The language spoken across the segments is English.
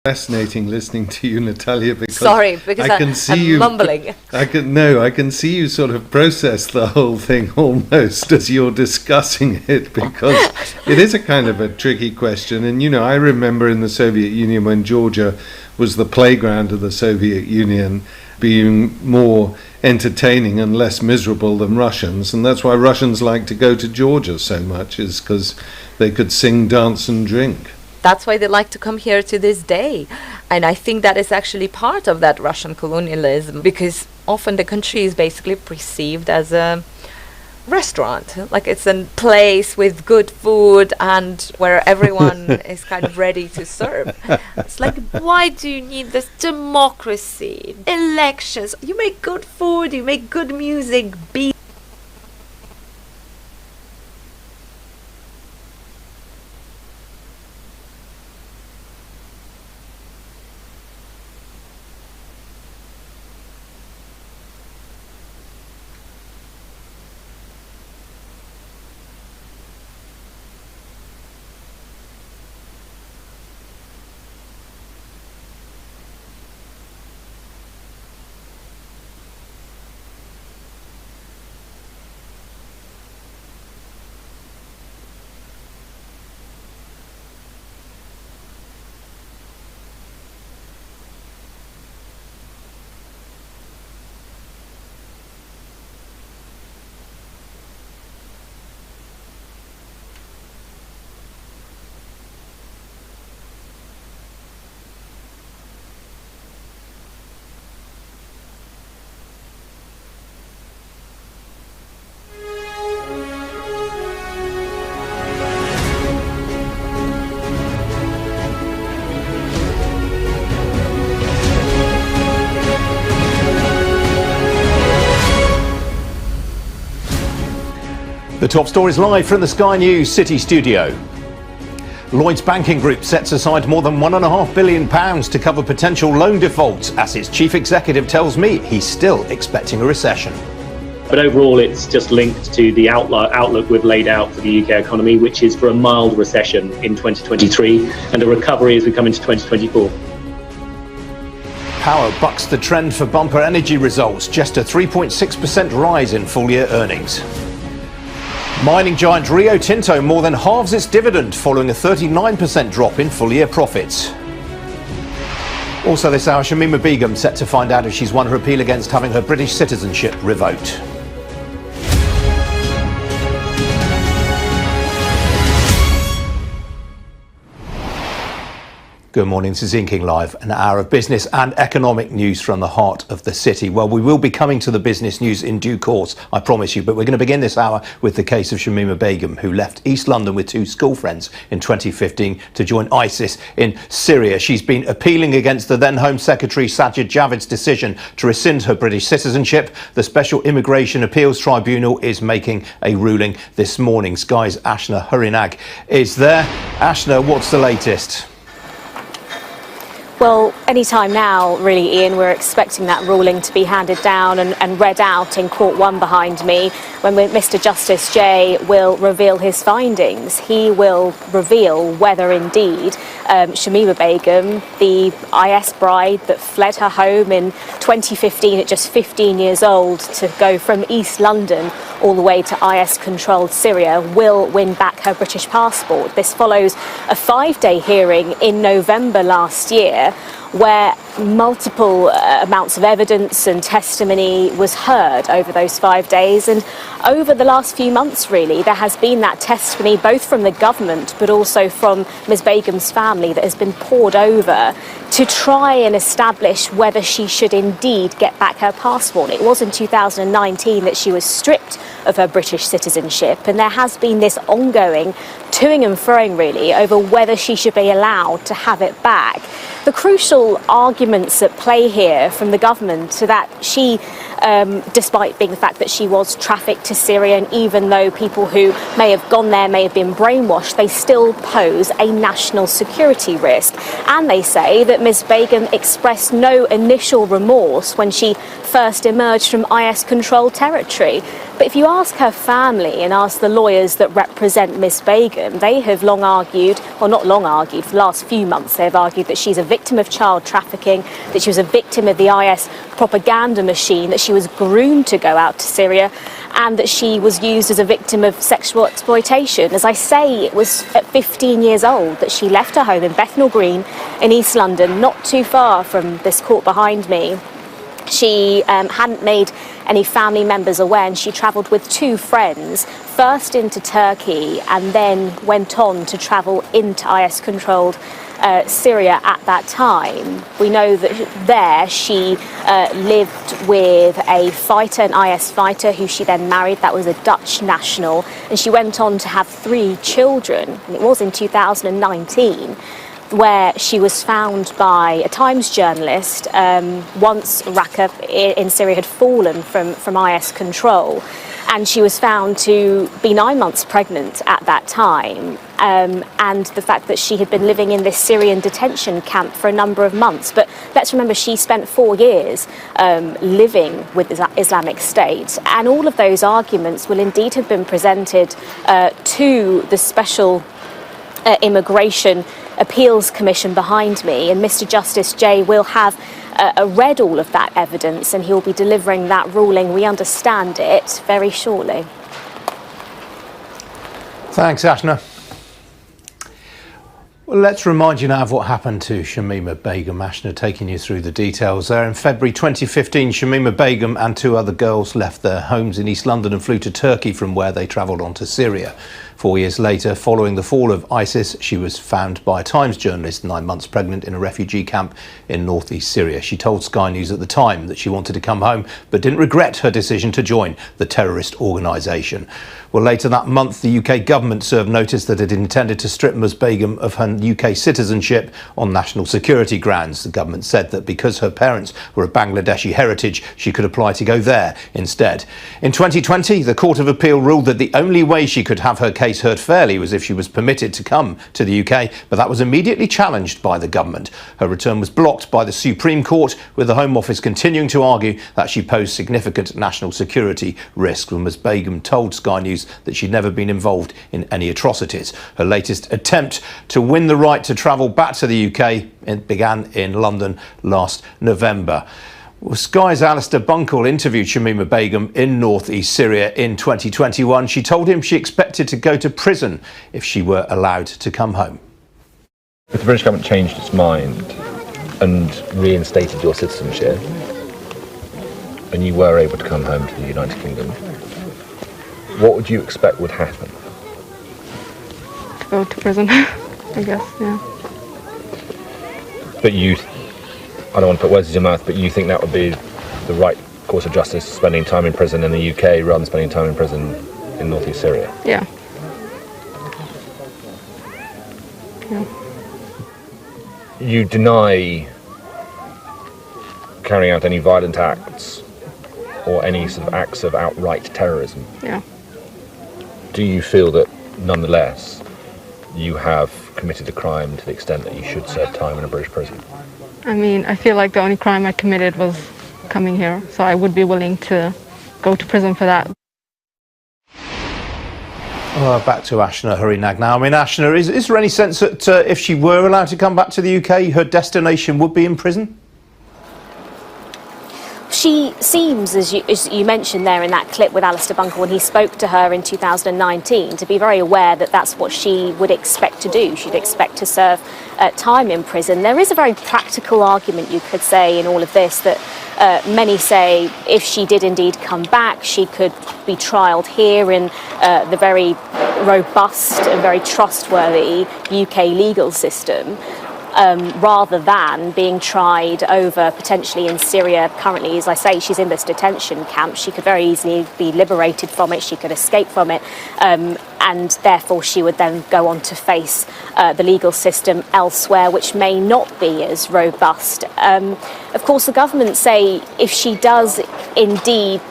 Fascinating listening to you, Natalia, because because I can see I'm you mumbling. I can see you sort of process the whole thing almost as you're discussing it, because it is a kind of a tricky question. And I remember in the Soviet Union, when Georgia was the playground of the Soviet Union, being more entertaining and less miserable than Russians, and that's why Russians like to go to Georgia so much, is because they could sing, dance and drink. That's why they like to come here to this day. And I think that is actually part of that Russian colonialism, because often the country is basically perceived as a restaurant, like it's a place with good food and where everyone is kind of ready to serve. It's like, why do you need this democracy, elections? You make good food, you make good music, be The top stories live from the Sky News City studio. Lloyds Banking Group sets aside more than £1.5 billion to cover potential loan defaults, as its chief executive tells me he's still expecting a recession. But overall, it's just linked to the outlook we've laid out for the UK economy, which is for a mild recession in 2023 and a recovery as we come into 2024. Power bucks the trend for bumper energy results, just a 3.6% rise in full-year earnings. Mining giant Rio Tinto more than halves its dividend following a 39% drop in full-year profits. Also this hour, Shamima Begum set to find out if she's won her appeal against having her British citizenship revoked. Good morning, this is Ian King Live, an hour of business and economic news from the heart of the city. Well, we will be coming to the business news in due course, I promise you, but we're going to begin this hour with the case of Shamima Begum, who left East London with two school friends in 2015 to join ISIS in Syria. She's been appealing against the then Home Secretary Sajid Javid's decision to rescind her British citizenship. The Special Immigration Appeals Tribunal is making a ruling this morning. Sky's Ashna Hurinag is there. Ashna, what's the latest? Well, any time now, really, Ian, we're expecting that ruling to be handed down and read out in Court 1 behind me, when Mr Justice Jay will reveal his findings. He will reveal whether indeed Shamima Begum, the IS bride that fled her home in 2015 at just 15 years old to go from East London all the way to IS-controlled Syria, will win back her British passport. This follows a 5-day hearing in November last year, where multiple amounts of evidence and testimony was heard over those 5 days. And over the last few months, really, there has been that testimony both from the government but also from Ms Begum's family that has been poured over to try and establish whether she should indeed get back her passport. It was in 2019 that she was stripped of her British citizenship, and there has been this ongoing toing and froing, really, over whether she should be allowed to have it back. The crucial arguments at play here from the government are that she, despite being the fact that she was trafficked to Syria, and even though people who may have gone there may have been brainwashed, they still pose a national security risk. And they say that Ms Begum expressed no initial remorse when she first emerged from IS-controlled territory. But if you ask her family and ask the lawyers that represent Miss Begum, they have long argued, or not long argued, for the last few months they've argued that she's a victim of child trafficking, that she was a victim of the IS propaganda machine, that she was groomed to go out to Syria, and that she was used as a victim of sexual exploitation. As I say, it was at 15 years old that she left her home in Bethnal Green in East London, not too far from this court behind me. She hadn't made any family members aware, and she travelled with two friends, first into Turkey and then went on to travel into IS-controlled Syria at that time. We know that there she lived with a fighter, an IS fighter, who she then married. That was a Dutch national, and she went on to have 3 children, and it was in 2019 where she was found by a Times journalist once Raqqa in Syria had fallen from IS control, and she was found to be 9 months pregnant at that time, and the fact that she had been living in this Syrian detention camp for a number of months. But let's remember, she spent 4 years living with the Islamic State, and all of those arguments will indeed have been presented to the Special Immigration Appeals Commission behind me, and Mr. Justice Jay will have read all of that evidence, and he'll be delivering that ruling, we understand it, very shortly. Thanks, Ashna. Well, let's remind you now of what happened to Shamima Begum. Ashna taking you through the details there. In February 2015, Shamima Begum and 2 other girls left their homes in East London and flew to Turkey, from where they travelled on to Syria. 4 years later, following the fall of ISIS, she was found by a Times journalist 9 months pregnant in a refugee camp in northeast Syria. She told Sky News at the time that she wanted to come home, but didn't regret her decision to join the terrorist organisation. Well, later that month, the UK government served notice that it intended to strip Ms Begum of her UK citizenship on national security grounds. The government said that because her parents were of Bangladeshi heritage, she could apply to go there instead. In 2020, the Court of Appeal ruled that the only way she could have her case heard fairly was if she was permitted to come to the UK, but that was immediately challenged by the government. Her return was blocked by the Supreme Court, with the Home Office continuing to argue that she posed significant national security risk. Ms Begum told Sky News that she'd never been involved in any atrocities. Her latest attempt to win the right to travel back to the UK began in London last November. Well, Sky's Alistair Bunkle interviewed Shamima Begum in northeast Syria in 2021. She told him she expected to go to prison if she were allowed to come home. If the British government changed its mind and reinstated your citizenship, and you were able to come home to the United Kingdom, what would you expect would happen? To go to prison, I guess, yeah. But I don't want to put words in your mouth, but you think that would be the right course of justice, spending time in prison in the UK rather than spending time in prison in northeast Syria? Yeah. Yeah. You deny carrying out any violent acts or any sort of acts of outright terrorism. Yeah. Do you feel that, nonetheless, you have committed a crime to the extent that you should serve time in a British prison? I mean, I feel like the only crime I committed was coming here, so I would be willing to go to prison for that. Back to Ashna Harinag now. I mean, Ashna, is there any sense that if she were allowed to come back to the UK, her destination would be in prison? She seems, as you mentioned there in that clip with Alistair Bunkle when he spoke to her in 2019, to be very aware that that's what she would expect to do. She'd expect to serve time in prison. There is a very practical argument, you could say, in all of this, that many say if she did indeed come back, she could be trialled here in the very robust and very trustworthy UK legal system. Rather than being tried over potentially in Syria. Currently, as I say, she's in this detention camp. She could very easily be liberated from it. She could escape from it. And therefore, she would then go on to face the legal system elsewhere, which may not be as robust. Of course, the government say if she does indeed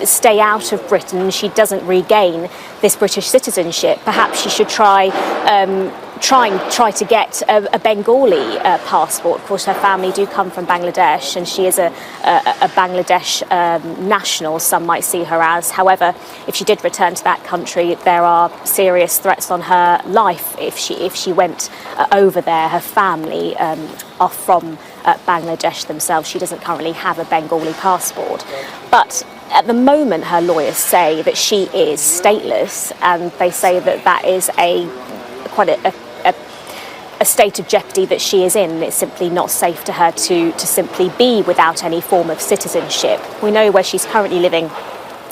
stay out of Britain, she doesn't regain this British citizenship, perhaps she should try try to get a Bengali passport. Of course, her family do come from Bangladesh, and she is a Bangladesh national, some might see her as. However, if she did return to that country, there are serious threats on her life if she went over there. Her family are from Bangladesh themselves. She doesn't currently have a Bengali passport. But at the moment, her lawyers say that she is stateless, and they say that that is quite a state of jeopardy that she is in. It's simply not safe to her to simply be without any form of citizenship. We know where she's currently living,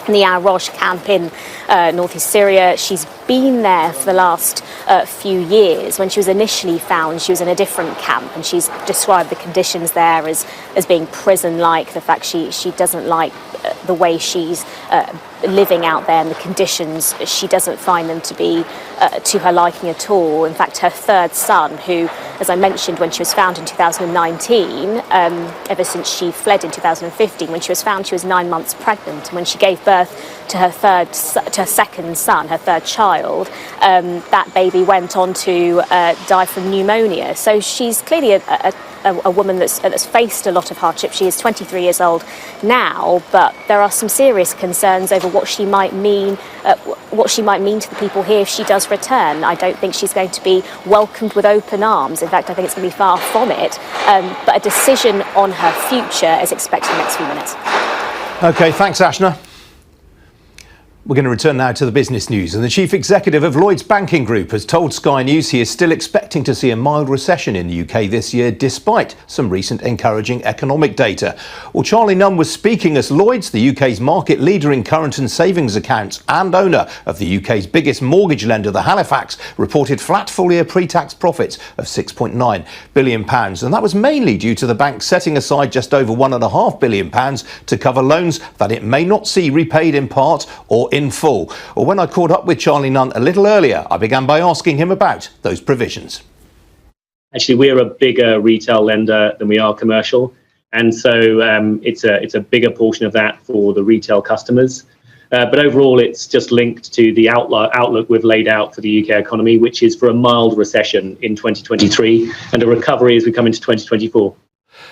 in the Al Roj camp in northeast Syria. She's been there for the last few years. When she was initially found, she was in a different camp, and she's described the conditions there as being prison-like, the fact she doesn't like the way she's living out there, and the conditions, she doesn't find them to be to her liking at all. In fact, her third son, who, as I mentioned, when she was found in 2019, ever since she fled in 2015, when she was found, she was 9 months pregnant, and when she gave birth to her second son, her third child, that baby went on to die from pneumonia. So she's clearly a woman that's faced a lot of hardship. She is 23 years old now, but there are some serious concerns over what she might mean to the people here if she does return. I don't think she's going to be welcomed with open arms. In fact, I think it's going to be far from it. But a decision on her future is expected in the next few minutes. OK, thanks, Ashna. We're going to return now to the business news, and the chief executive of Lloyds Banking Group has told Sky News he is still expecting to see a mild recession in the UK this year, despite some recent encouraging economic data. Well, Charlie Nunn was speaking as Lloyds, the UK's market leader in current and savings accounts and owner of the UK's biggest mortgage lender, the Halifax, reported flat full-year pre-tax profits of £6.9 billion. And that was mainly due to the bank setting aside just over £1.5 billion to cover loans that it may not see repaid in part or in full. Well, when I caught up with Charlie Nunn a little earlier, I began by asking him about those provisions. Actually, we're a bigger retail lender than we are commercial, and so it's a bigger portion of that for the retail customers. But overall, it's just linked to the outlook we've laid out for the UK economy, which is for a mild recession in 2023 and a recovery as we come into 2024.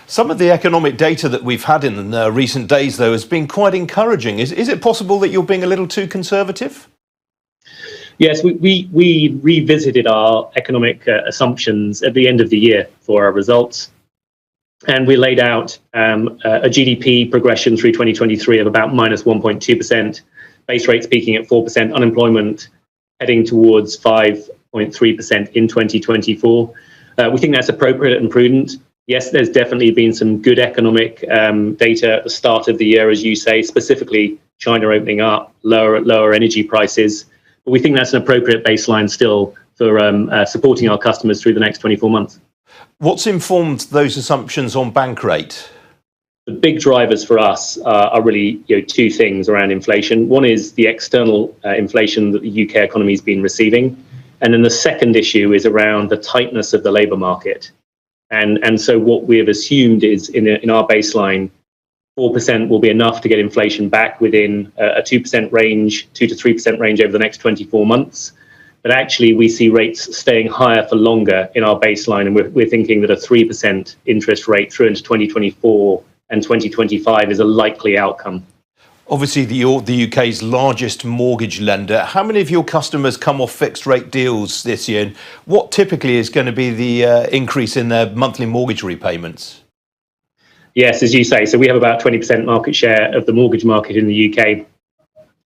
Some of the economic data that we've had in recent days, though, has been quite encouraging. Is it possible that you're being a little too conservative? Yes, we revisited our economic assumptions at the end of the year for our results. And we laid out a GDP progression through 2023 of about minus 1.2%, base rates peaking at 4%, unemployment heading towards 5.3% in 2024. We think that's appropriate and prudent. Yes, there's definitely been some good economic data at the start of the year, as you say, specifically China opening up, lower energy prices. But we think that's an appropriate baseline still for supporting our customers through the next 24 months. What's informed those assumptions on bank rate? The big drivers for us are really two things around inflation. One is the external inflation that the UK economy has been receiving. And then the second issue is around the tightness of the labour market. And so what we have assumed is in our baseline, 4% will be enough to get inflation back within a 2% range, 2 to 3% range over the next 24 months. But actually, we see rates staying higher for longer in our baseline, and we're thinking that a 3% interest rate through into 2024 and 2025 is a likely outcome. Obviously, the UK's largest mortgage lender. How many of your customers come off fixed rate deals this year? And what typically is going to be the increase in their monthly mortgage repayments? Yes, as you say, so we have about 20% market share of the mortgage market in the UK.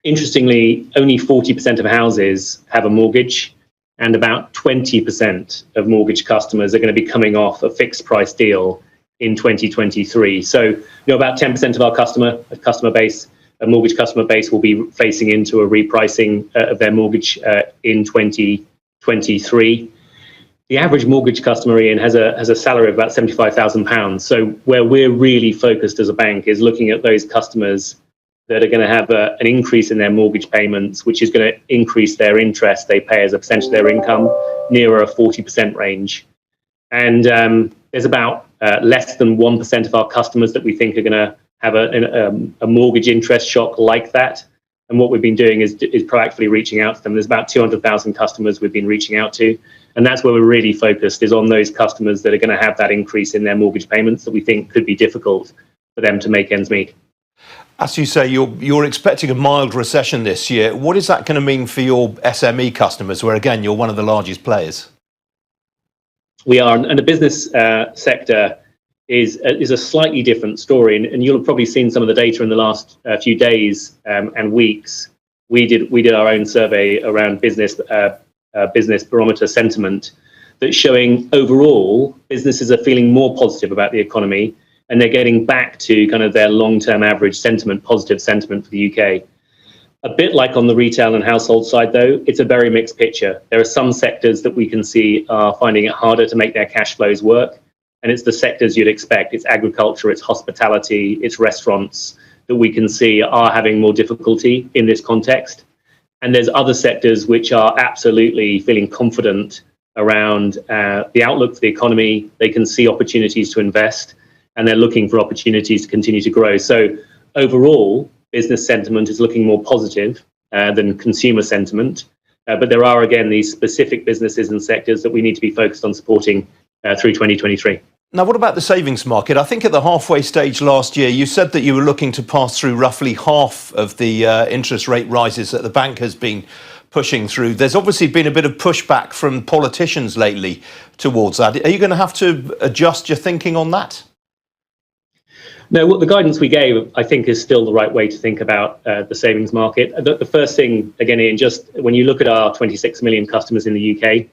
Interestingly, only 40% of houses have a mortgage, and about 20% of mortgage customers are going to be coming off a fixed price deal in 2023. So, about 10% of our customer base, a mortgage customer base, will be facing into a repricing of their mortgage in 2023. The average mortgage customer, Ian, has a salary of about £75,000. So where we're really focused as a bank is looking at those customers that are going to have an increase in their mortgage payments, which is going to increase their interest they pay as a percentage of their income, nearer a 40% range. And there's about less than 1% of our customers that we think are going to have a mortgage interest shock like that. And what we've been doing is proactively reaching out to them. There's about 200,000 customers we've been reaching out to. And that's where we're really focused, is on those customers that are going to have that increase in their mortgage payments that we think could be difficult for them to make ends meet. As you say, you're expecting a mild recession this year. What is that going to mean for your SME customers, where, again, you're one of the largest players? We are, and the business sector is a slightly different story, and you'll have probably seen some of the data in the last few days and weeks. We did our own survey around business barometer sentiment that's showing overall businesses are feeling more positive about the economy, and they're getting back to kind of their long-term average sentiment, positive sentiment for the UK. A bit like on the retail and household side, though, it's a very mixed picture. There are some sectors that we can see are finding it harder to make their cash flows work, and it's the sectors you'd expect. It's agriculture, it's hospitality, it's restaurants that we can see are having more difficulty in this context. And there's other sectors which are absolutely feeling confident around the outlook for the economy. They can see opportunities to invest, and they're looking for opportunities to continue to grow. So overall, business sentiment is looking more positive than consumer sentiment. But there are, again, these specific businesses and sectors that we need to be focused on supporting through 2023. Now, what about the savings market? I think at the halfway stage last year, you said that you were looking to pass through roughly half of the interest rate rises that the bank has been pushing through. There's obviously been a bit of pushback from politicians lately towards that. Are you going to have to adjust your thinking on that? No, what the guidance we gave, I think, is still the right way to think about the savings market. The first thing, again, Ian, just when you look at our 26 million customers in the UK,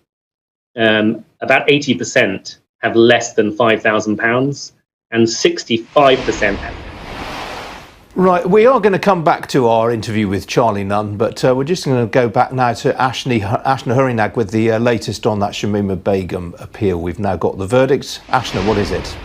about 80% have less than £5,000 and 65% have. Right, we are going to come back to our interview with Charlie Nunn, but we're just going to go back now to Ashna Hurinag with the latest on that Shamima Begum appeal. We've now got the verdict. Ashna, what is it?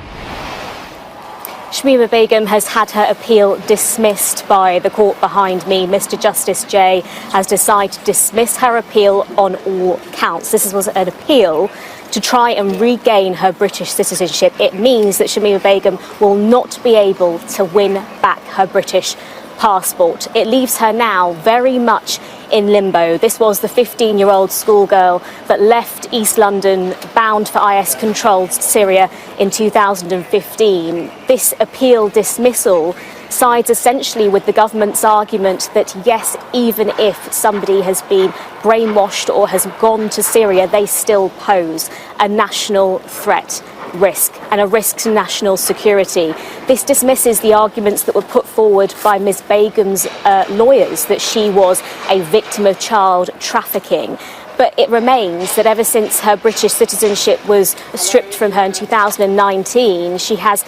Shamima Begum has had her appeal dismissed by the court behind me. Mr Justice Jay has decided to dismiss her appeal on all counts. This was an appeal to try and regain her British citizenship. It means that Shamima Begum will not be able to win back her British passport. It leaves her now very much in limbo. This was the 15-year-old schoolgirl that left East London bound for IS-controlled Syria in 2015. This appeal dismissal sides essentially with the government's argument that, yes, even if somebody has been brainwashed or has gone to Syria, they still pose a national threat risk and a risk to national security. This dismisses the arguments that were put forward by Ms Begum's lawyers that she was a victim of child trafficking. But it remains that ever since her British citizenship was stripped from her in 2019, she has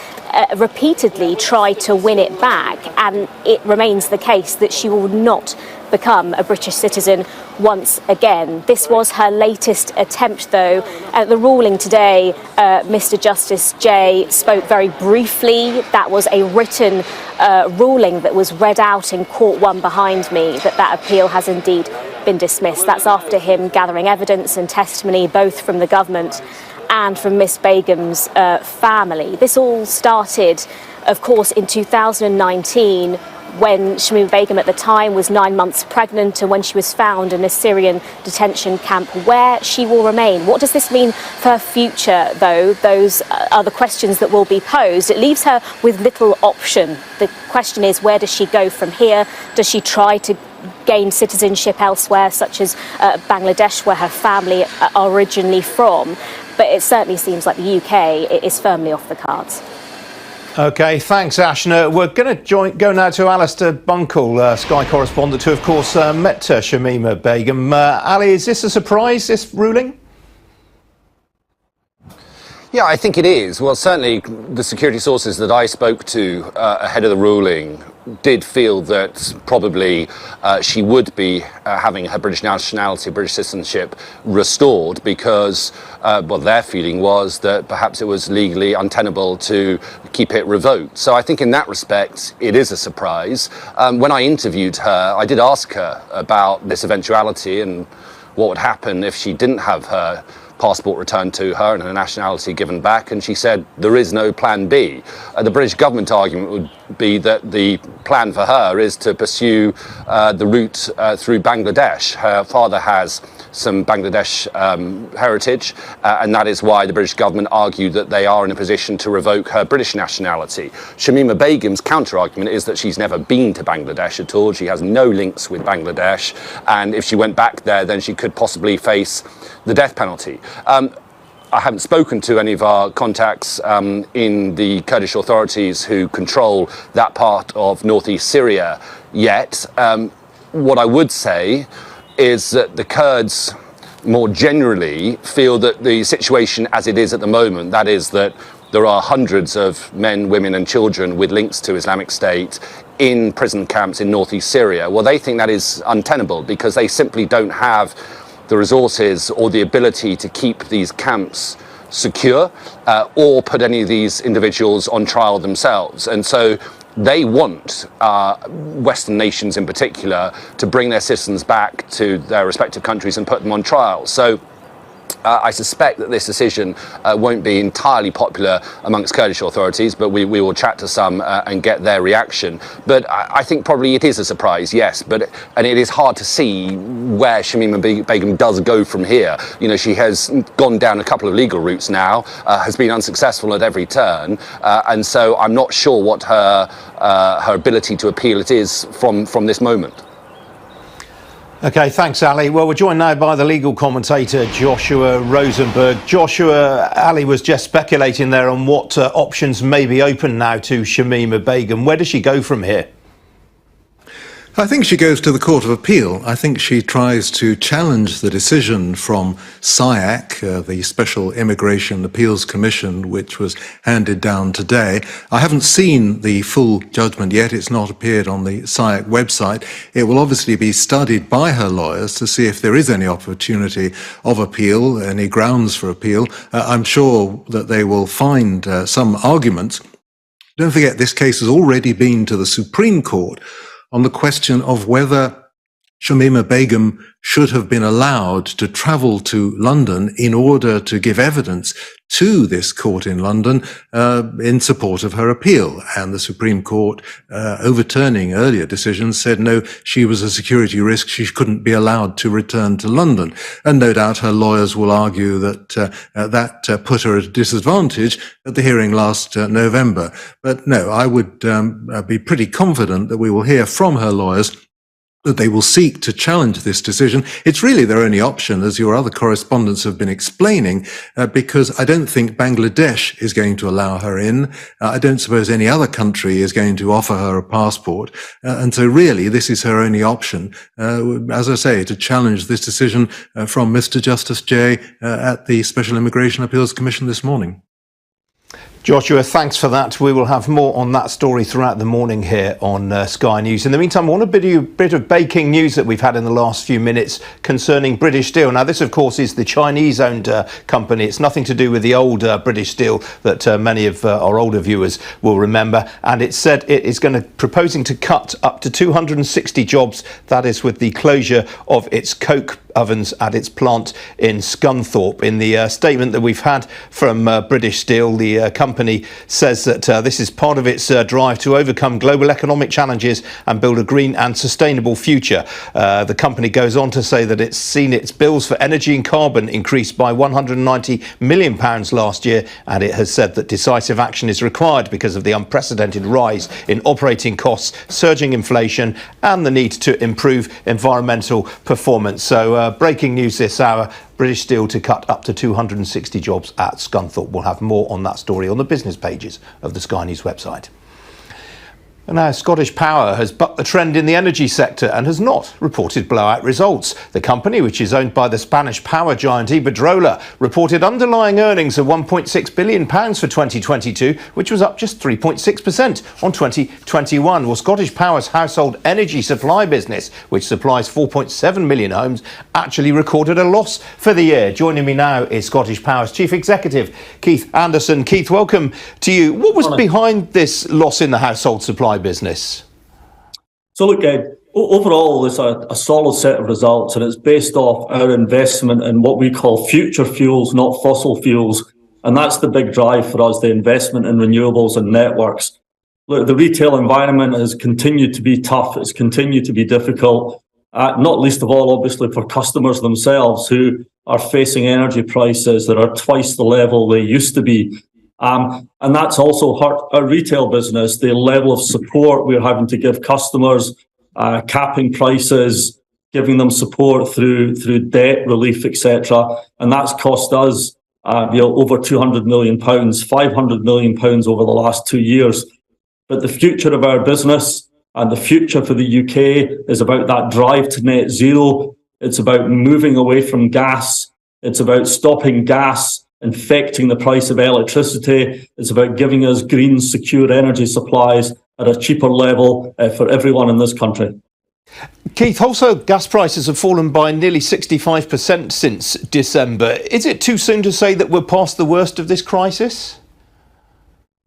repeatedly tried to win it back, and it remains the case that she will not become a British citizen once again. This was her latest attempt, though. At the ruling today, Mr Justice Jay spoke very briefly. That was a written ruling that was read out in Court 1 behind me, that appeal has indeed been dismissed. That's after him gathering evidence and testimony both from the government and from Miss Begum's family. This all started, of course, in 2019 when Shamima Begum at the time was 9 months pregnant and when she was found in a Syrian detention camp where she will remain. What does this mean for her future, though? Those are the questions that will be posed. It leaves her with little option. The question is, where does she go from here? Does she try to gain citizenship elsewhere, such as Bangladesh, where her family are originally from? But it certainly seems like the UK is firmly off the cards. OK, thanks, Ashna. We're going to go now to Alistair Bunkle, Sky correspondent, who, of course, met Shamima Begum. Ali, is this a surprise, this ruling? Yeah, I think it is. Well, certainly the security sources that I spoke to ahead of the ruling did feel that probably she would be having her British nationality, British citizenship restored because, well, their feeling was that perhaps it was legally untenable to keep it revoked. So I think in that respect, it is a surprise. When I interviewed her, I did ask her about this eventuality and what would happen if she didn't have her passport returned to her and her nationality given back, and she said there is no plan B. The British government argument would be that the plan for her is to pursue the route through Bangladesh. Her father has some Bangladesh heritage, and that is why the British government argued that they are in a position to revoke her British nationality. Shamima Begum's counter-argument is that she's never been to Bangladesh at all. She has no links with Bangladesh, and if she went back there, then she could possibly face the death penalty. I haven't spoken to any of our contacts in the Kurdish authorities who control that part of northeast Syria yet. What I would say is that the Kurds more generally feel that the situation as it is at the moment, that is that there are hundreds of men, women and children with links to Islamic State in prison camps in northeast Syria, well, they think that is untenable because they simply don't have the resources or the ability to keep these camps secure or put any of these individuals on trial themselves. And so they want Western nations in particular to bring their citizens back to their respective countries and put them on trial. So I suspect that this decision won't be entirely popular amongst Kurdish authorities, but we will chat to some and get their reaction. But I think probably it is a surprise, yes, and it is hard to see where Shamima Begum does go from here. You know, she has gone down a couple of legal routes now, has been unsuccessful at every turn, and so I'm not sure what her ability to appeal it is from this moment. OK, thanks, Ali. Well, we're joined now by the legal commentator, Joshua Rosenberg. Joshua, Ali was just speculating there on what options may be open now to Shamima Begum. Where does she go from here? I think she goes to the Court of Appeal. I think she tries to challenge the decision from SIAC, the Special Immigration Appeals Commission, which was handed down today. I haven't seen the full judgment yet. It's not appeared on the SIAC website. It will obviously be studied by her lawyers to see if there is any opportunity of appeal, any grounds for appeal. I'm sure that they will find some arguments. Don't forget, this case has already been to the Supreme Court on the question of whether Shamima Begum should have been allowed to travel to London in order to give evidence to this court in London in support of her appeal. And the Supreme Court, overturning earlier decisions, said no, she was a security risk, she couldn't be allowed to return to London. And no doubt her lawyers will argue that that put her at a disadvantage at the hearing last November. But no, I would be pretty confident that we will hear from her lawyers that they will seek to challenge this decision. It's really their only option, as your other correspondents have been explaining, because I don't think Bangladesh is going to allow her in. I don't suppose any other country is going to offer her a passport. And so really, this is her only option, as I say, to challenge this decision from Mr. Justice Jay at the Special Immigration Appeals Commission this morning. Joshua, thanks for that. We will have more on that story throughout the morning here on Sky News. In the meantime, I want to give you a bit of breaking news that we've had in the last few minutes concerning British Steel. Now, this, of course, is the Chinese-owned company. It's nothing to do with the old British Steel that many of our older viewers will remember. And it said it is proposing to cut up to 260 jobs. That is with the closure of its coke ovens at its plant in Scunthorpe. In the statement that we've had from British Steel, the company says that this is part of its drive to overcome global economic challenges and build a green and sustainable future. The company goes on to say that it's seen its bills for energy and carbon increase by £190 million last year, and it has said that decisive action is required because of the unprecedented rise in operating costs, surging inflation and the need to improve environmental performance. So breaking news this hour, British Steel to cut up to 260 jobs at Scunthorpe. We'll have more on that story on the business pages of the Sky News website. And now Scottish Power has bucked the trend in the energy sector and has not reported blowout results. The company, which is owned by the Spanish power giant Iberdrola, reported underlying earnings of £1.6 billion for 2022, which was up just 3.6% on 2021. Well, Scottish Power's household energy supply business, which supplies 4.7 million homes, actually recorded a loss for the year. Joining me now is Scottish Power's Chief Executive, Keith Anderson. Keith, welcome to you. What was behind this loss in the household supply business? So look, overall it's a solid set of results, and it's based off our investment in what we call future fuels, not fossil fuels, and that's the big drive for us, the investment in renewables and networks. look, the retail environment has continued to be tough. It's continued to be difficult, not least of all, obviously, for customers themselves who are facing energy prices that are twice the level they used to be. And that's also hurt our retail business, the level of support we're having to give customers, capping prices, giving them support through debt relief, etc. And that's cost us over £200 million, £500 million over the last 2 years. But the future of our business and the future for the UK is about that drive to net zero. It's about moving away from gas. It's about stopping gas infecting the price of electricity. It's about giving us green, secure energy supplies at a cheaper level for everyone in this country. Keith, wholesale gas prices have fallen by nearly 65% since December. Is it too soon to say that we're past the worst of this crisis?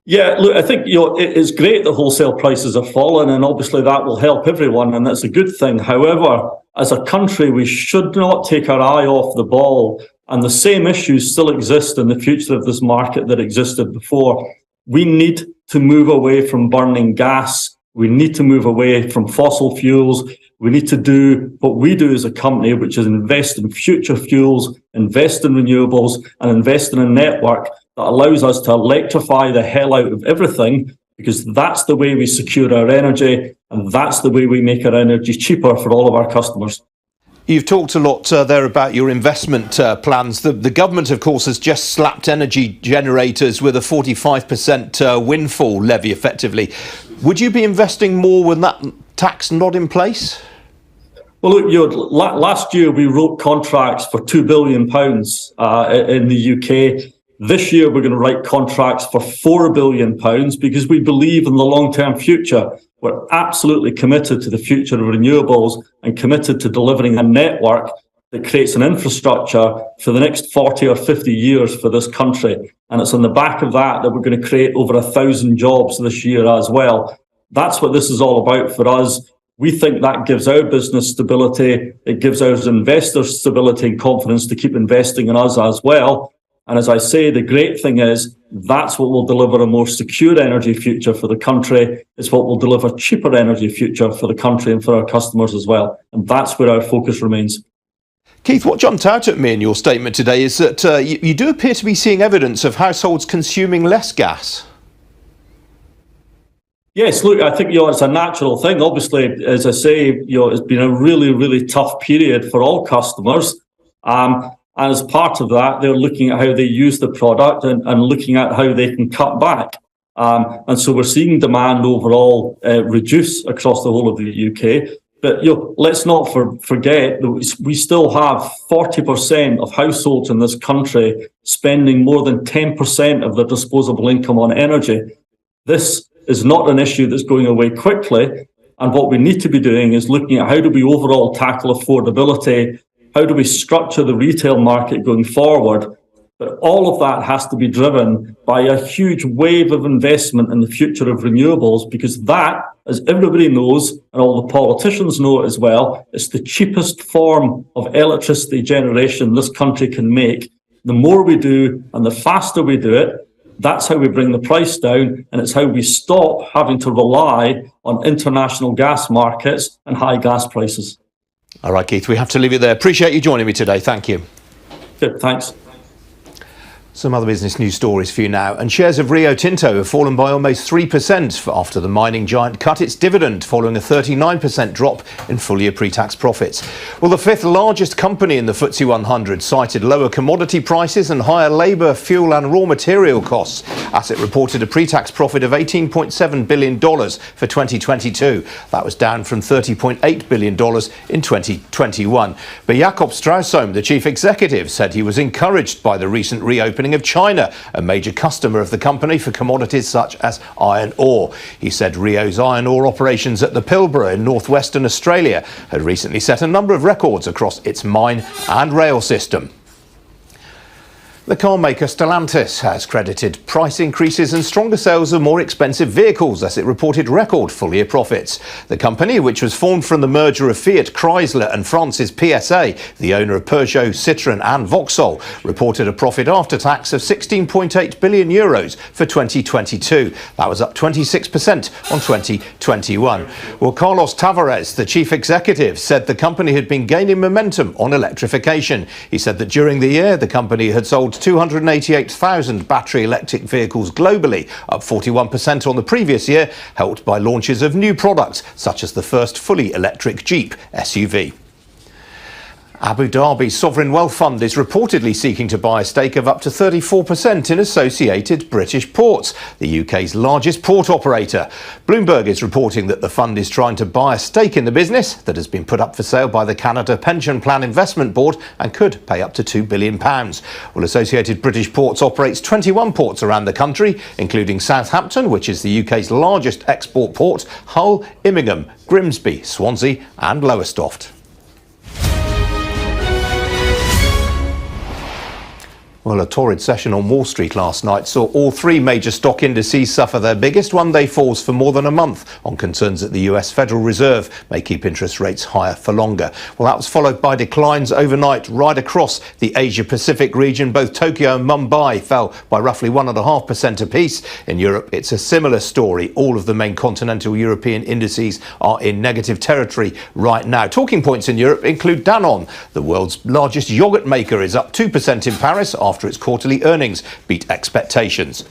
Yeah, look, I think it's great that wholesale prices have fallen, and obviously that will help everyone, and that's a good thing. However, as a country, we should not take our eye off the ball, and the same issues still exist in the future of this market that existed before. We need to move away from burning gas. We need to move away from fossil fuels. We need to do what we do as a company, which is invest in future fuels, invest in renewables, and invest in a network that allows us to electrify the hell out of everything, because that's the way we secure our energy, and that's the way we make our energy cheaper for all of our customers. You've talked a lot there about your investment plans. The government, of course, has just slapped energy generators with a 45% windfall levy, effectively. Would you be investing more with that tax not in place? Well, look, last year we wrote contracts for £2 billion in the UK. This year we're going to write contracts for £4 billion because we believe in the long-term future. We're absolutely committed to the future of renewables and committed to delivering a network that creates an infrastructure for the next 40 or 50 years for this country. And it's on the back of that we're going to create over 1,000 jobs this year as well. That's what this is all about for us. We think that gives our business stability. It gives our investors stability and confidence to keep investing in us as well. And as I say, the great thing is that's what will deliver a more secure energy future for the country. It's what will deliver cheaper energy future for the country and for our customers as well. And that's where our focus remains. Keith, what jumped out at me in your statement today is that you do appear to be seeing evidence of households consuming less gas. Yes, look, I think it's a natural thing. Obviously, as I say, it's been a really, really tough period for all customers. And as part of that, they're looking at how they use the product and looking at how they can cut back. And so we're seeing demand overall reduce across the whole of the UK. But let's not forget that we still have 40% of households in this country spending more than 10% of their disposable income on energy. This is not an issue that's going away quickly. And what we need to be doing is looking at how do we overall tackle affordability. How do we structure the retail market going forward? But all of that has to be driven by a huge wave of investment in the future of renewables, because that, as everybody knows, and all the politicians know as well, it's the cheapest form of electricity generation this country can make. The more we do and the faster we do it, that's how we bring the price down, and it's how we stop having to rely on international gas markets and high gas prices. All right, Keith, we have to leave it there. Appreciate you joining me today. Thank you. Good, thanks. Some other business news stories for you now. And shares of Rio Tinto have fallen by almost 3% after the mining giant cut its dividend, following a 39% drop in full-year pre-tax profits. Well, the fifth largest company in the FTSE 100 cited lower commodity prices and higher labour, fuel and raw material costs, as it reported a pre-tax profit of $18.7 billion for 2022. That was down from $30.8 billion in 2021. But Jakob Straussholm, the chief executive, said he was encouraged by the recent reopening of China, a major customer of the company for commodities such as iron ore. He said Rio's iron ore operations at the Pilbara in northwestern Australia had recently set a number of records across its mine and rail system. The car maker Stellantis has credited price increases and stronger sales of more expensive vehicles as it reported record full-year profits. The company, which was formed from the merger of Fiat Chrysler and France's PSA, the owner of Peugeot, Citroën and Vauxhall, reported a profit after tax of €16.8 billion for 2022. That was up 26% on 2021. Well, Carlos Tavares, the chief executive, said the company had been gaining momentum on electrification. He said that during the year, the company had sold 288,000 battery electric vehicles globally, up 41% on the previous year, helped by launches of new products, such as the first fully electric Jeep SUV. Abu Dhabi's sovereign wealth fund is reportedly seeking to buy a stake of up to 34% in Associated British Ports, the UK's largest port operator. Bloomberg is reporting that the fund is trying to buy a stake in the business that has been put up for sale by the Canada Pension Plan Investment Board and could pay up to £2 billion. Well, Associated British Ports operates 21 ports around the country, including Southampton, which is the UK's largest export port, Hull, Immingham, Grimsby, Swansea and Lowestoft. Well, a torrid session on Wall Street last night saw all three major stock indices suffer their biggest one-day falls for more than a month on concerns that the US Federal Reserve may keep interest rates higher for longer. Well, that was followed by declines overnight right across the Asia-Pacific region. Both Tokyo and Mumbai fell by roughly 1.5% apiece. In Europe, it's a similar story. All of the main continental European indices are in negative territory right now. Talking points in Europe include Danone. The world's largest yoghurt maker is up 2% in Paris after its quarterly earnings beat expectations.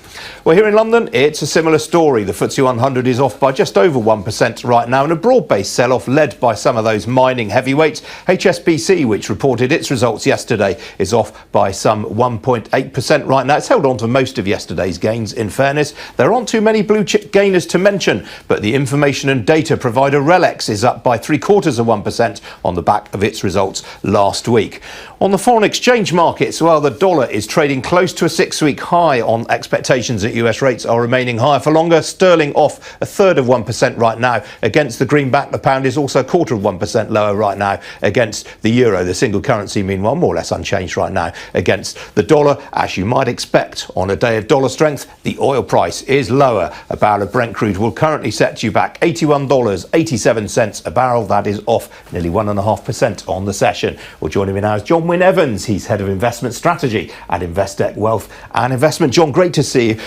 Well, here in London, it's a similar story. The FTSE 100 is off by just over 1% right now, and a broad-based sell-off led by some of those mining heavyweights. HSBC, which reported its results yesterday, is off by some 1.8% right now. It's held on to most of yesterday's gains, in fairness. There aren't too many blue-chip gainers to mention, but the information and data provider RELX is up by 0.75% on the back of its results last week. On the foreign exchange markets, well, the dollar is trading close to a 6-week high on expectations that US rates are remaining higher for longer. Sterling off 1/3% right now against the greenback. The pound is also 1/4% lower right now against the euro. The single currency, meanwhile, more or less unchanged right now against the dollar. As you might expect on a day of dollar strength, the oil price is lower. A barrel of Brent crude will currently set you back $81.87 a barrel. That is off nearly 1.5% on the session. Well, joining me now is John Wynne Evans. He's head of investment strategy at Investec Wealth and Investment. John, great to see you.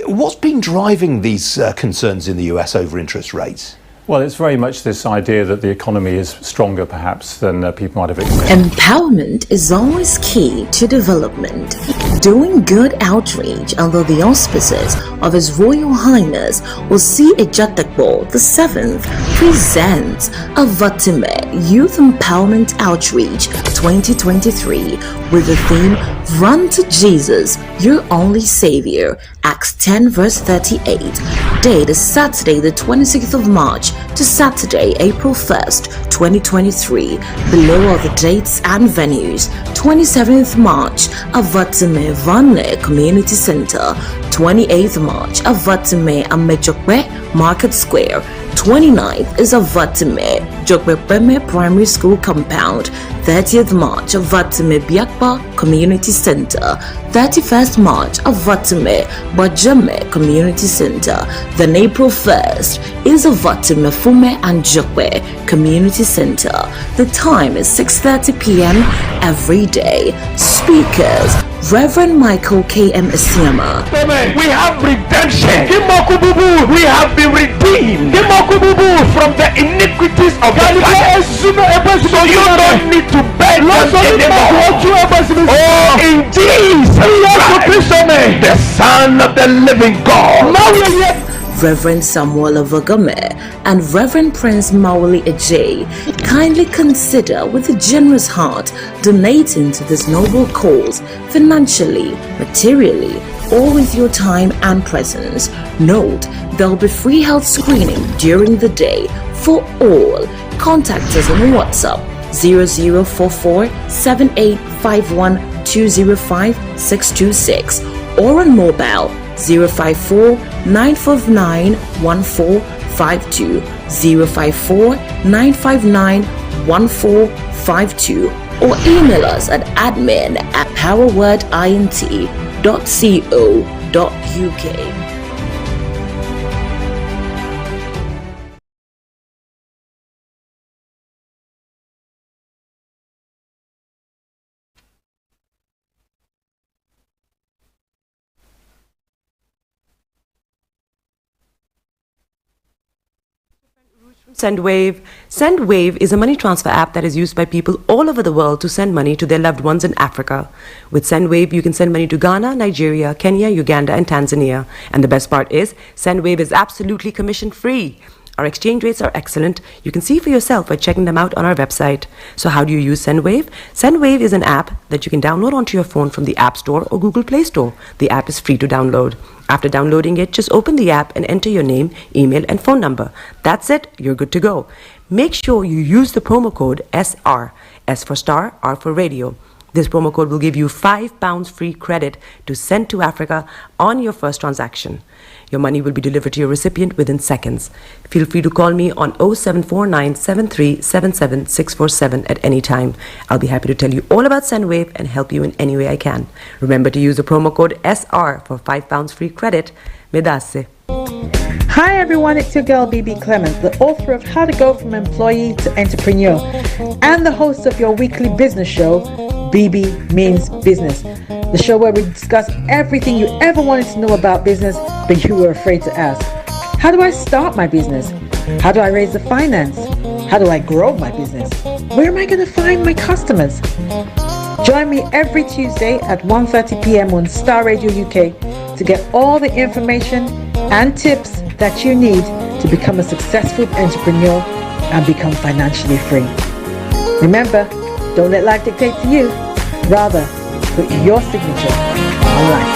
What's been driving these concerns in the US over interest rates? Well, it's very much this idea that the economy is stronger, perhaps, than people might have expected. Empowerment is always key to development. Doing good outreach under the auspices of His Royal Highness Osi Ejatekbo VII presents Avatime Youth Empowerment Outreach 2023 with the theme Run to Jesus, Your Only Savior, Acts 10 verse 38. Date is Saturday the 26th of March to Saturday, April 1st, 2023. Below are the dates and venues. 27th March, Avatime Vanle Community Center. 28th March, Avatime Amejokwe Market Square. 29th is Avatime Jogbepeme Primary School Compound. 30th March, Avatime Biakpa Community Center. 31st March, Avatime Bajame Community Center. Then April 1st is Avatime Fume and Jokwe Community Center. The time is 6:30 p.m. every day. Speakers: Reverend Michael K.M. Esiama. We have redemption. We have been redeemed from the iniquities of the planet. So you don't need to beg them anymore. Oh, in Jesus Christ, the Son of the living God. Reverend Samuel Avagame and Reverend Prince Mawuli Ejay, kindly consider with a generous heart donating to this noble cause financially, materially, or with your time and presence. Note, there will be free health screening during the day for all. Contact us on WhatsApp 0044 7851 205 626 or on mobile 054 959 1452 054 959 1452 or email us at admin@powerwordint.co.uk. SendWave. SendWave is a money transfer app that is used by people all over the world to send money to their loved ones in Africa. With SendWave, you can send money to Ghana, Nigeria, Kenya, Uganda, and Tanzania. And the best part is, SendWave is absolutely commission-free. Our exchange rates are excellent. You can see for yourself by checking them out on our website. So how do you use SendWave? SendWave is an app that you can download onto your phone from the App Store or Google Play Store. The app is free to download. After downloading it, just open the app and enter your name, email, and phone number. That's it. You're good to go. Make sure you use the promo code SR. S for Star, R for Radio. This promo code will give you £5 free credit to send to Africa on your first transaction. Your money will be delivered to your recipient within seconds. Feel free to call me on 0749 7377 647 at any time. I'll be happy to tell you all about SendWave and help you in any way I can. Remember to use the promo code SR for £5 free credit. Medasse. Hi everyone, it's your girl BB Clement, the author of How to Go From Employee to Entrepreneur and the host of your weekly business show, BB Means Business, the show where we discuss everything you ever wanted to know about business but you were afraid to ask. How do I start my business? How do I raise the finance? How do I grow my business? Where am I going to find my customers? Join me every Tuesday at 1:30 p.m. on Starr Radio UK to get all the information and tips that you need to become a successful entrepreneur and become financially free. Remember, don't let life dictate to you. Rather, put your signature on life.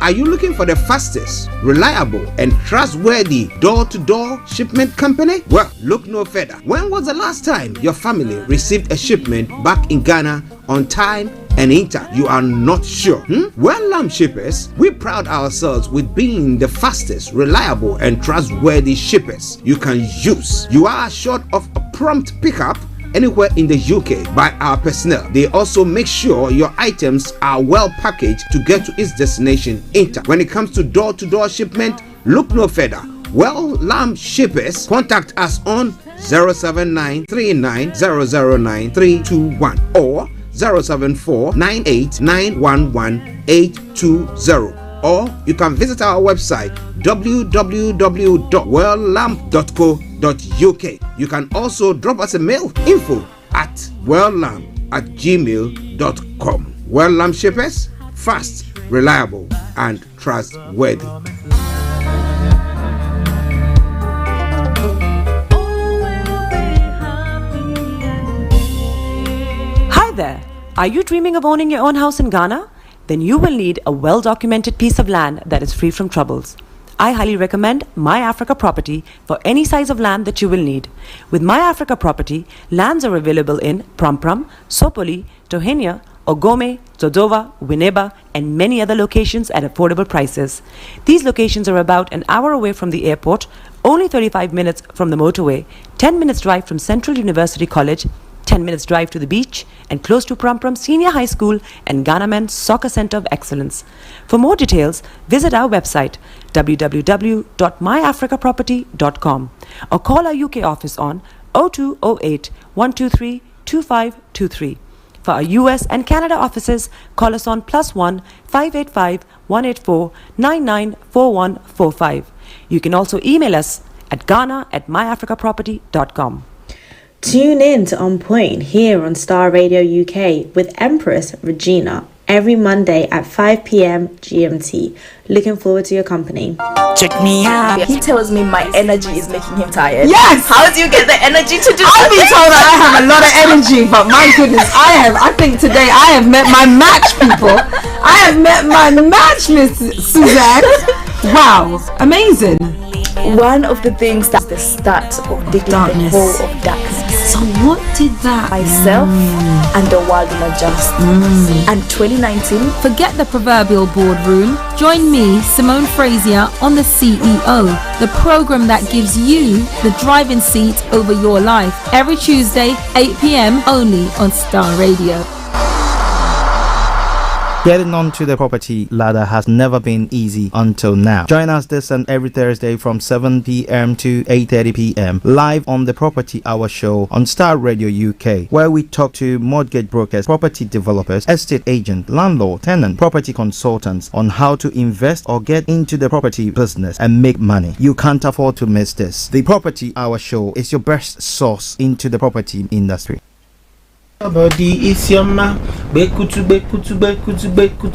Are you looking for the fastest, reliable, and trustworthy door-to-door shipment company? Well, look no further. When was the last time your family received a shipment back in Ghana on time and in time? You are not sure? Well, Lamb Shippers, we pride ourselves with being the fastest, reliable, and trustworthy shippers you can use. You are assured of a prompt pickup anywhere in the UK by our personnel. They also make sure your items are well packaged to get to its destination in time. When it comes to door-to-door shipment, look no further. Well, Lamb Shippers, contact us on 07939009321 or 07498911820. Or you can visit our website www.welllamp.co.uk. You can also drop us a mail, info@welllamp@gmail.com. Well Lamp Shippers, fast, reliable, and trustworthy. Hi there. Are you dreaming of owning your own house in Ghana? Then you will need a well-documented piece of land that is free from troubles. I highly recommend My Africa Property for any size of land that you will need. With My Africa Property, lands are available in Pram, Sopoli, Tohenia, Ogome, Dodova, Winneba, and many other locations at affordable prices. These locations are about an hour away from the airport, only 35 minutes from the motorway, 10 minutes drive from Central University College, 10 minutes drive to the beach, and close to Pram Senior High School and Ghana Men's Soccer Center of Excellence. For more details, visit our website www.myafricaproperty.com or call our UK office on 0208 123 2523. For our US and Canada offices, call us on +1 585 184 994145. You can also email us at ghana@myafricaproperty.com. Tune in to On Point here on Starr Radio UK with Empress Regina every Monday at 5 p.m. GMT. Looking forward to your company. Check me out. He tells me my energy is making him tired. Yes! How do you get the energy to do that? I've been told that I have a lot of energy, but my goodness, I think today I have met my match, people. I have met my match, Miss Suzanne. Wow, amazing. One of the things that's the start of the darkness, hole of darkness. So what did that? Myself and the world will adjust. And 2019? Forget the proverbial boardroom. Join me, Simone Frazier, on The CEO, the program that gives you the driving seat over your life. Every Tuesday, 8 p.m. only on Starr Radio. Getting onto the property ladder has never been easy until now. Join us this and every Thursday from 7 p.m. to 8:30 p.m. live on the Property Hour Show on Starr Radio UK, where we talk to mortgage brokers, property developers, estate agents, landlord, tenant, property consultants on how to invest or get into the property business and make money. You can't afford to miss this. The Property Hour Show is your best source into the property industry. Body is your ma. Bekutu,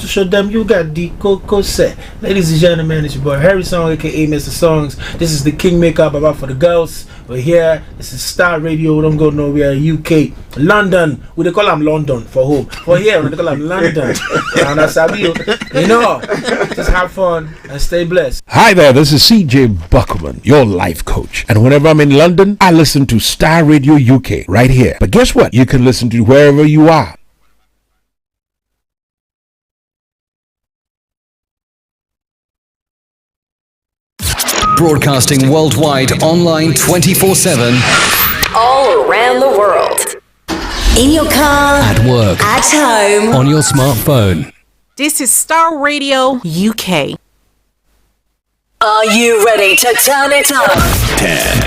show them you got the cocoa set. Ladies and gentlemen, it's your boy Harry Song, aka Mr. Songs. This is the Kingmaker Baba for the girls. We're here. This is Starr Radio. We don't go nowhere. UK, London. We they call them London for home. For here, we they call them London. And that's how you know. Just have fun and stay blessed. Hi there, this is CJ Buckman, your life coach. And whenever I'm in London, I listen to Starr Radio UK right here. But guess what? You can listen to wherever you are. Broadcasting worldwide, online 24/7. All around the world. In your car. At work. At home. On your smartphone. This is Starr Radio UK. Are you ready to turn it up? 10,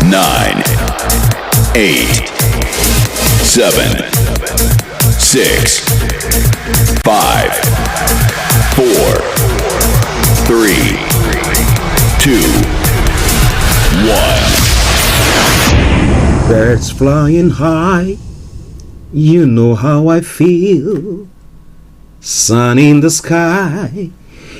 9, 8, 7, 6, 5, 4, 3, 2, 1. Birds flying high, you know how I feel. Sun in the sky,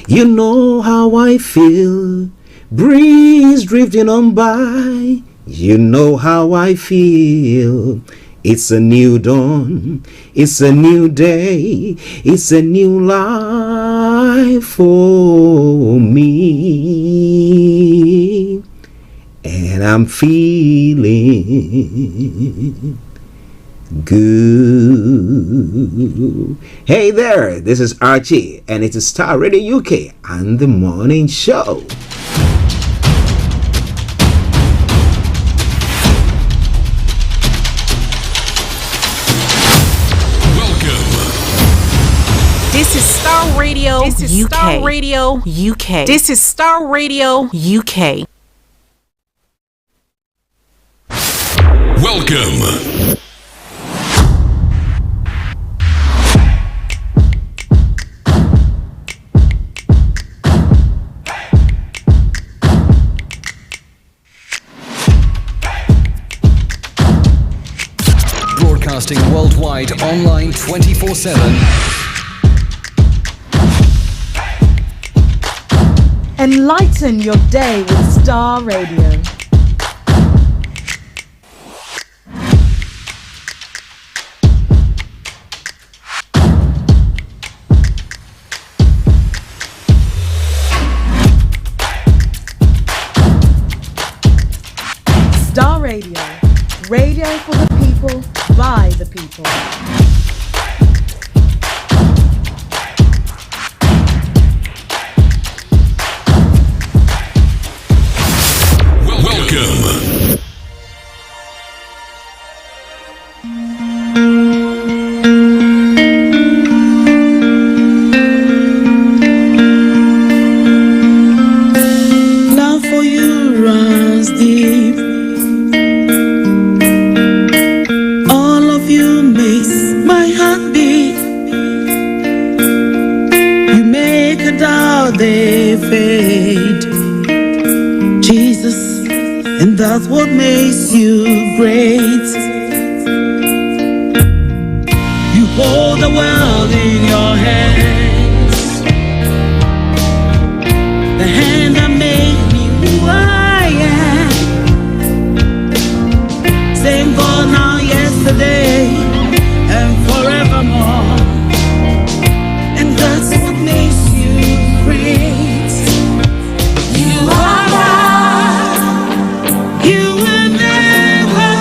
you know how I feel. Breeze drifting on by, you know how I feel. It's a new dawn, it's a new day, it's a new life for me. And I'm feeling good. Hey there, this is Archie, and it's a Starr Radio UK and the morning show. This is Starr Radio. This is UK. Starr Radio UK. This is Starr Radio UK. Welcome. Broadcasting worldwide, online 24/7. Enlighten your day with Starr Radio. Starr Radio. Radio for the people, by the people. Welcome. Love for you runs deep. All of you makes my heart beat. You make a doubt they fade. Jesus, and that's what makes you great. You hold the world in your hands, the hand that made me who I am. Same God now, yesterday, and forevermore. And that's what makes you great. You are God. You will never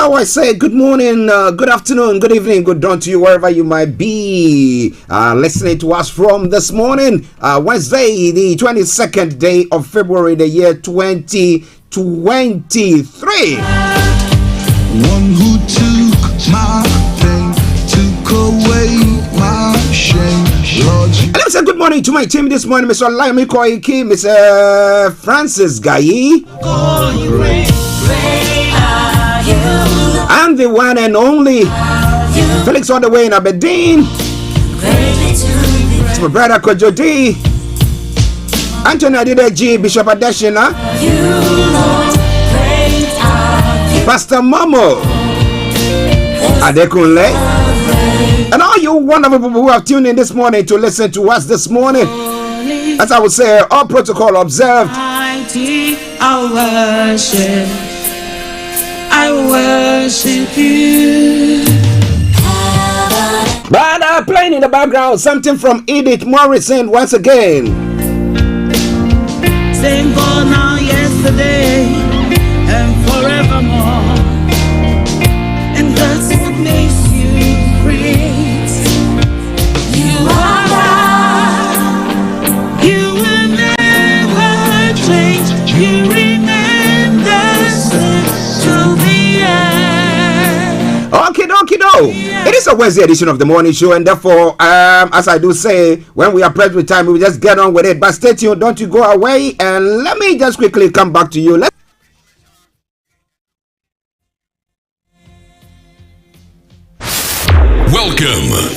how I say good morning, good afternoon, good evening, good dawn to you wherever you might be listening to us from this morning, Wednesday, the 22nd day of February, the year 2023. One who took my pain, took away my shame. Lord, Let me say good morning to my team this morning, Mr. Olayomi Koiki, Mr. Francis Gayi, and the one and only Felix all the way in Aberdeen. It's my brother Kojo D, Anthony Adideji, Bishop Adeshina, Pastor Momo Adekunle, and all you wonderful people who have tuned in this morning to listen to us this morning. As I would say, all protocol observed. I worship you. But playing in the background, something from Edith Morrison once again. Same for now, yesterday, and forevermore. And that's what makes you great. You are God. You will never change. You remain the same till the end. Okay, dokie, do. It is a Wednesday edition of the morning show, and therefore, as I do say, when we are pressed with time, we will just get on with it. But stay tuned, don't you go away, and let me just quickly come back to you. Welcome.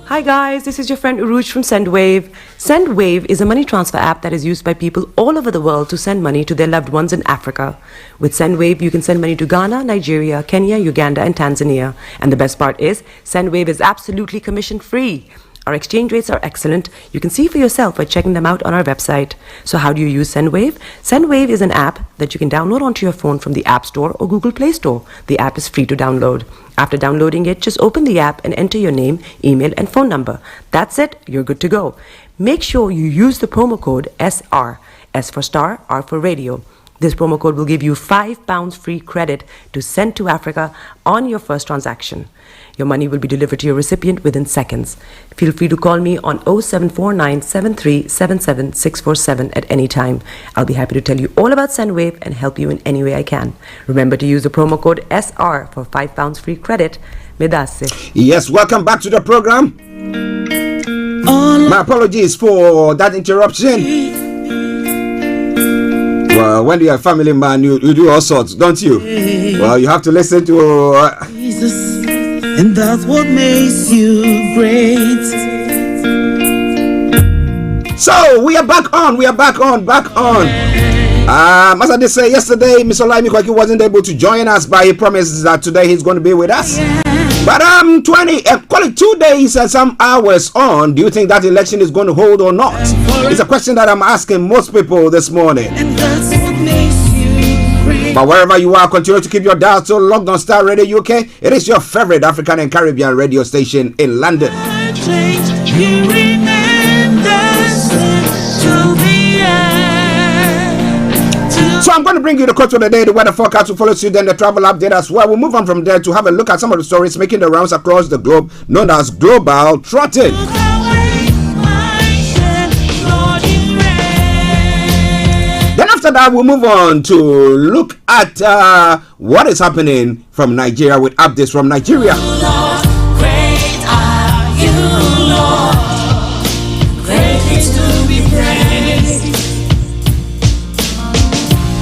Hi guys, this is your friend Uruj from SendWave. SendWave is a money transfer app that is used by people all over the world to send money to their loved ones in Africa. With SendWave, you can send money to Ghana, Nigeria, Kenya, Uganda, and Tanzania. And the best part is, SendWave is absolutely commission-free. Our exchange rates are excellent. You can see for yourself by checking them out on our website. So how do you use SendWave? SendWave is an app that you can download onto your phone from the App Store or Google Play Store. The app is free to download. After downloading it, just open the app and enter your name, email, and phone number. That's it. You're good to go. Make sure you use the promo code SR. S for Star, R for Radio. This promo code will give you £5 free credit to send to Africa on your first transaction. Your money will be delivered to your recipient within seconds. Feel free to call me on 0749 7377 647 at any time. I'll be happy to tell you all about SendWave and help you in any way I can. Remember to use the promo code SR for £5 free credit. Medasse. Yes, welcome back to the program. My apologies for that interruption. Well, when you're a family man, you do all sorts, don't you? Well, you have to listen to Jesus, and that's what makes you great. So we are back on. As I did say yesterday, Mr. Olayomi Koiki wasn't able to join us, but he promises that today he's going to be with us. But call it 2 days and some hours on. Do you think that election is going to hold or not? It's a question that I'm asking most people this morning. But wherever you are, continue to keep your dial so logged on Starr Radio UK. It is your favorite African and Caribbean radio station in London. So I'm going to bring you the quote of the day, the weather forecast will follow suit, then the travel update as well. We'll move on from there to have a look at some of the stories making the rounds across the globe, known as Global Trotting. Then after that, we'll move on to look at what is happening from Nigeria with updates from Nigeria. Great are you, Lord. Greatly to be praised.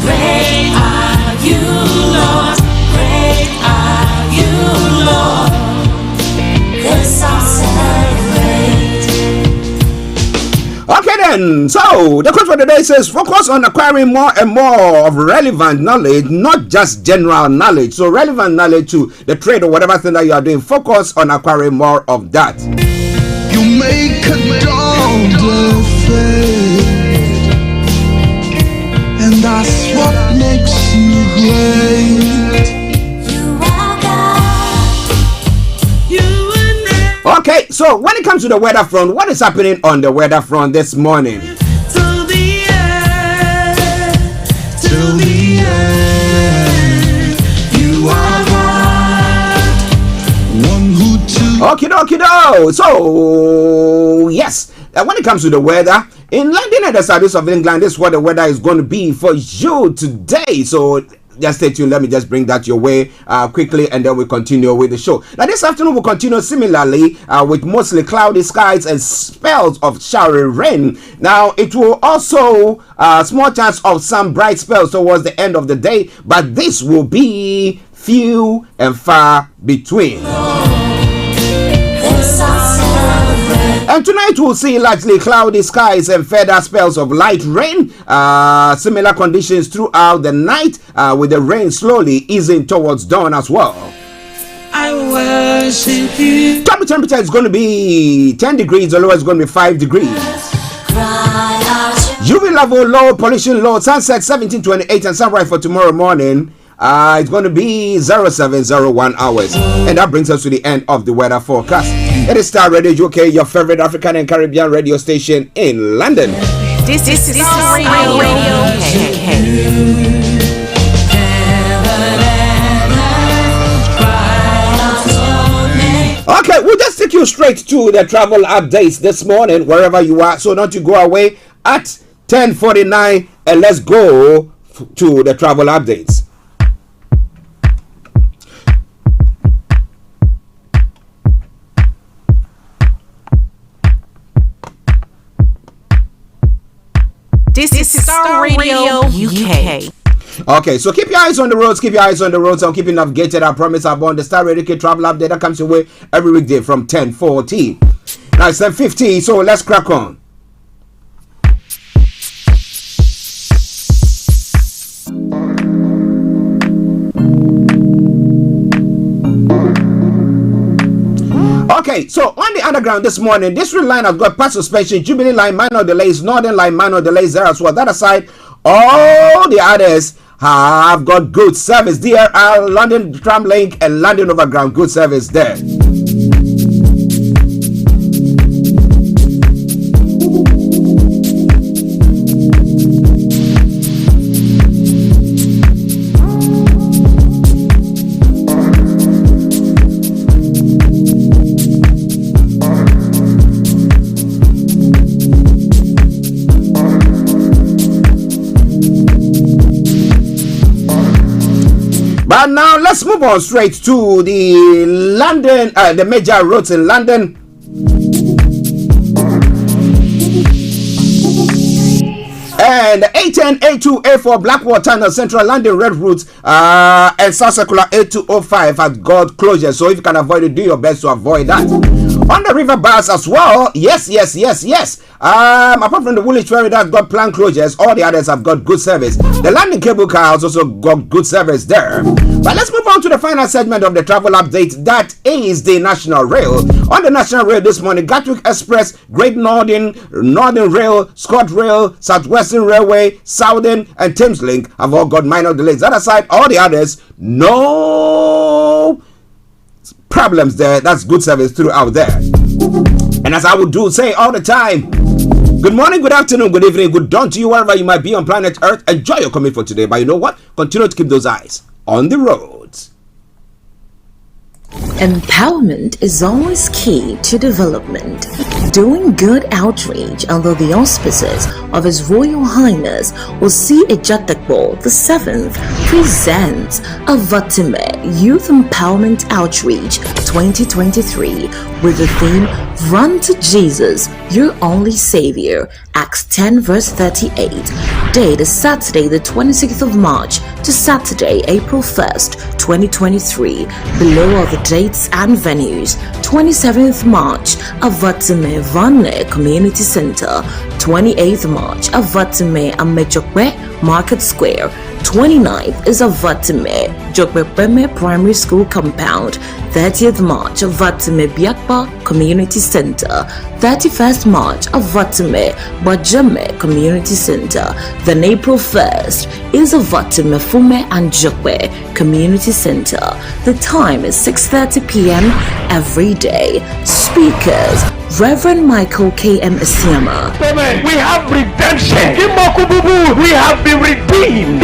Great are you, Lord. Great are you, Lord. This I'll celebrate. Okay then, so the quote for the day says, focus on acquiring more and more of relevant knowledge, not just general knowledge. So relevant knowledge to the trade or whatever thing that you are doing, focus on acquiring more of that. You make a dawn fade, and that's what makes you great. You are God. You are Okay, so when it comes to the weather front, what is happening on the weather front this morning? till the end, till the end. Okie dokie do. So, yes, when it comes to the weather, in London and the southeast of England, this is what the weather is going to be for you today. So, just stay tuned. Let me just bring that your way quickly, and then we'll continue with the show. Now, this afternoon, we'll continue similarly with mostly cloudy skies and spells of showery rain. Now, it will also small chance of some bright spells towards the end of the day, but this will be few and far between. And tonight we'll see largely cloudy skies and further spells of light rain. Similar conditions throughout the night, with the rain slowly easing towards dawn as well. I worship you. Top temperature is going to be 10 degrees, the lowest is going to be 5 degrees. UV level low, pollution low, sunset 17:28, and sunrise for tomorrow morning. It's going to be 0701 hours. And that brings us to the end of the weather forecast. It is Starr Radio UK, your favorite African and Caribbean radio station in London. This is Starr Radio UK. Okay, we'll just take you straight to the travel updates this morning, wherever you are. So not to go away at 10:49, and let's go to the travel updates. This is Starr Radio UK. Okay, so keep your eyes on the roads, I'm keeping navigated. I promise I'm on the Starr Radio UK travel update that comes your way every weekday from 10:40. Now it's 10:50, so let's crack on. Okay, so on the underground this morning, District Line has got part suspension, Jubilee Line minor delays, Northern Line minor delays there as well. That aside, all the others have got good service. DRL, London Tram Link, and London Overground, good service there. But now let's move on straight to the London, the major roads in London. And A10, A2, A4, Blackwall Tunnel, Central London Red Routes, and South Circular A205 have got closure. So if you can avoid it, do your best to avoid that. On the river bars as well, yes. Apart from the Woolwich Ferry that got planned closures, all the others have got good service. The landing cable car has also got good service there. But let's move on to the final segment of the travel update. That is the National Rail. On the National Rail this morning, Gatwick Express, Great Northern, Northern Rail, ScotRail, Southwestern Railway, Southern, and Thameslink have all got minor delays. That aside, all the others, no problems there. That's good service throughout there. And as I would do say all the time, good morning, good afternoon, good evening, good dawn to you wherever you might be on planet Earth. Enjoy your commute for today. But you know what? Continue to keep those eyes on the roads. Empowerment is always key to development. Doing good outreach under the auspices of His Royal Highness Osi Ejatakbo VII presents Avatime Youth Empowerment Outreach 2023 with the theme Run to Jesus, Your Only Savior, Acts 10 verse 38. Date is Saturday the 26th of March to Saturday April 1st, 2023. Below are the dates and venues. 27th March, Avatime Vanle Community Center. 28th March, Avatime Amechokwe Market Square. 29th is Avatime Jokbepeme Primary School Compound. 30th March, Avatime Biakpa Community Center. 31st March, Avatime Bajame Community Center. Then April 1st is Avatime Fume and Jokwe Community Center. The time is 6:30 p.m. every day. Speakers: Reverend Michael K.M. Isiama. We have redemption. We have been redeemed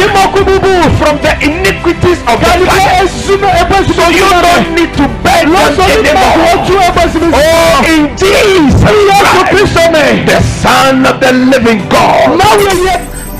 from the iniquities of the planet. So you don't need to beg beg them anymore. Oh, in Jesus Christ, the Son of the living God.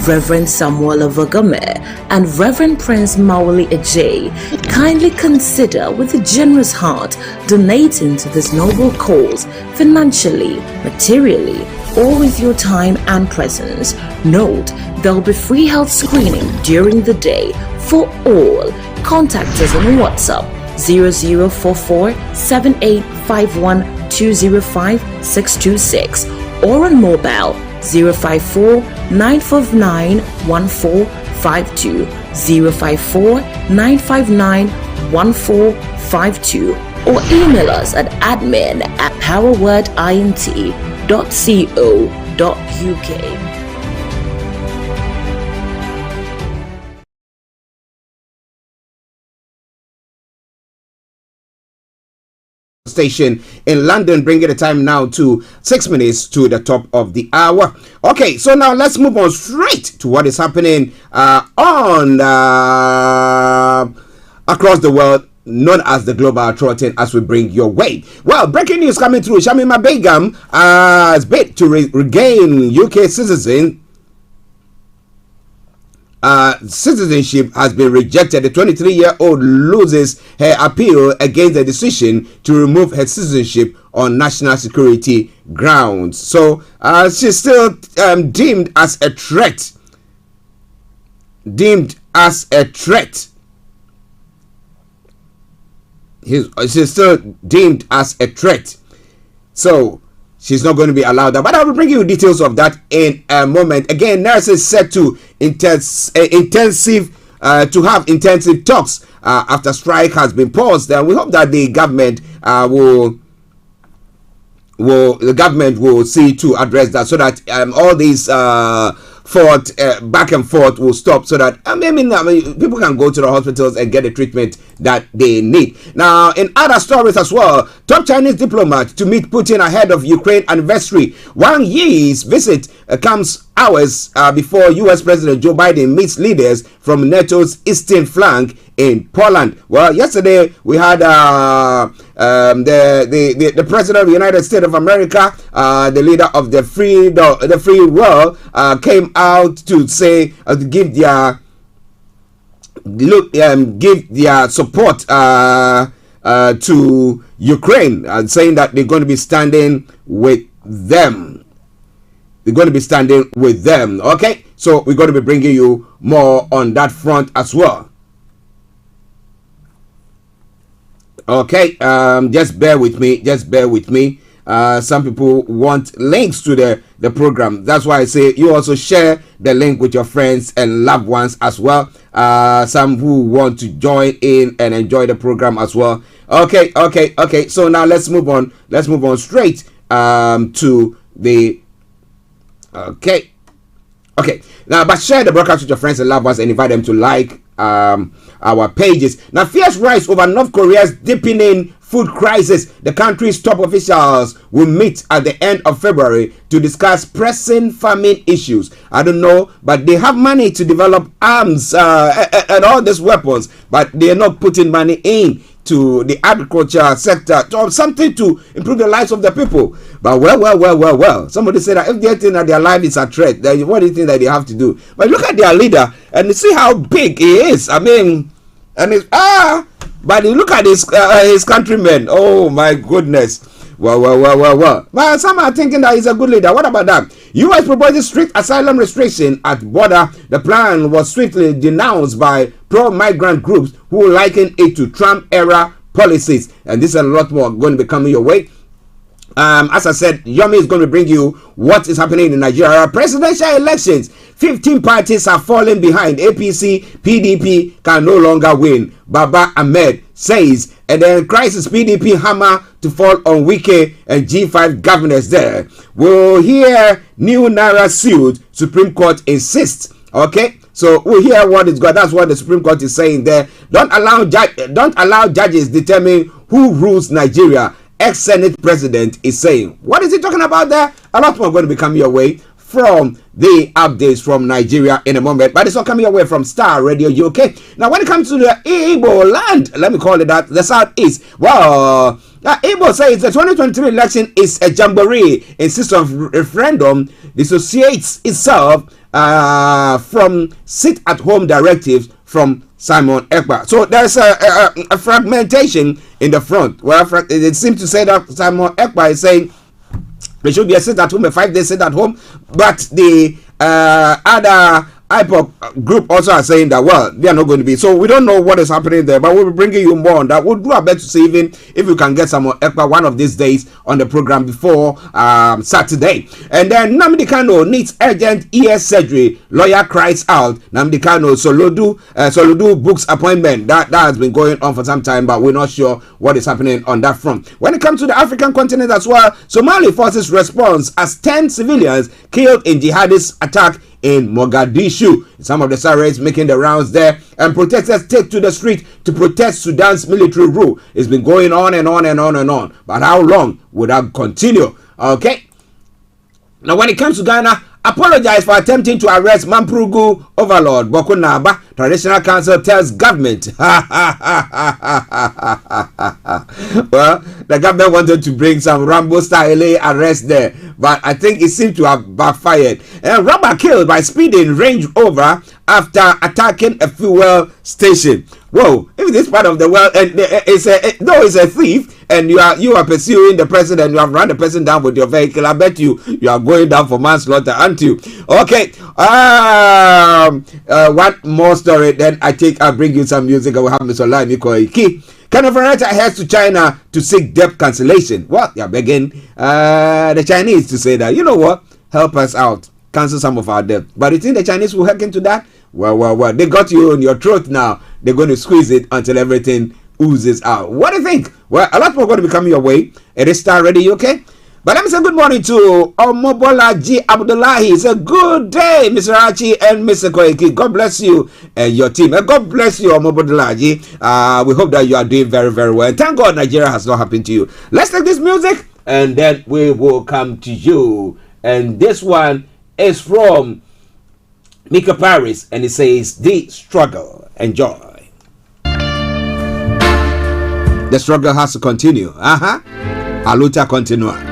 Reverend Samuel Avagame and Reverend Prince Mawali Ajay kindly consider with a generous heart donating to this noble cause financially, materially, or with your time and presence. Note, there will be free health screening during the day for all. Contact us on WhatsApp 0044 7851 205 626 or on mobile 054 959 1452 054 959 1452 or email us at admin@powerwordint.co.uk. Station in London, bringing the time now to 6 minutes to the top of the hour. Okay, so now let's move on straight to what is happening across the world, known as the Global Trotting, as we bring your way. Well, breaking news coming through. Shamima Begum has bid to regain UK citizenship has been rejected. The 23-year-old loses her appeal against the decision to remove her citizenship on national security grounds. So she's still deemed as a threat. She's still deemed as a threat. So she's not going to be allowed that. But I will bring you details of that in a moment. Again, nurses set to have intensive talks after strike has been paused. We hope that the government will see to address that, so that all these back and forth will stop, so that people can go to the hospitals and get the treatment that they need. Now, in other stories as well, top Chinese diplomat to meet Putin ahead of Ukraine anniversary. Wang Yi's visit comes hours before U.S. President Joe Biden meets leaders from NATO's eastern flank in Poland. Well, yesterday we had the president of the United States of America, the leader of the free world, came out to say give their support to Ukraine, saying that they're going to be standing with them. Okay, so we're going to be bringing you more on that front as well. Okay, just bear with me. Some people want links to the program. That's why I say you also share the link with your friends and loved ones as well. Some who want to join in and enjoy the program as well. Okay. So now let's move on straight to the okay. Now, but share the broadcast with your friends and loved ones and invite them to like our pages. Now, fierce rise over North Korea's deepening food crisis. The country's top officials will meet at the end of February to discuss pressing famine issues. I don't know, but they have money to develop arms and all these weapons, but they are not putting money in to the agriculture sector, to something to improve the lives of the people. But well, somebody said that if they think that their life is a threat, then what do you think that they have to do? But look at their leader and see how big he is. I mean, and it's but you look at his countrymen. Oh my goodness. Well. But some are thinking that he's a good leader. What about that? U.S. proposes strict asylum restriction at border. The plan was swiftly denounced by pro-migrant groups who liken it to Trump-era policies. And this and a lot more going to be coming your way. As I said, Yomi is going to bring you what is happening in Nigeria. Presidential elections. 15 parties are falling behind. APC, PDP can no longer win. Baba Ahmed says. And then crisis PDP hammer to fall on Wike and G5 governors there. We'll hear new Naira suit. Supreme Court insists. Okay. So we'll hear what is good. That's what the Supreme Court is saying there. Don't allow judges determine who rules Nigeria. Ex-Senate President is saying. What is he talking about there? A lot more going to be coming your way. from the updates from Nigeria in a moment. But it's all coming away from Starr Radio UK. Now, when it comes to the Igbo land, let me call it that, the Southeast, well, Igbo says the 2023 election is a jamboree in system of referendum dissociates itself from sit-at-home directives from Simon Ekpa. So there's a fragmentation in the front. Well, it seems to say that Simon Ekpa is saying there should be a sit-at-home, a 5-day sit-at-home, but the other IPOP group also are saying that, well, they are not going to be. So we don't know what is happening there, but we'll be bringing you more on that. We'll do our best to see even if we can get some more Ekpa one of these days on the program before Saturday. And then Nnamdi Kanu needs urgent ear surgery. Lawyer cries out. Nnamdi Kanu Soludo books appointment. That has been going on for some time, but we're not sure what is happening on that front. When it comes to the African continent as well, Somali forces response as 10 civilians killed in jihadist attack in Mogadishu. Some of the Sahrawi's making the rounds there, and protesters take to the street to protest Sudan's military rule. It's been going on and on and on and on. But how long would that continue? Okay. Now, when it comes to Ghana, apologize for attempting to arrest Mamprugu overlord Boko Naba. Traditional Council tells government. Well, the government wanted to bring some Rambo-style arrest there, but I think it seemed to have backfired. And robber killed by speeding Range Rover after attacking a fuel station. Whoa! If this part of the world, and it's a thief, and you are pursuing the person, and you have run the person down with your vehicle, I bet you are going down for manslaughter, aren't you? Okay. One more story. Then I'll bring you some music. I will have Mr. Olayomi Koiki. Canavarata heads to China to seek debt cancellation. What? They're begging the Chinese to say that, you know what? Help us out. Cancel some of our debt. But you think the Chinese will heck into that? Well. They got you on your throat now. They're going to squeeze it until everything oozes out. What do you think? Well, a lot more going to be coming your way. It is Starr Radio, okay? But let me say good morning to Omobola G. Abdullahi. It's a good day, Mr. Archie and Mr. Koiki. God bless you and your team. And God bless you, Omobola G. We hope that you are doing very, very well. And thank God Nigeria has not happened to you. Let's take this music and then we will come to you. And this one is from Mika Paris, and it says, The Struggle. Enjoy. The struggle has to continue. A lucha continua.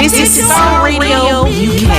This is Starr Radio UK.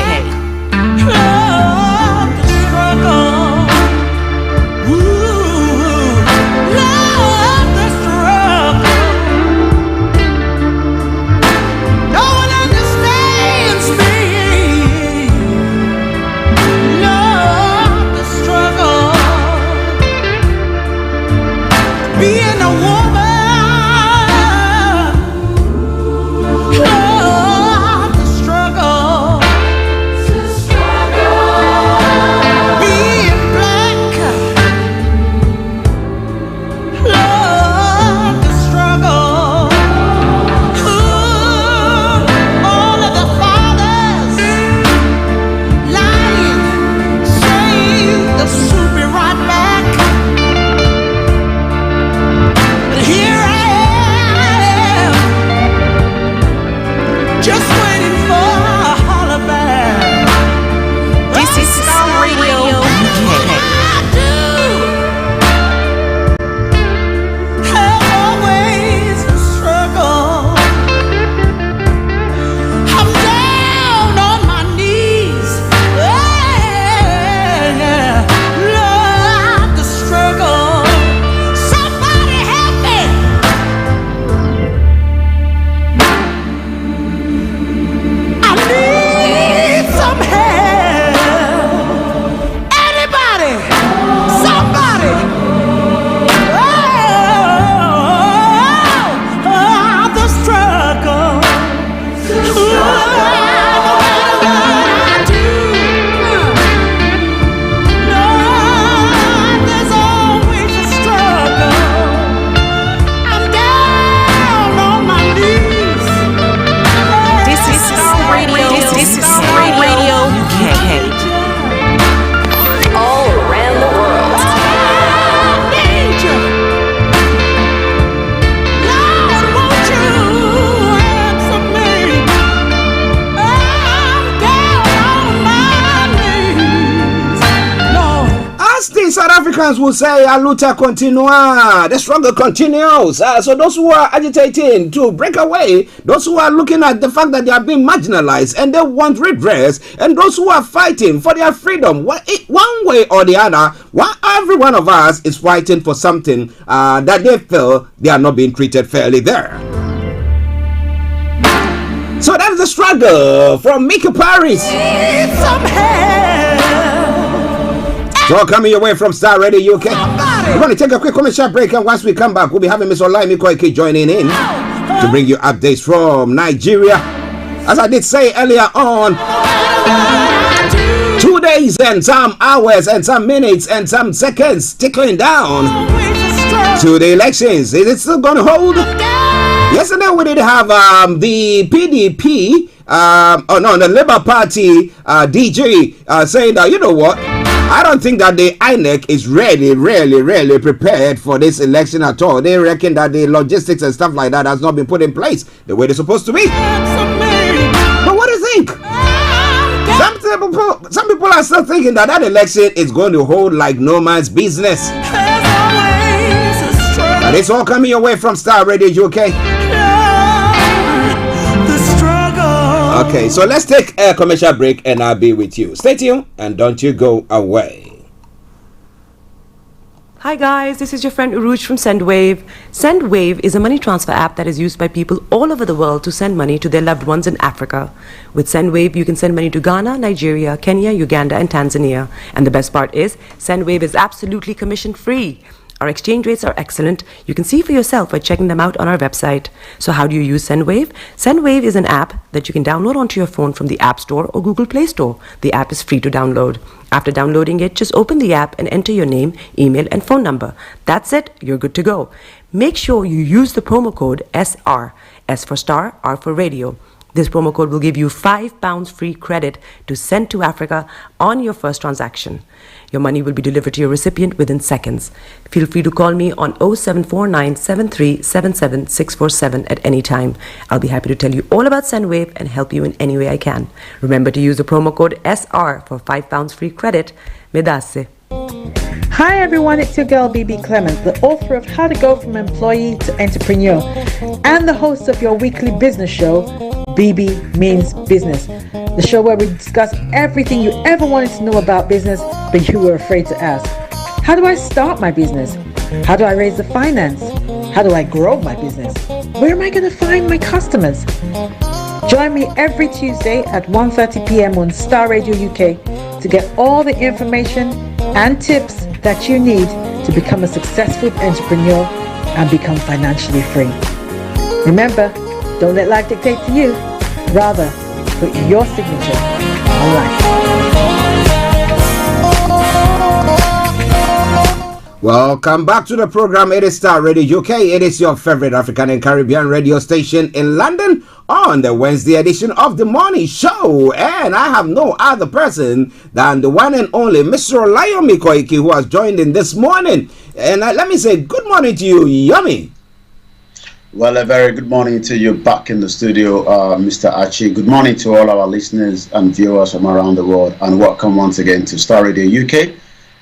Africans will say, "La lucha continua." The struggle continues. So those who are agitating to break away, those who are looking at the fact that they are being marginalized and they want redress, and those who are fighting for their freedom, one way or the other, every one of us is fighting for something that they feel they are not being treated fairly there. So that's the struggle from Mika Paris. So coming your way from Starr Radio UK. We're going to take a quick commercial break, and once we come back, we'll be having Miss Olayomi joining in to bring you updates from Nigeria. As I did say earlier on, 2 days and some hours and some minutes and some seconds tickling down to the elections. Is it still going to hold? Yesterday we did have the PDP, the Labour Party DG saying that, you know what, I don't think that the INEC is really prepared for this election at all. They reckon that the logistics and stuff like that has not been put in place the way they're supposed to be. But what do you think? Some people are still thinking that election is going to hold like no man's business. And it's all coming away from Starr Radio UK. Okay, so let's take a commercial break and I'll be with you. Stay tuned and don't you go away. Hi guys, this is your friend Uruj from SendWave. SendWave is a money transfer app that is used by people all over the world to send money to their loved ones in Africa. With SendWave, you can send money to Ghana, Nigeria, Kenya, Uganda, and Tanzania. And the best part is, SendWave is absolutely commission-free. Our exchange rates are excellent. You can see for yourself by checking them out on our website. So how do you use SendWave? SendWave is an app that you can download onto your phone from the App Store or Google Play Store. The app is free to download. After downloading it, just open the app and enter your name, email, and phone number. That's it. You're good to go. Make sure you use the promo code SR. S for Star, R for Radio. This promo code will give you £5 free credit to send to Africa on your first transaction. Your money will be delivered to your recipient within seconds. Feel free to call me on 0749 7377 647 at any time. I'll be happy to tell you all about SendWave and help you in any way I can. Remember to use the promo code SR for £5 free credit. Medasse. Hi everyone, it's your girl BB Clement, the author of How to Go From Employee to Entrepreneur and the host of your weekly business show, BB Means Business. The show where we discuss everything you ever wanted to know about business but you were afraid to ask. How do I start my business? How do I raise the finance? How do I grow my business? Where am I going to find my customers? Join me every Tuesday at 1:30 p.m. on Starr Radio UK to get all the information and tips that you need to become a successful entrepreneur and become financially free. Remember, don't let life dictate to you. Rather, put your signature on life. Welcome back to the program. It is Starr Radio UK. It is your favorite African and Caribbean radio station in London on the Wednesday edition of the morning show. And I have no other person than the one and only Mr. Olayomi who has joined in this morning. And let me say good morning to you, Yummy. Well, a very good morning to you back in the studio, Mr. Archie. Good morning to all our listeners and viewers from around the world, and welcome once again to Starr Radio UK.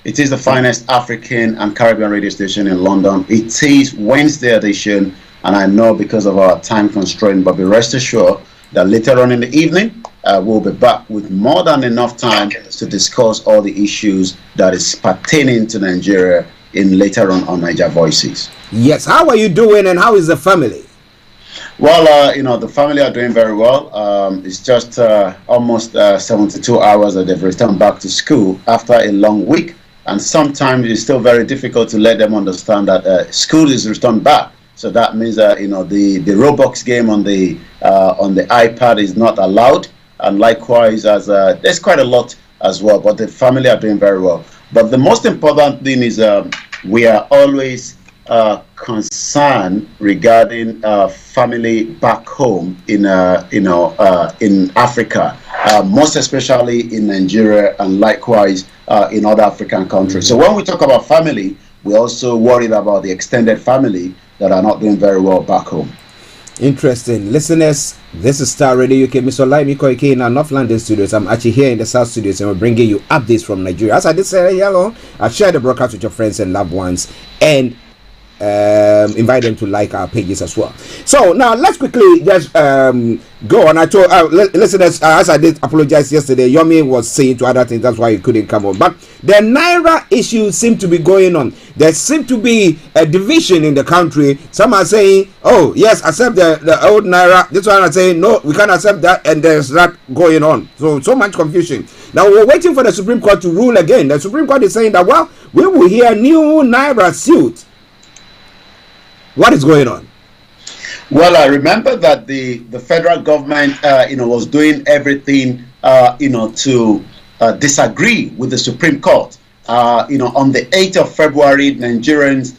It is the finest African and Caribbean radio station in London. It is Wednesday edition, and I know because of our time constraint, but be rest assured that later on in the evening, we'll be back with more than enough time to discuss all the issues that is pertaining to Nigeria in later on Niger Voices. Yes, how are you doing and how is the family? Well, the family are doing very well. It's just almost 72 hours that they've returned back to school after a long week. And sometimes it's still very difficult to let them understand that school is returned back. So that means that the Roblox game on the iPad is not allowed. And likewise, as there's quite a lot as well. But the family are doing very well. But the most important thing is we are always concerned regarding family back home in Africa, most especially in Nigeria and likewise in other African countries. So when we talk about family, we're also worried about the extended family that are not doing very well back home. Interesting. Listeners, This is Star Radio UK. Mr. Olayomi Koike in our North London studios. I'm actually here in the South studios, and we're bringing you updates from Nigeria. As I did say earlier, I've shared the broadcast with your friends and loved ones, and invite them to like our pages as well. So now let's quickly just go on. I told listeners, as I did apologize yesterday, Yomi was saying to other things, that's why he couldn't come on. But the Naira issue seems to be going on. There seems to be a division in the country. Some are saying, oh yes, accept the old Naira. This one are saying, no, we can't accept that, and there's that going on. So much confusion. Now we're waiting for the Supreme Court to rule again. The Supreme Court is saying that, well, we will hear new Naira suit. What is going on? Well, I remember that the federal government, was doing everything, to disagree with the Supreme Court. On the 8th of February, Nigerians,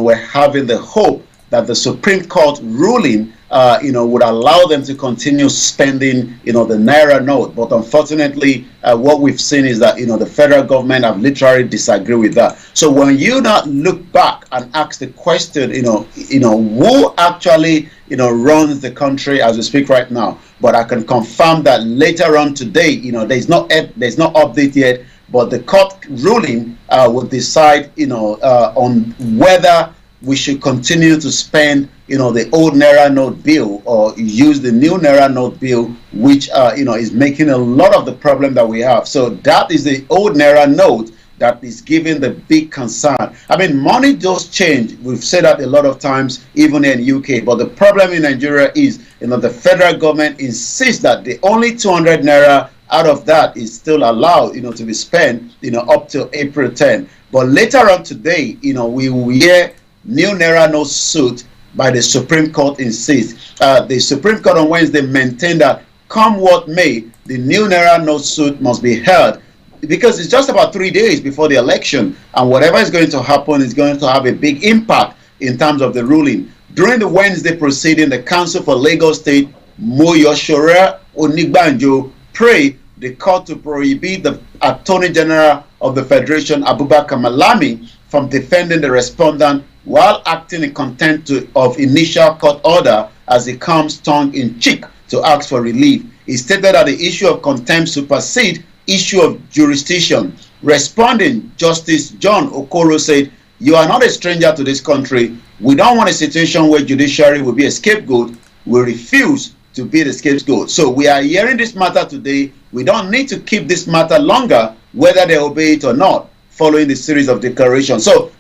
were having the hope that the Supreme Court ruling, would allow them to continue spending, the Naira note. But unfortunately, what we've seen is that, the federal government have literally disagreed with that. So when you not look back and ask the question, who actually, runs the country as we speak right now? But I can confirm that later on today, there's no update yet, but the court ruling will decide, on whether we should continue to spend, the old Naira note bill or use the new Naira note bill, which, is making a lot of the problem that we have. So that is the old Naira note that is giving the big concern. I mean, money does change. We've said that a lot of times, even in UK. But the problem in Nigeria is, the federal government insists that the only 200 Naira out of that is still allowed, to be spent, up to April 10. But later on today, we will hear new Naira note suit by the Supreme Court insists. The Supreme Court on Wednesday maintained that come what may, the new Naira note suit must be held because it's just about 3 days before the election, and whatever is going to happen is going to have a big impact in terms of the ruling. During the Wednesday proceeding, the Council for Lagos State, Moyoshore Onigbanjo, prayed the court to prohibit the Attorney General of the Federation, Abubakar Malami, from defending the respondent while acting in contempt of initial court order as he comes tongue-in-cheek to ask for relief. He stated that the issue of contempt supersedes issue of jurisdiction. Responding, Justice John Okoro said, "You are not a stranger to this country. We don't want a situation where judiciary will be a scapegoat. We refuse to be the scapegoat." So we are hearing this matter today. We don't need to keep this matter longer, whether they obey it or not, following the series of declarations. So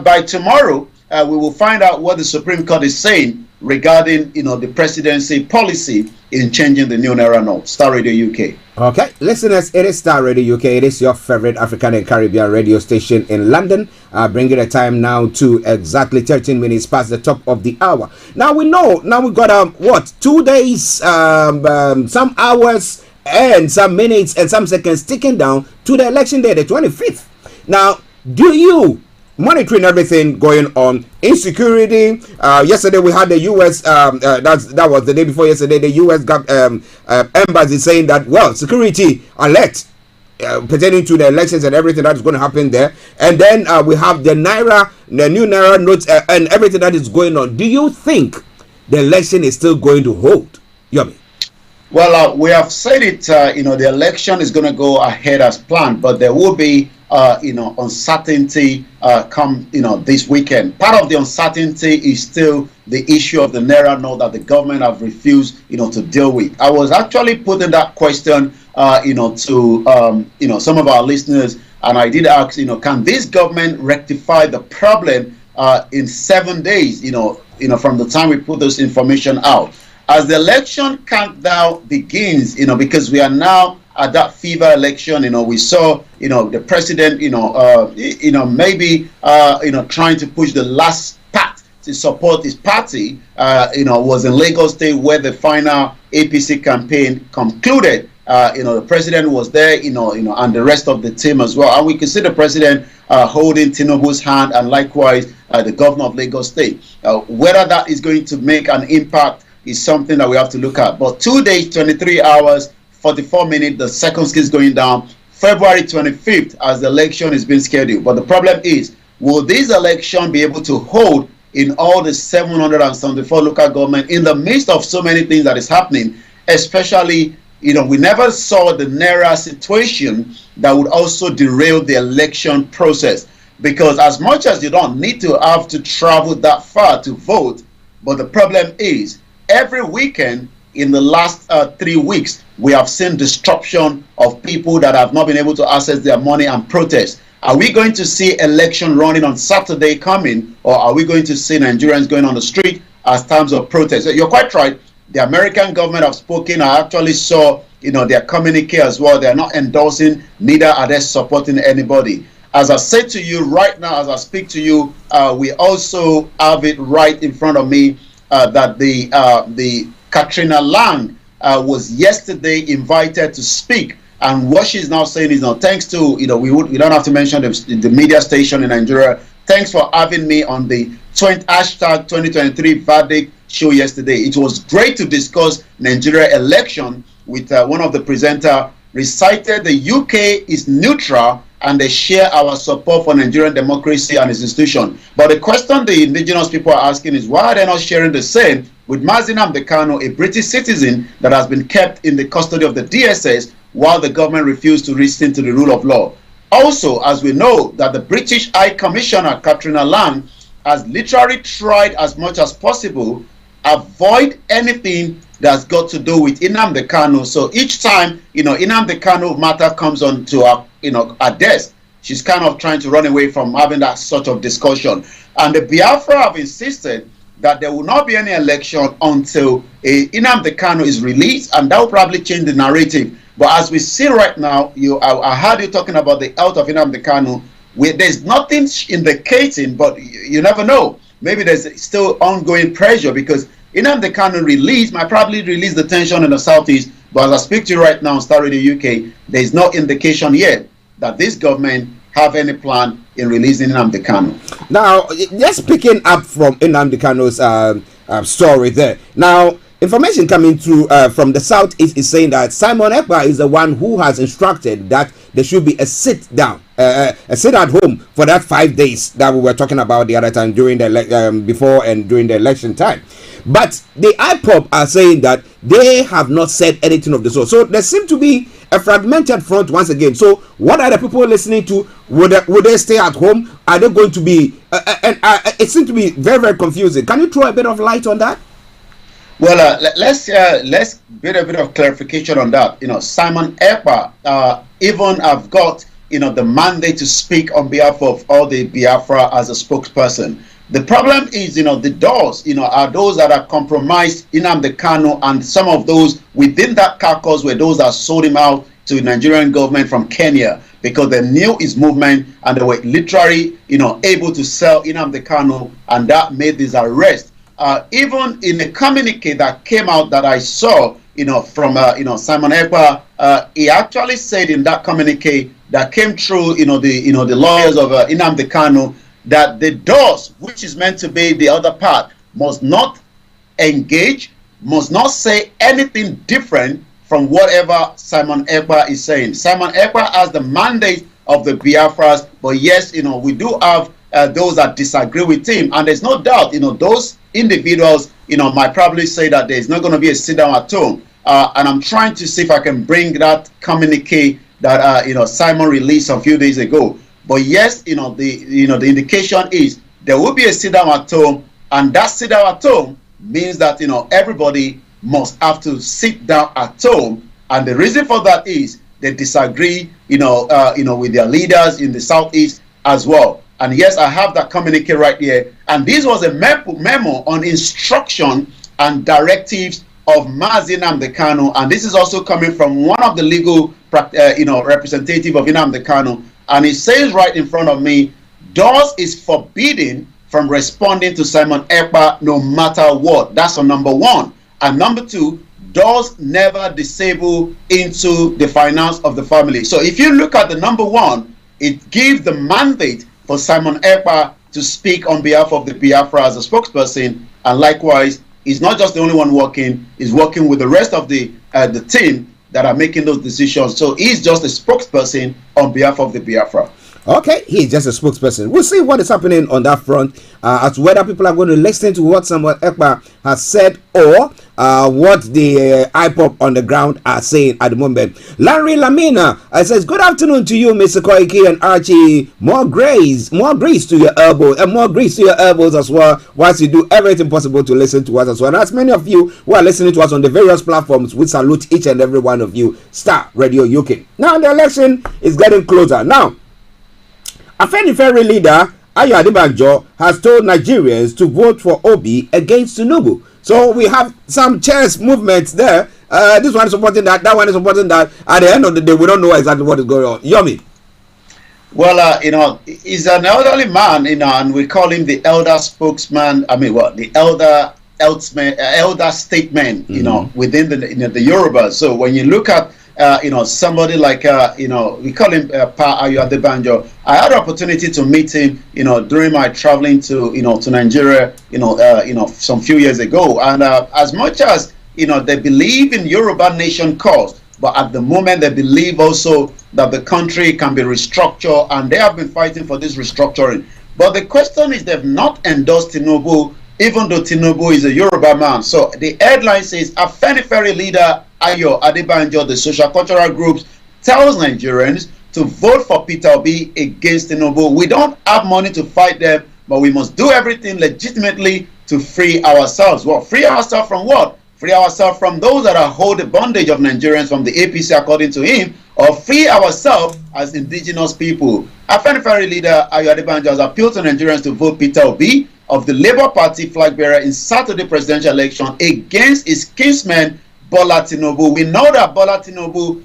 by tomorrow, we will find out what the Supreme Court is saying regarding, the presidency policy in changing the new Naira note. Star Radio UK. Okay, listeners, it is Star Radio UK. It is your favorite African and Caribbean radio station in London. Bringing the time now to exactly 13 minutes past the top of the hour. Now we know, we got 2 days, some hours and some minutes and some seconds ticking down to the election day, the 25th. Now, do you monitoring everything going on, insecurity? Yesterday we had the U.S. That was the day before yesterday. The U.S. embassy saying that, well, security alert pertaining to the elections and everything that is going to happen there. And then we have the Naira, the new Naira notes, and everything that is going on. Do you think the election is still going to hold? Yomi. Well, we have said it. The election is going to go ahead as planned, but there will be uncertainty come this weekend. Part of the uncertainty is still the issue of the Naira note that the government have refused to deal with. I was actually putting that question to some of our listeners, and I did ask, can this government rectify the problem in 7 days, from the time we put this information out? As the election countdown begins, because we are now at that fever election, we saw, the president, maybe, trying to push the last part to support his party, was in Lagos State where the final APC campaign concluded. The president was there, and the rest of the team as well. And we can see the president holding Tinubu's hand, and likewise the governor of Lagos State. Whether that is going to make an impact is something that we have to look at. But 2 days, 23 hours, 44 minutes, the seconds is going down. February 25th, as the election is being scheduled. But the problem is, will this election be able to hold in all the 774 local government in the midst of so many things that is happening, especially, we never saw the Naira situation that would also derail the election process. Because as much as you don't need to have to travel that far to vote, but the problem is every weekend in the last 3 weeks, we have seen disruption of people that have not been able to access their money and protest. Are we going to see election running on Saturday coming, or are we going to see Nigerians going on the street as times of protest? You're quite right. The American government have spoken. I actually saw, their communique as well. They're not endorsing, neither are they supporting anybody. As I said to you right now, as I speak to you, we also have it right in front of me that the Katrina Lang was yesterday invited to speak, and what she's now saying is, thanks to we don't have to mention the media station in Nigeria. Thanks for having me on the hashtag 2023 verdict show yesterday. It was great to discuss Nigeria election with one of the presenter. Recited the UK is neutral and they share our support for Nigerian democracy and its institution. But the question the indigenous people are asking is, why are they not sharing the same with Mazi Nnamdi Kanu, a British citizen that has been kept in the custody of the DSS while the government refused to listen to the rule of law? Also, as we know that the British High Commissioner Katrina Lang has literally tried as much as possible avoid anything that's got to do with Nnamdi Kanu. So each time, Nnamdi Kanu matter comes on to our desk, she's kind of trying to run away from having that sort of discussion. And the Biafra have insisted that there will not be any election until Nnamdi Kanu is released, and that will probably change the narrative. But as we see right now, I heard you talking about the health of Nnamdi Kanu. There's nothing indicating, but you never know. Maybe there's still ongoing pressure because Nnamdi Kanu release might probably release the tension in the southeast. But as I speak to you right now on Starr Radio UK, there is no indication yet that this government have any plan in releasing Nnamdi Kanu. Now, just picking up from Nnamdi Kanu's story there. Now, information coming through from the southeast is saying that Simon Ekpa is the one who has instructed that there should be a sit down, a sit at home for that 5 days that we were talking about the other time during the before and during the election time. But the IPOB are saying that they have not said anything of the sort. So there seems to be a fragmented front once again. So what are the people listening to? Would they stay at home? Are they going to be? It seems to be very, very confusing. Can you throw a bit of light on that? Well, let's get a bit of clarification on that. Simon Ekpa even have got the mandate to speak on behalf of all the Biafra as a spokesperson. The problem is, the doors, are those that are compromised Nnamdi Kanu, and some of those within that caucus were those that sold him out to the Nigerian government from Kenya because they knew his movement and they were literally, able to sell Nnamdi Kanu, and that made this arrest. Even in the communique that came out that I saw, from Simon Ekpa, he actually said in that communique that came through, the lawyers of Nnamdi Kanu, that the doors, which is meant to be the other part, must not engage, must not say anything different from whatever Simon Ekpa is saying. Simon Ekpa has the mandate of the Biafras, but yes, we do have those that disagree with him, and there's no doubt, those individuals, might probably say that there's not going to be a sit down at home. And I'm trying to see if I can bring that communique that Simon released a few days ago. But yes, the indication is there will be a sit down at home, and that sit down at home means that everybody must have to sit down at home, and the reason for that is they disagree, with their leaders in the southeast as well. And yes, I have that communique right here, and this was a memo on instruction and directives of Mazi Nnamdi Kanu, and this is also coming from one of the legal, representative of Nnamdi Kanu. And it says right in front of me, DOS is forbidden from responding to Simon Ekpa no matter what. That's on number one. And number two, DOS never disable into the finance of the family. So if you look at the number one, it gives the mandate for Simon Ekpa to speak on behalf of the Biafra as a spokesperson. And likewise, he's not just the only one working, he's working with the rest of the team that are making those decisions. So he's just a spokesperson on behalf of the Biafra. Okay, he's just a spokesperson. We'll see what is happening on that front, as to whether people are going to listen to what Samuel Ekpa has said, or what the IPOP on the ground are saying at the moment. Larry Lamina says, good afternoon to you, Mr. Koiki and Archie. More grease to your elbow, and more grease to your elbows as well, whilst you do everything possible to listen to us as well. And as many of you who are listening to us on the various platforms, we salute each and every one of you. Starr Radio UK. Now the election is getting closer. Now, Afenifere leader Ayo Adebanjo has told Nigerians to vote for Obi against Tinubu. So we have some chess movements there. This one is supporting that one is supporting that. At the end of the day, we don't know exactly what is going on. Yomi. Well, he's an elderly man, and we call him the elder spokesman. The elder statesman, within the Yoruba. So when you look at somebody like, we call him Pa Ayo Adebanjo. I had an opportunity to meet him, during my traveling to Nigeria, some few years ago. And as much as, they believe in Yoruba nation cause, but at the moment they believe also that the country can be restructured, and they have been fighting for this restructuring. But the question is, they've not endorsed Tinubu, even though Tinubu is a Yoruba man. So the headline says, Afenifere leader Ayo Adebanjo, the social cultural groups, tells Nigerians to vote for Peter Obi against Tinubu. We don't have money to fight them, but we must do everything legitimately to free ourselves. Well, free ourselves from what? Free ourselves from those that are hold the bondage of Nigerians from the APC, according to him, or free ourselves as indigenous people. Afenifere leader Ayo Adebanjo has appealed to Nigerians to vote Peter Obi of the Labour Party flag bearer in Saturday presidential election against his kinsman Bola Tinubu. We know that Bola Tinubu,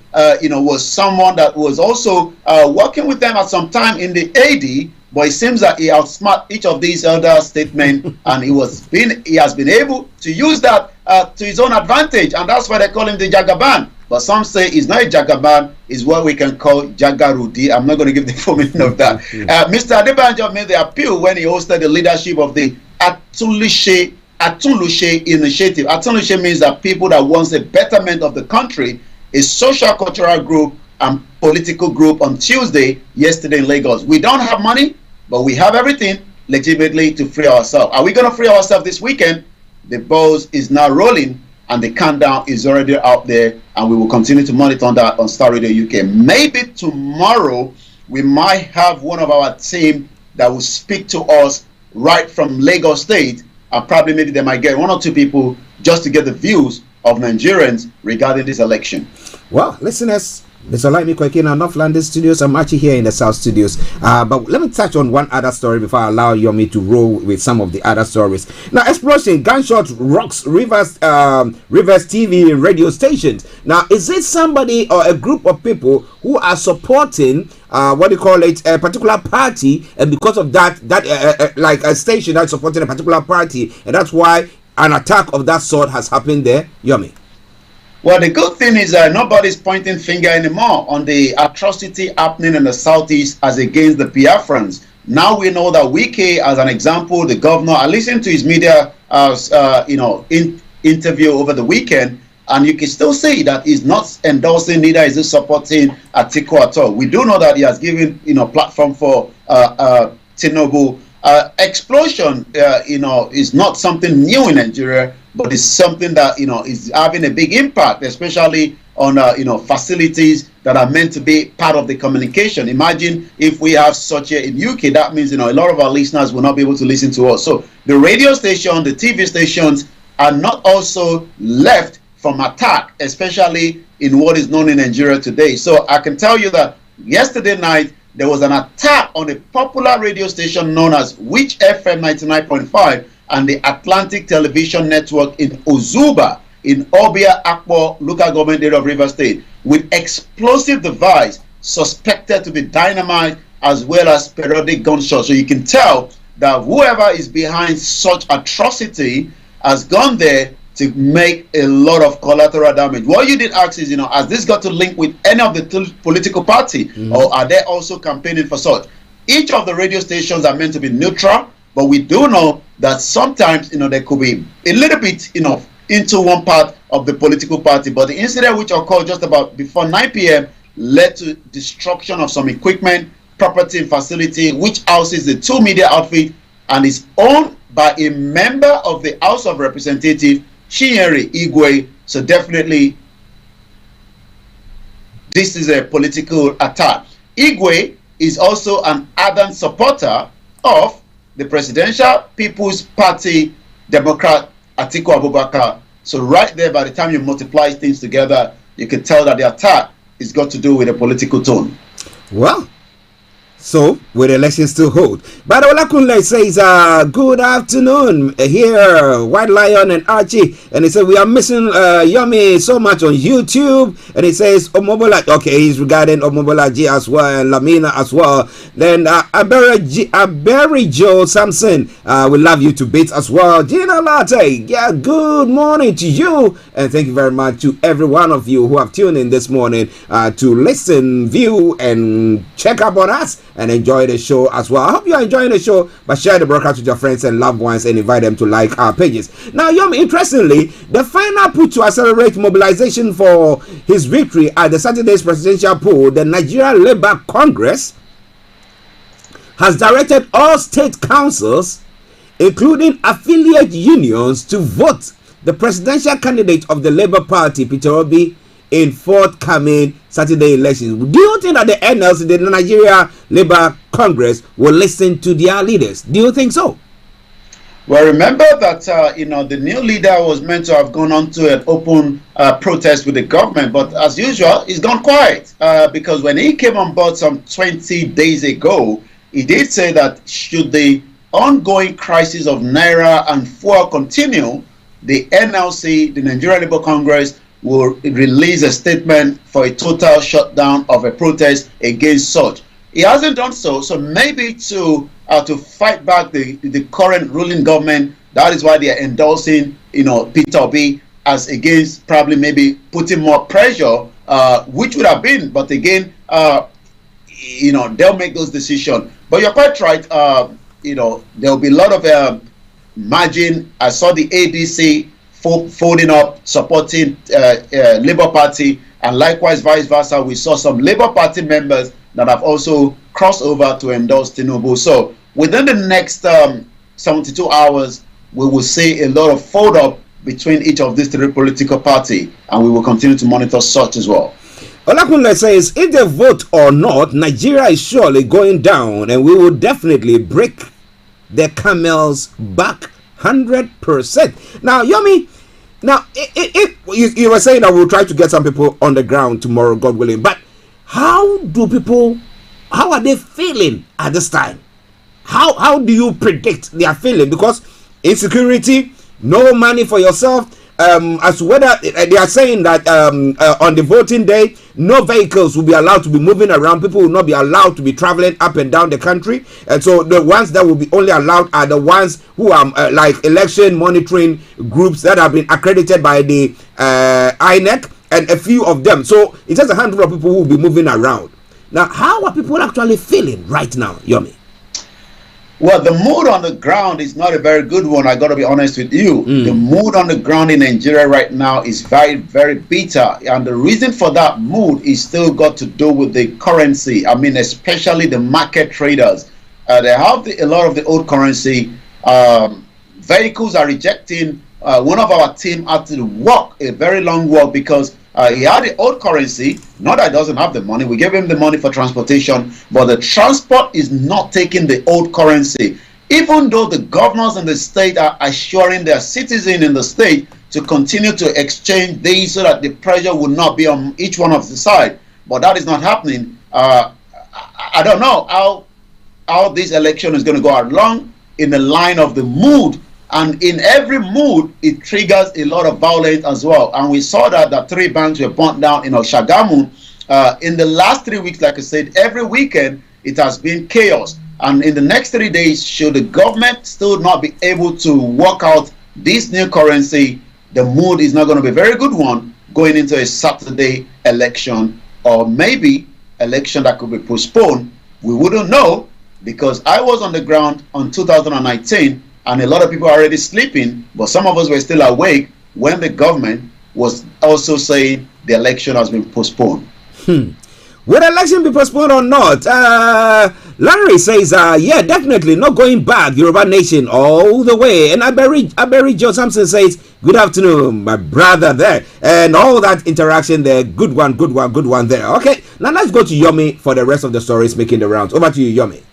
was someone that was also working with them at some time in the AD, but it seems that he outsmarted each of these elder statesmen, and he has been able to use that to his own advantage, and that's why they call him the Jagaban. But some say he's not a Jagaban, is what we can call Jagarudi. I'm not going to give the full meaning of that. Mr. Adebanjo made the appeal when he hosted the leadership of the Atunlushe initiative. Atunlushe means that people that wants a betterment of the country, a social cultural group and political group on yesterday in Lagos. We don't have money, but we have everything legitimately to free ourselves. Are we going to free ourselves this weekend? The balls is now rolling, and the countdown is already out there, and we will continue to monitor that on Starr Radio UK. Maybe tomorrow we might have one of our team that will speak to us right from Lagos State, and probably maybe they might get one or two people just to get the views of Nigerians regarding this election. Well, listeners, Mr. Olayomi Kweke in our North London studios. I'm actually here in the South studios. But let me touch on one other story before I allow Yomi to roll with some of the other stories. Now, explosion, gunshot rocks Rivers TV radio stations. Now, is it somebody or a group of people who are supporting a particular party, and because of that like a station that's supporting a particular party, and that's why an attack of that sort has happened there? Yomi. Well, the good thing is that nobody's pointing finger anymore on the atrocity happening in the southeast as against the Biafrans. Now we know that Wike, as an example, the governor, I listened to his media interview over the weekend, and you can still say that he's not endorsing, neither is he supporting Atiku at all. We do know that he has given platform for Tinubu. Explosion is not something new in Nigeria, but it's something that is having a big impact, especially on facilities that are meant to be part of the communication. Imagine if we have such in UK, that means a lot of our listeners will not be able to listen to us. So the radio station, the TV stations are not also left from attack, especially in what is known in Nigeria today. So I can tell you that yesterday night there was an attack on a popular radio station known as Which FM 99.5 and the Atlantic Television Network in Ozuba in Obia Akpo local government area of Rivers State with explosive device suspected to be dynamite as well as periodic gunshots. So you can tell that whoever is behind such atrocity has gone there to make a lot of collateral damage. What you did ask is, has this got to link with any of the political party, or are they also campaigning for such? Each of the radio stations are meant to be neutral, but we do know that sometimes, they could be a little bit, into one part of the political party. But the incident which occurred just about before 9 p.m. led to destruction of some equipment, property and facility which houses the two media outfit and is owned by a member of the House of Representatives, Chinyere Igwe. So definitely this is a political attack. Igwe is also an ardent supporter of the Presidential People's Party Democrat Atiku Abubakar. So right there, by the time you multiply things together, you can tell that the attack is got to do with a political tone. Well, so with elections to hold. But Olakunle says, good afternoon here, White Lion and Archie. And he said, we are missing Yomi so much on YouTube. And he says, Omobola, okay, he's regarding Omobola G as well, and Lamina as well. Then Aberi Joe Samson, we love you to bits as well. Gina Latte, yeah, good morning to you. And thank you very much to every one of you who have tuned in this morning to listen, view, and check up on us and enjoy the show as well. I hope you are enjoying the show, but share the broadcast with your friends and loved ones and invite them to like our pages. Now, Yomi, interestingly, the final push to accelerate mobilization for his victory at the Saturday's presidential poll, the Nigeria Labour Congress has directed all state councils, including affiliate unions, to vote the presidential candidate of the Labour Party, Peter Obi, in forthcoming Saturday elections. Do you think that the NLC, the Nigeria Labour Congress, will listen to their leaders? Do you think so? Well, remember that the new leader was meant to have gone on to an open protest with the government, but as usual, he's gone quiet because when he came on board some 20 days ago, he did say that should the ongoing crisis of Naira and fuel continue, the NLC, the Nigeria Labour Congress, will release a statement for a total shutdown of a protest against such. He hasn't done so, so maybe to fight back the current ruling government, that is why they are endorsing Peter Obi as against probably maybe putting more pressure, which would have been, but again, they'll make those decisions. But you're quite right, there'll be a lot of margin. I saw the ADC folding up, supporting Labour Party, and likewise vice versa. We saw some Labour Party members that have also crossed over to endorse Tinubu. So within the next 72 hours, we will see a lot of fold up between each of these three political parties, and we will continue to monitor such as well. Olakunle says, if they vote or not, Nigeria is surely going down, and we will definitely break the camel's back 100%. Now, Yomi, you were saying that we'll try to get some people on the ground tomorrow, God willing. But how are they feeling at this time? How do you predict their feeling? Because insecurity, no money for yourself. As to whether they are saying that on the voting day, no vehicles will be allowed to be moving around. People will not be allowed to be traveling up and down the country. And so the ones that will be only allowed are the ones who are like election monitoring groups that have been accredited by the INEC, and a few of them. So it's just a handful of people who will be moving around. Now, how are people actually feeling right now, Yomi? Well, the mood on the ground is not a very good one. I got to be honest with you. The mood on the ground in Nigeria right now is very, very bitter. And the reason for that mood is still got to do with the currency. I mean, especially the market traders. They have a lot of the old currency. Vehicles are rejecting. One of our team had to walk a very long walk because he had the old currency. Not that he doesn't have the money. We gave him the money for transportation, but the transport is not taking the old currency. Even though the governors in the state are assuring their citizens in the state to continue to exchange these so that the pressure will not be on each one of the side, but that is not happening. I don't know how this election is going to go along in the line of the mood. And in every mood, it triggers a lot of violence as well. And we saw that 3 banks were burnt down in Shagamu. In the last 3 weeks, like I said, every weekend, it has been chaos. And in the next 3 days, should the government still not be able to work out this new currency, the mood is not going to be a very good one going into a Saturday election, or maybe election that could be postponed. We wouldn't know, because I was on the ground on 2019, and a lot of people are already sleeping, but some of us were still awake when the government was also saying the election has been postponed. Will election be postponed or not? Larry says, yeah, definitely not going back. Yoruba Nation all the way. And Aberi Joe Sampson says, good afternoon, my brother there. And all that interaction there. Good one there. Okay, now let's go to Yomi for the rest of the stories making the rounds. Over to you, Yomi.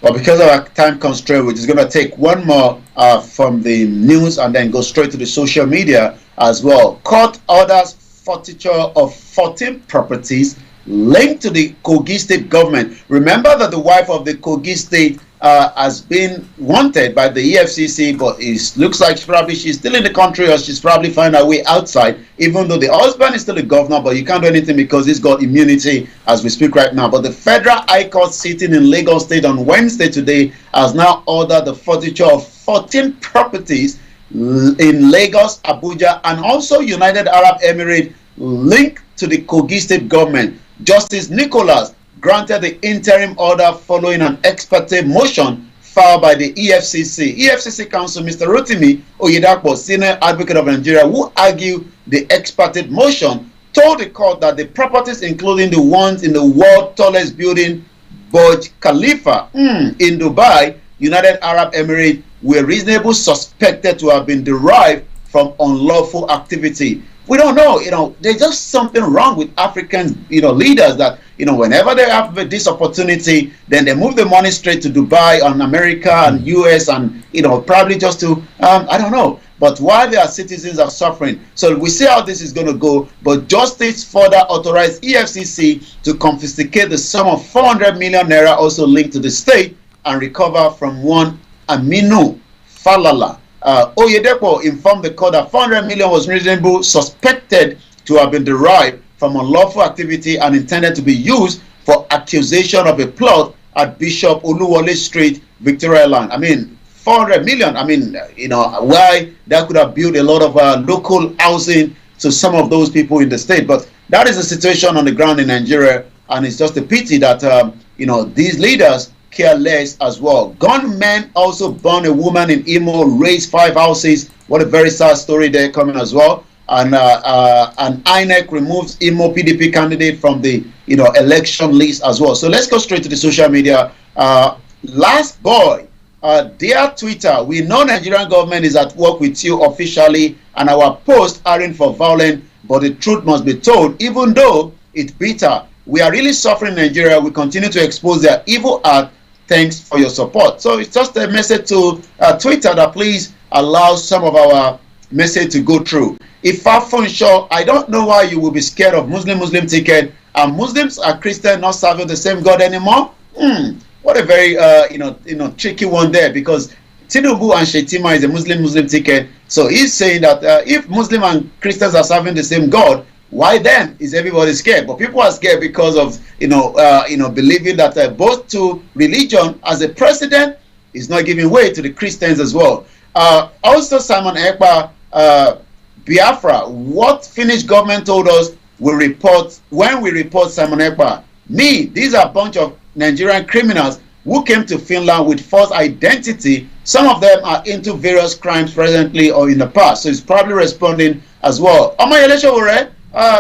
Well, because of our time constraint, we're just going to take one more from the news and then go straight to the social media as well. Court orders forfeiture of 14 properties linked to the Kogi State government. Remember that the wife of the Kogi State has been wanted by the EFCC, but it looks like she's still in the country, or she's probably found her way outside, even though the husband is still the governor, but you can't do anything because he's got immunity as we speak right now. But the Federal High Court sitting in Lagos State on Wednesday today has now ordered the forfeiture of 14 properties in Lagos, Abuja, and also United Arab Emirates linked to the Kogi State government. Justice Nicholas granted the interim order following an ex parte motion filed by the EFCC. EFCC counsel Mr. Rotimi Oyedepo, senior advocate of Nigeria, who argued the ex parte motion, told the court that the properties, including the ones in the world's tallest building, Burj Khalifa, in Dubai, United Arab Emirates, were reasonably suspected to have been derived from unlawful activity. We don't know, there's just something wrong with African, leaders that, whenever they have this opportunity, then they move the money straight to Dubai and America and US and, probably just to, I don't know. But while their citizens are suffering, so we see how this is going to go. But justice further authorized EFCC to confiscate the sum of 400 million naira also linked to the state and recover from one Aminu Falala. Oyedepo informed the court that 400 million was reasonably suspected to have been derived from unlawful activity and intended to be used for accusation of a plot at Bishop Oluwole Street, Victoria Island. 400 million, why that could have built a lot of local housing to some of those people in the state. But that is the situation on the ground in Nigeria, and it's just a pity that, these leaders care less as well. Gunmen also burned a woman in Imo, razed 5 houses. What a very sad story there coming as well. And INEC removes Imo PDP candidate from the election list as well. So let's go straight to the social media. Last boy, dear Twitter, we know Nigerian government is at work with you officially, and our posts aren't for violence, but the truth must be told, even though it's bitter. We are really suffering in Nigeria. We continue to expose their evil act. Thanks for your support. So it's just a message to Twitter that please allow some of our message to go through. If Afunsho, I don't know why you will be scared of Muslim ticket. And Muslims are Christian not serving the same God anymore. What a very tricky one there, because Tinubu and Shetima is a Muslim ticket. So he's saying that if Muslim and Christians are serving the same God, why then is everybody scared? But people are scared because of believing that both two religion as a precedent is not giving way to the Christians as well. Also, Simon Ekpa, Biafra, what Finnish government told us will report when we report Simon Ekpa. These are a bunch of Nigerian criminals who came to Finland with false identity. Some of them are into various crimes presently or in the past, so he's probably responding as well. Omoyele Sowore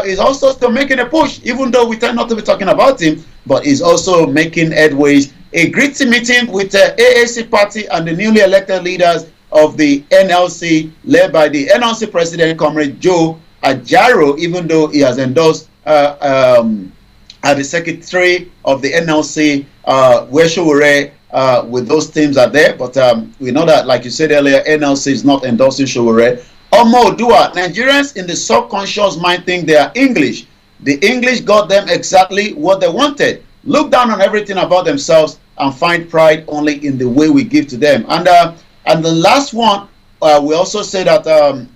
is also still making a push, even though we tend not to be talking about him, but he's also making headways. A greeting meeting with the AAC party and the newly elected leaders of the NLC, led by the NLC president, Comrade Joe Ajaro, even though he has endorsed the secretary of the NLC, where Sowore, with those teams are there. But we know that, like you said earlier, NLC is not endorsing Sowore. Omo Dua, Nigerians in the subconscious mind think they are English. The English got them exactly what they wanted. Look down on everything about themselves and find pride only in the way we give to them. And the last one, we also say that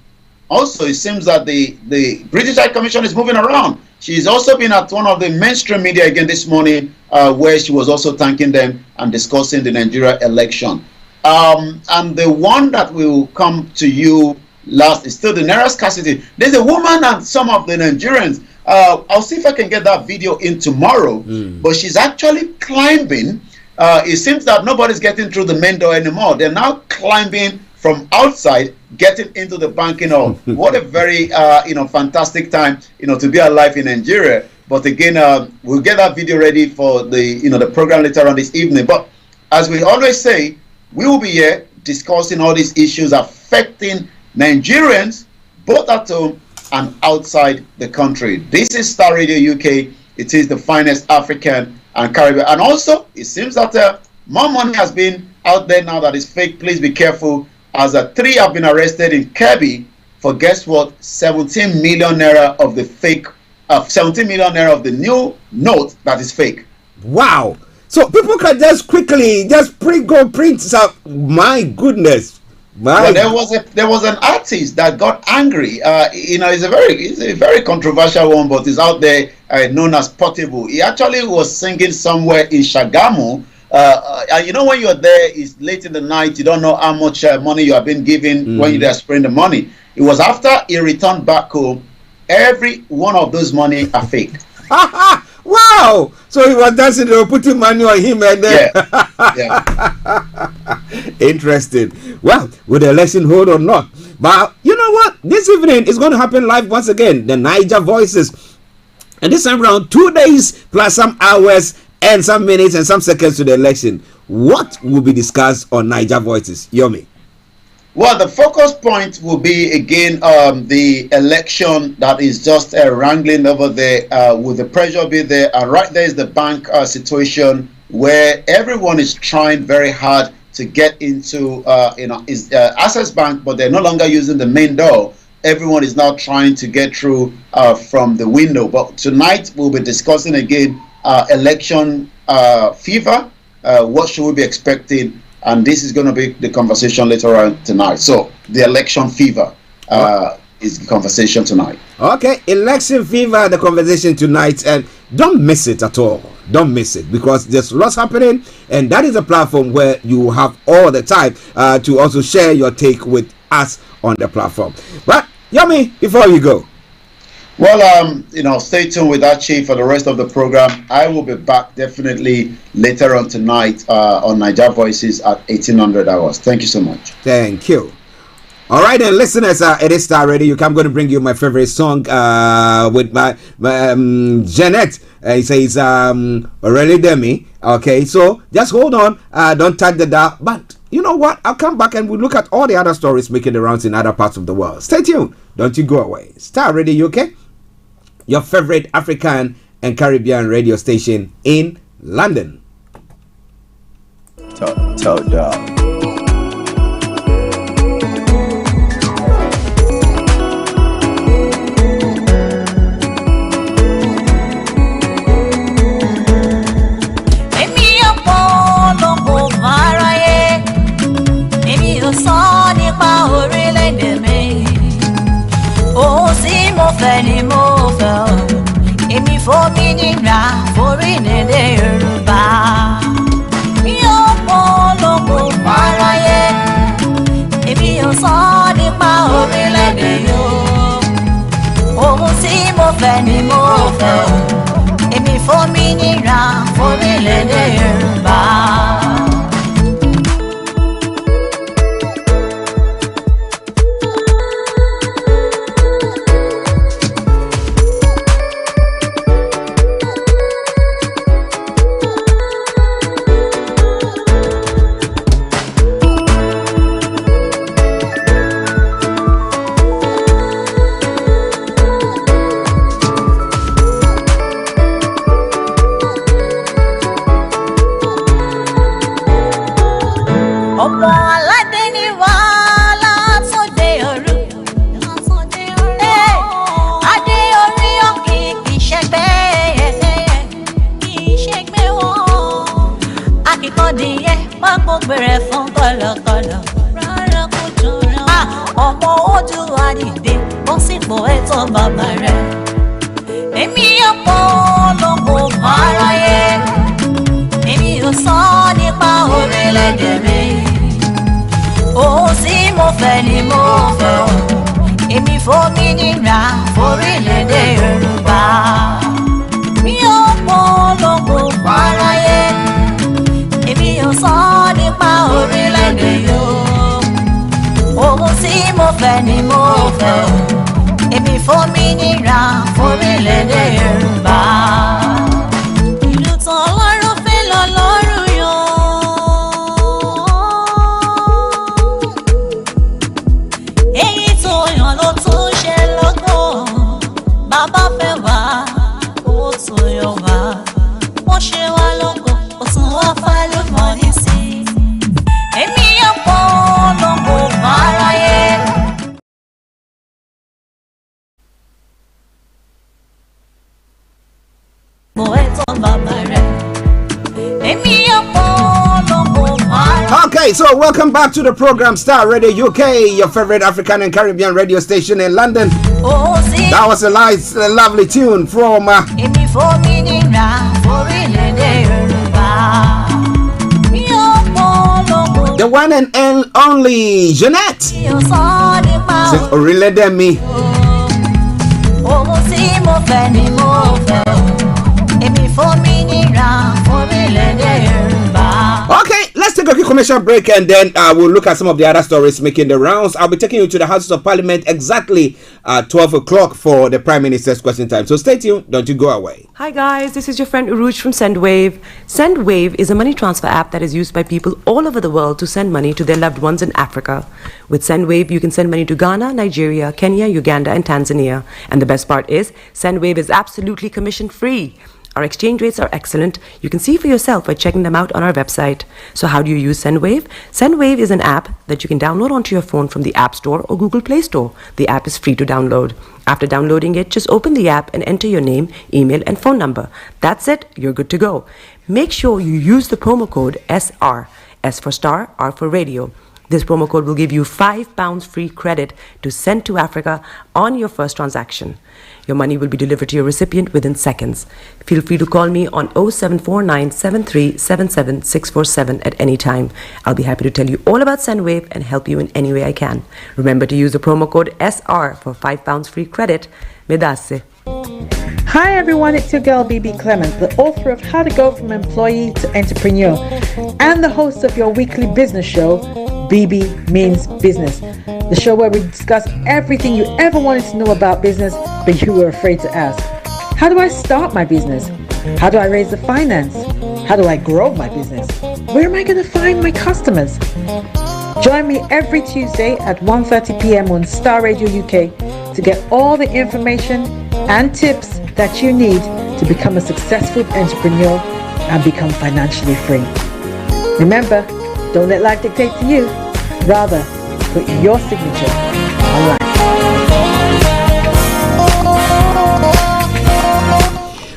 also it seems that the British High Commission is moving around. She's also been at one of the mainstream media again this morning, where she was also thanking them and discussing the Nigeria election. And the one that will come to you last is still the Naira scarcity. There's a woman and some of the Nigerians. I'll see if I can get that video in tomorrow. But she's actually climbing. It seems that nobody's getting through the main door anymore. They're now climbing from outside, getting into the banking hall. What a very fantastic time to be alive in Nigeria. But again, we'll get that video ready for the program later on this evening. But as we always say, we will be here discussing all these issues affecting Nigerians, both at home and outside the country. This is Starr Radio UK. It is the finest African and Caribbean. And also, it seems that more money has been out there now that is fake. Please be careful, as 3 have been arrested in Kebbi for, guess what, 17 million naira of the fake, 17 million naira of the new note that is fake. Wow. So people can just quickly go print up. My goodness. Well, there was an artist that got angry. It's a very controversial one, but it's out there, known as Portable. He actually was singing somewhere in Shagamu. And when you're there, it's late in the night. You don't know how much money you have been given when you're spraying the money. It was after he returned back home. Every one of those money are fake. Wow! So he was dancing, they were putting money on him and then... Yeah. Interesting. Well, with the election hold or not. But you know what? This evening is going to happen live once again. The Niger Voices. And this time around, 2 days plus some hours and some minutes and some seconds to the election. What will be discussed on Niger Voices? Yomi. Well, the focus point will be, again, the election that is just wrangling over there. Will the pressure be there? And right there is the bank situation where everyone is trying very hard to get into, Access Bank, but they're no longer using the main door. Everyone is now trying to get through from the window. But tonight we'll be discussing again election fever. What should we be expecting? And this is going to be the conversation later on tonight. So the election fever is the conversation tonight. Okay, election fever, the conversation tonight. And don't miss it at all. Don't miss it, because there's lots happening. And that is a platform where you have all the time to also share your take with us on the platform. But, Yomi, before you go. Well, stay tuned with Archie for the rest of the program. I will be back definitely later on tonight on Niger Voices at 1800 hours. Thank you so much. Thank you. All right, then, listeners, it is Starr Radio. I'm going to bring you my favorite song with my Jeanette. He says, Aurelie Demi. Okay, so just hold on. Don't tag the dial. But you know what? I'll come back and we'll look at all the other stories making the rounds in other parts of the world. Stay tuned. Don't you go away. Starr Radio UK, your favorite African and Caribbean radio station in London. Talk dog. Ni mo fẹ́ èmi fòmìnira forílẹ̀-èdè Yorùbá mi ò polongo fáráyé èmi ò sọ nípa orílẹ̀-èdè yóò ohun tí mo fẹ́ ni mo fẹ́ èmi fòmìnira forílẹ̀-èdè Yorùbá. Ni mo fẹ́ èmi fòmìnira forílẹ̀-èdè Yorùbá. Okay, so welcome back to the program Starr Radio UK, your favorite African and Caribbean radio station in London. That was a nice, lovely tune from the one and only Jeanette. Since Orile Demi. Okay, let's take a quick commercial break and then we'll look at some of the other stories making the rounds. I'll be taking you to the Houses of Parliament exactly at 12 o'clock for the Prime Minister's question time. So stay tuned, don't you go away. Hi guys, this is your friend Uruj from SendWave. SendWave is a money transfer app that is used by people all over the world to send money to their loved ones in Africa. With SendWave, you can send money to Ghana, Nigeria, Kenya, Uganda, and Tanzania. And the best part is, SendWave is absolutely commission-free. Our exchange rates are excellent. You can see for yourself by checking them out on our website. So how do you use SendWave? SendWave is an app that you can download onto your phone from the App Store or Google Play Store. The app is free to download. After downloading it, just open the app and enter your name, email, and phone number. That's it. You're good to go. Make sure you use the promo code SR. S for Starr, R for Radio. This promo code will give you £5 free credit to send to Africa on your first transaction. Your money will be delivered to your recipient within seconds. Feel free to call me on 0749 7377 647 at any time. I'll be happy to tell you all about SendWave and help you in any way I can. Remember to use the promo code SR for £5 free credit. Medasse. Hi everyone, it's your girl BB Clement, the author of How to Go From Employee to Entrepreneur and the host of your weekly business show, BB Means Business, the show where we discuss everything you ever wanted to know about business but you were afraid to ask. How do I start my business? How do I raise the finance? How do I grow my business? Where am I going to find my customers? Join me every Tuesday at 1:30 p.m. on Starr Radio UK to get all the information and tips that you need to become a successful entrepreneur and become financially free. Remember, don't let life dictate to you. Rather, put your signature on life.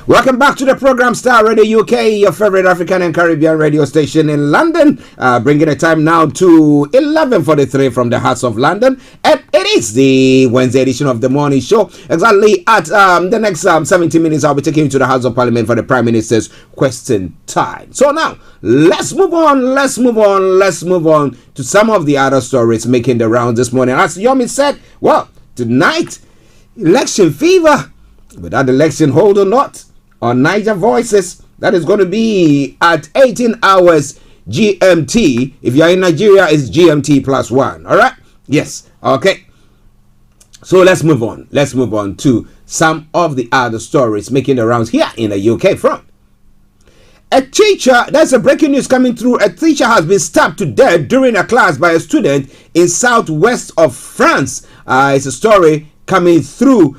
Welcome back to the program Starr Radio UK, your favorite African and Caribbean radio station in London. Bringing the time now to 11:43 from the hearts of London. And it is the Wednesday edition of the morning show. Exactly at the next 70 minutes, I'll be taking you to the House of Parliament for the Prime Minister's question time. So now, let's move on to some of the other stories making the rounds this morning. As Yomi said, well, tonight, election fever. But that election hold or not, on Niger Voices, that is going to be at 18 hours GMT. If you're in Nigeria, it's GMT +1. All right? Yes. Okay. So let's move on. Let's move on to some of the other stories making the rounds here in the UK front. A teacher, there's a breaking news coming through. A teacher has been stabbed to death during a class by a student in southwest of France. It's a story coming through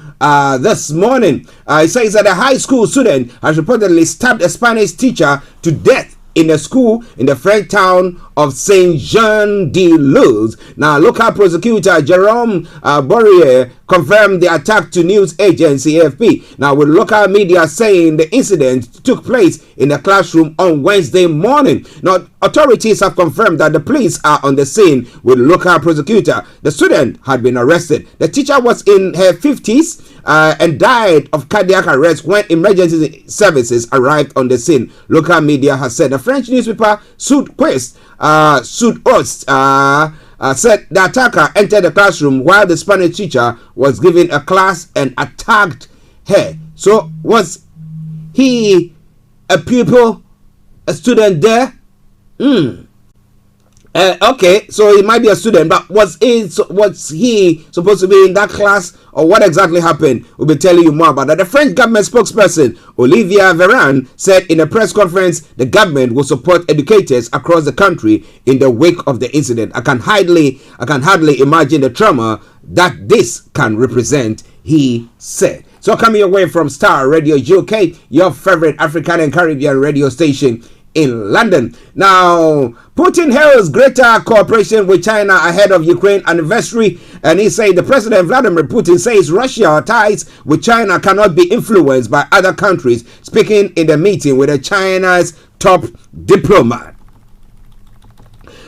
this morning. It says that a high school student has reportedly stabbed a Spanish teacher to death in a school in the French town of Saint-Jean-de-Luz. Now, local prosecutor Jerome Borrier confirmed the attack to news agency AFP. Now, with local media saying the incident took place in a classroom on Wednesday morning. Now, authorities have confirmed that the police are on the scene with local prosecutor. The student had been arrested. The teacher was in her 50s and died of cardiac arrest when emergency services arrived on the scene. Local media has said. The French newspaper Sud-Ouest said the attacker entered the classroom while the Spanish teacher was giving a class and attacked her. So was he a pupil, a student there? Okay, so he might be a student, but was he supposed to be in that class, or what exactly happened? We'll be telling you more about that. The French government spokesperson Olivier Véran said in a press conference the government will support educators across the country in the wake of the incident. I can hardly imagine the trauma that this can represent, he said. So coming away from Starr Radio UK, your favorite African and Caribbean radio station in London. Now, Putin hails greater cooperation with China ahead of Ukraine anniversary, and he said the President Vladimir Putin says Russia ties with China cannot be influenced by other countries, speaking in the meeting with China's top diplomat.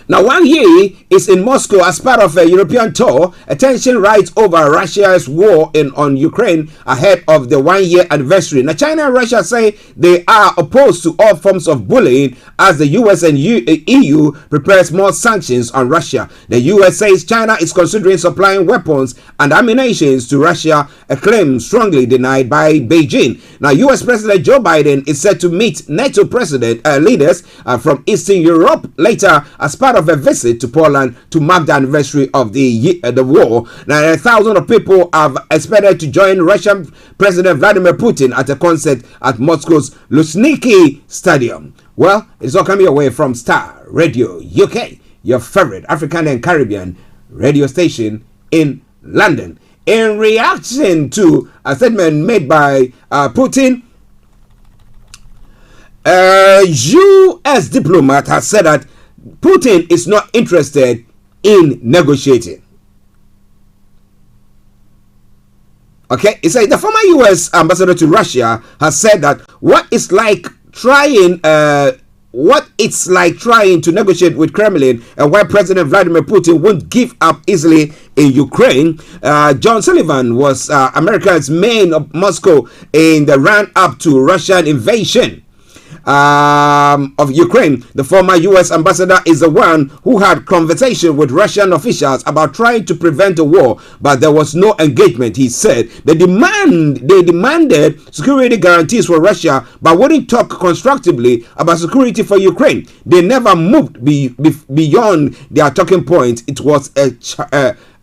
Now, Wang Yi is in Moscow as part of a European tour. Attention rises over Russia's war on Ukraine ahead of the 1-year anniversary. Now, China and Russia say they are opposed to all forms of bullying as the US and EU prepares more sanctions on Russia. The US says China is considering supplying weapons and ammunition to Russia, a claim strongly denied by Beijing. Now, US President Joe Biden is set to meet NATO president leaders from Eastern Europe later as part of a visit to Poland to mark the anniversary of the war. Now, thousands of people have expected to join Russian President Vladimir Putin at a concert at Moscow's Luzhniki Stadium. Well, it's all coming away from Starr Radio UK, your favorite African and Caribbean radio station in London. In reaction to a statement made by Putin, a U.S. diplomat has said that Putin is not interested in negotiating. Okay, he said the former U.S. ambassador to Russia has said that what it's like trying to negotiate with Kremlin and why President Vladimir Putin won't give up easily in Ukraine. John Sullivan was America's main of Moscow in the run-up to Russian invasion of Ukraine. The former U.S. ambassador is the one who had conversation with Russian officials about trying to prevent a war, but there was no engagement. He said they demanded security guarantees for Russia, but wouldn't talk constructively about security for Ukraine. They never moved beyond their talking point. It was a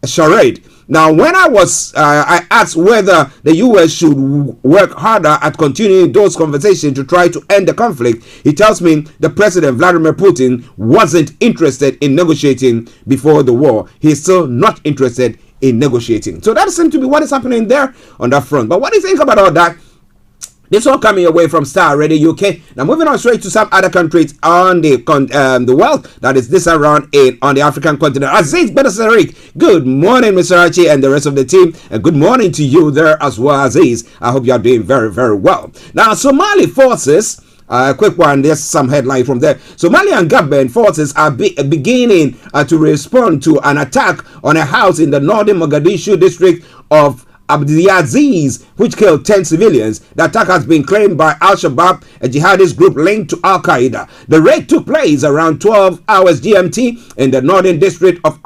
charade. Now, when I asked whether the U.S. should work harder at continuing those conversations to try to end the conflict, he tells me the President Vladimir Putin wasn't interested in negotiating before the war. He's still not interested in negotiating. So that seems to be what is happening there on that front. But what do you think about all that? This all coming away from Starr Radio UK. Now moving on straight to some other countries on the world, that is this around on the African continent. Aziz Benasarik, good morning, Mr. Archie and the rest of the team, and good morning to you there as well, Aziz. I hope you are doing very, very well. Now, Somali forces, quick one, there's some headline from there. Somalian government forces are beginning to respond to an attack on a house in the northern Mogadishu district of Abdiaziz, which killed 10 civilians. The attack has been claimed by Al-Shabaab, a jihadist group linked to Al-Qaeda. The raid took place around 12 hours GMT in the northern district of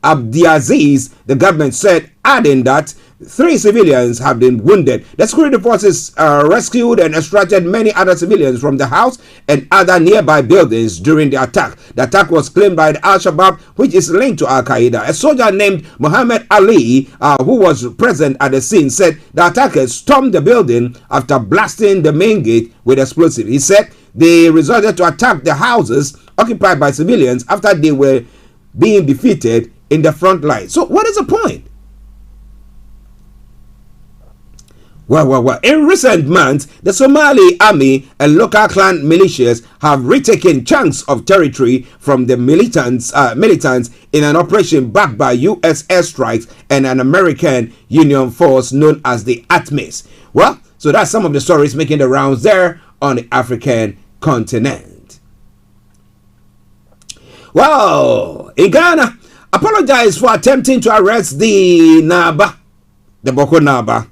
Abdiaziz, the government said, adding that 3 civilians have been wounded. The security forces rescued and extracted many other civilians from the house and other nearby buildings during the attack. The attack was claimed by the Al-Shabaab, which is linked to Al-Qaeda. A soldier named Muhammad Ali, who was present at the scene, said the attackers stormed the building after blasting the main gate with explosives. He said they resorted to attack the houses occupied by civilians after they were being defeated in the front line. So what is the point? Well. In recent months, the Somali army and local clan militias have retaken chunks of territory from the militants in an operation backed by U.S. airstrikes and an American Union force known as the ATMIS. Well, so that's some of the stories making the rounds there on the African continent. Well, in Ghana, apologize for attempting to arrest the Boko Naba.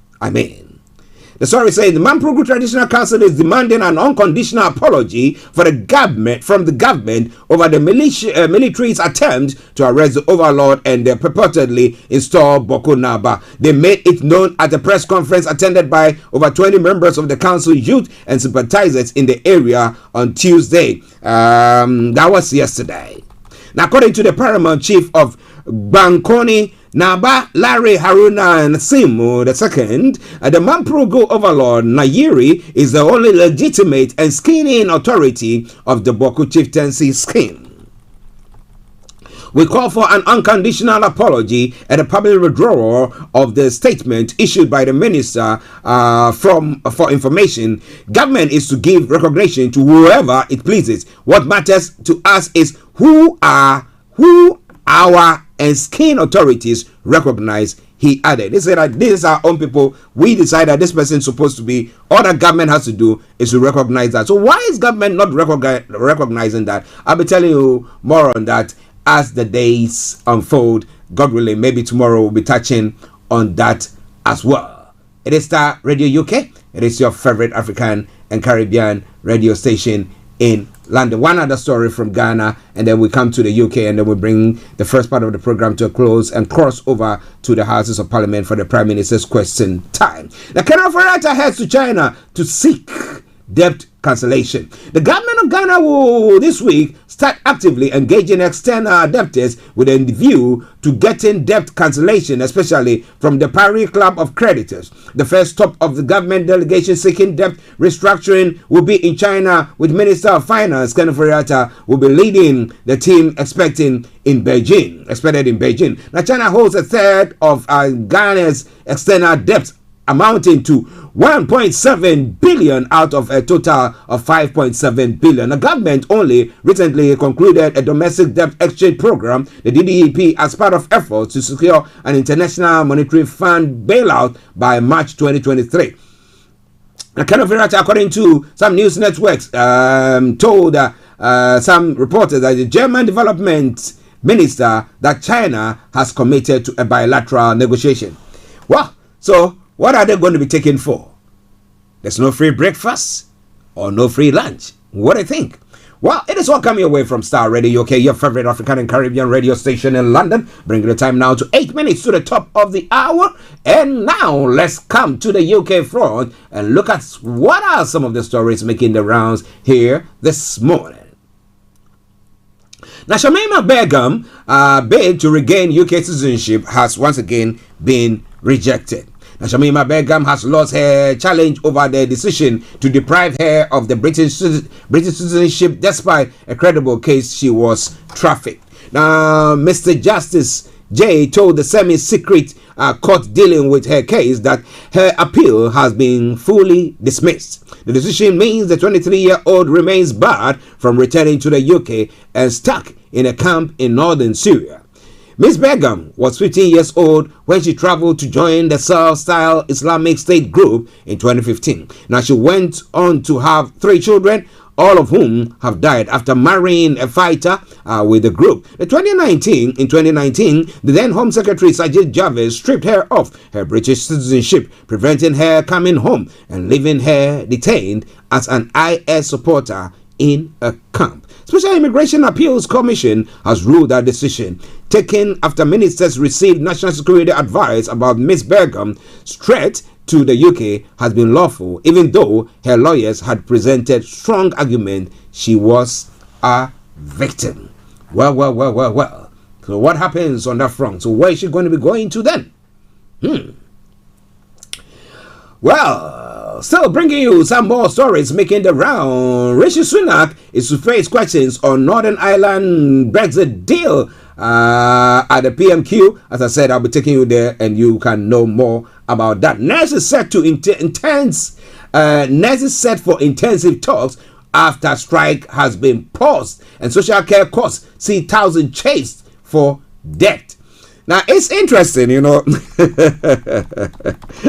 The story says the Mamprogu Traditional Council is demanding an unconditional apology from the government over the military's attempt to arrest the overlord and purportedly install Boko Naba. They made it known at a press conference attended by over 20 members of the council, youth and sympathizers in the area on Tuesday. That was yesterday. Now, according to the paramount chief of Bankoni Naba, Larry Haruna Nasimu II, the Mamprogu overlord Nayiri is the only legitimate and skinning authority of the Boko chieftaincy scheme. We call for an unconditional apology and a public withdrawal of the statement issued by the minister for information. Government is to give recognition to whoever it pleases. What matters to us is who our and skin authorities recognize, he added. He said that these are our own people. We decide that this person is supposed to be, all that government has to do is to recognize that. So why is government not recognizing that? I'll be telling you more on that as the days unfold. God willing, maybe tomorrow we'll be touching on that as well. It is Star Radio UK. It is your favorite African and Caribbean radio station in London. One other story from Ghana, and then we come to the UK, and then we bring the first part of the program to a close and cross over to the Houses of Parliament for the Prime Minister's question time. The Kenneth Farata heads to China to seek debt cancellation. The government of Ghana will this week start actively engaging external debtors with a view to getting debt cancellation, especially from the Paris Club of Creditors. The first stop of the government delegation seeking debt restructuring will be in China, with Minister of Finance Kenneth Farata will be leading the team expected in Beijing. Now, China holds a third of Ghana's external debt, amounting to 1.7 billion out of a total of 5.7 billion. The government only recently concluded a domestic debt exchange program, the DDEP, as part of efforts to secure an International Monetary Fund bailout by March 2023. Kenneth Farata, according to some news networks, told some reporters that the German development minister that China has committed to a bilateral negotiation. Well, so what are they going to be taken for? There's no free breakfast or no free lunch. What do you think? Well, it is all coming away from Star Radio UK, your favorite African and Caribbean radio station in London. Bringing the time now to 8 minutes to the top of the hour. And now let's come to the UK front and look at what are some of the stories making the rounds here this morning. Now, Shamima Begum bid to regain UK citizenship has once again been rejected. Now, Shamima Begum has lost her challenge over the decision to deprive her of the British citizenship despite a credible case she was trafficked. Now, Mr. Justice J told the semi-secret court dealing with her case that her appeal has been fully dismissed. The decision means the 23-year-old remains barred from returning to the UK and stuck in a camp in northern Syria. Ms. Begum was 15 years old when she traveled to join the self-styled Islamic State group in 2015. Now, she went on to have 3 children, all of whom have died after marrying a fighter with the group. In 2019, the then Home Secretary Sajid Javid stripped her of her British citizenship, preventing her coming home and leaving her detained as an IS supporter in a camp. Special Immigration Appeals Commission has ruled that decision, taken after ministers received national security advice about Ms. Begum's threat to the UK, has been lawful, even though her lawyers had presented strong argument she was a victim. Well. So what happens on that front? So where is she going to be going to then? Well, still bringing you some more stories making the round. Rishi Sunak is to face questions on Northern Ireland Brexit deal at the PMQ. As I said, I'll be taking you there and you can know more about that. NERS is set to NERS is set for intensive talks after strike has been paused and social care costs see thousands chased for debt. Now, it's interesting, you know.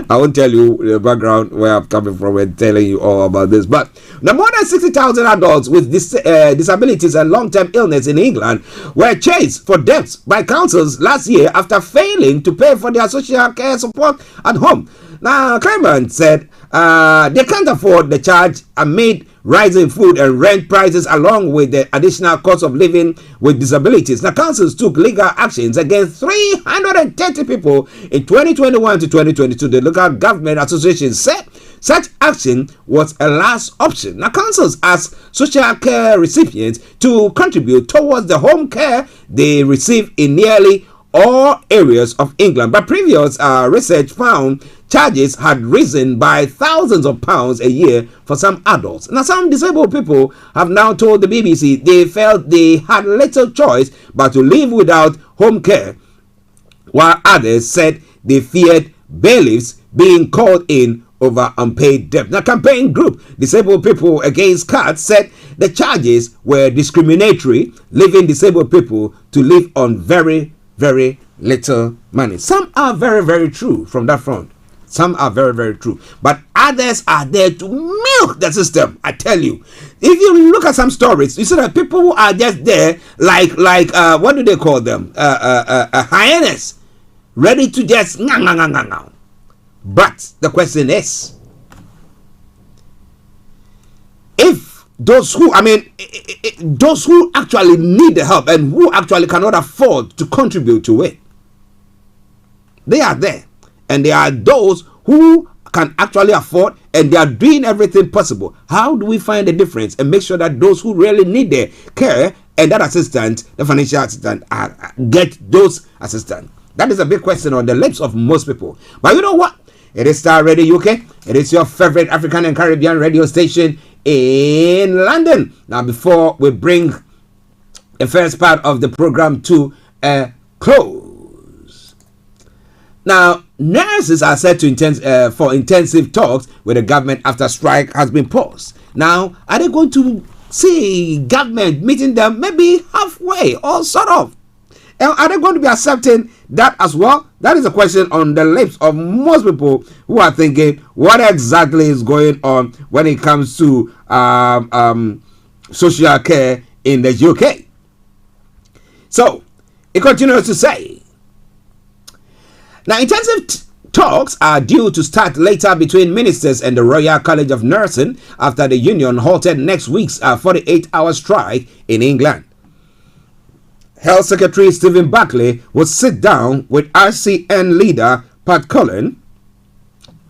I won't tell you the background where I'm coming from and telling you all about this. But now, more than 60,000 adults with disabilities and long-term illness in England were chased for debts by councils last year after failing to pay for their social care support at home. Now, Clement said they can't afford the charge amid rising food and rent prices, along with the additional cost of living with disabilities. Now, councils took legal actions against 330 people in 2021 to 2022. The Local Government Association said such action was a last option. Now, councils asked social care recipients to contribute towards the home care they receive in nearly all areas of England. But previous research found charges had risen by thousands of pounds a year for some adults. Now, some disabled people have now told the BBC they felt they had little choice but to live without home care, while others said they feared bailiffs being called in over unpaid debt. Now, campaign group Disabled People Against Cuts said the charges were discriminatory, leaving disabled people to live on very, very little money. Some are very, very true from that front. Some are very, very true. But others are there to milk the system, I tell you. If you look at some stories, you see that people who are just there like what do they call them? Hyenas, ready to just But the question is, if those who, those who actually need the help and who actually cannot afford to contribute to it, they are there. And there are those who can actually afford and they are doing everything possible. How do we find the difference and make sure that those who really need their care and that assistance, the financial assistance, get those assistance? That is a big question on the lips of most people. But you know what? It is Starr Radio UK. It is your favorite African and Caribbean radio station in London. Now, before we bring the first part of the program to a close. Now, nurses are set to for intensive talks with the government after strike has been paused. Now, are they going to see government meeting them maybe halfway or sort of? And are they going to be accepting that as well? That is a question on the lips of most people who are thinking, what exactly is going on when it comes to social care in the UK? So, it continues to say, now intensive talks are due to start later between ministers and the Royal College of Nursing after the union halted next week's 48-hour strike in England. Health Secretary Stephen Buckley will sit down with RCN leader Pat Cullen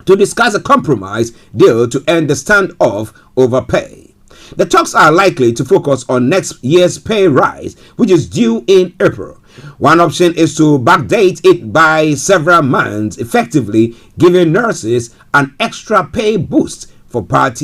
to discuss a compromise deal to end the standoff over pay. The talks are likely to focus on next year's pay rise, which is due in April. One option is to backdate it by several months, effectively giving nurses an extra pay boost for part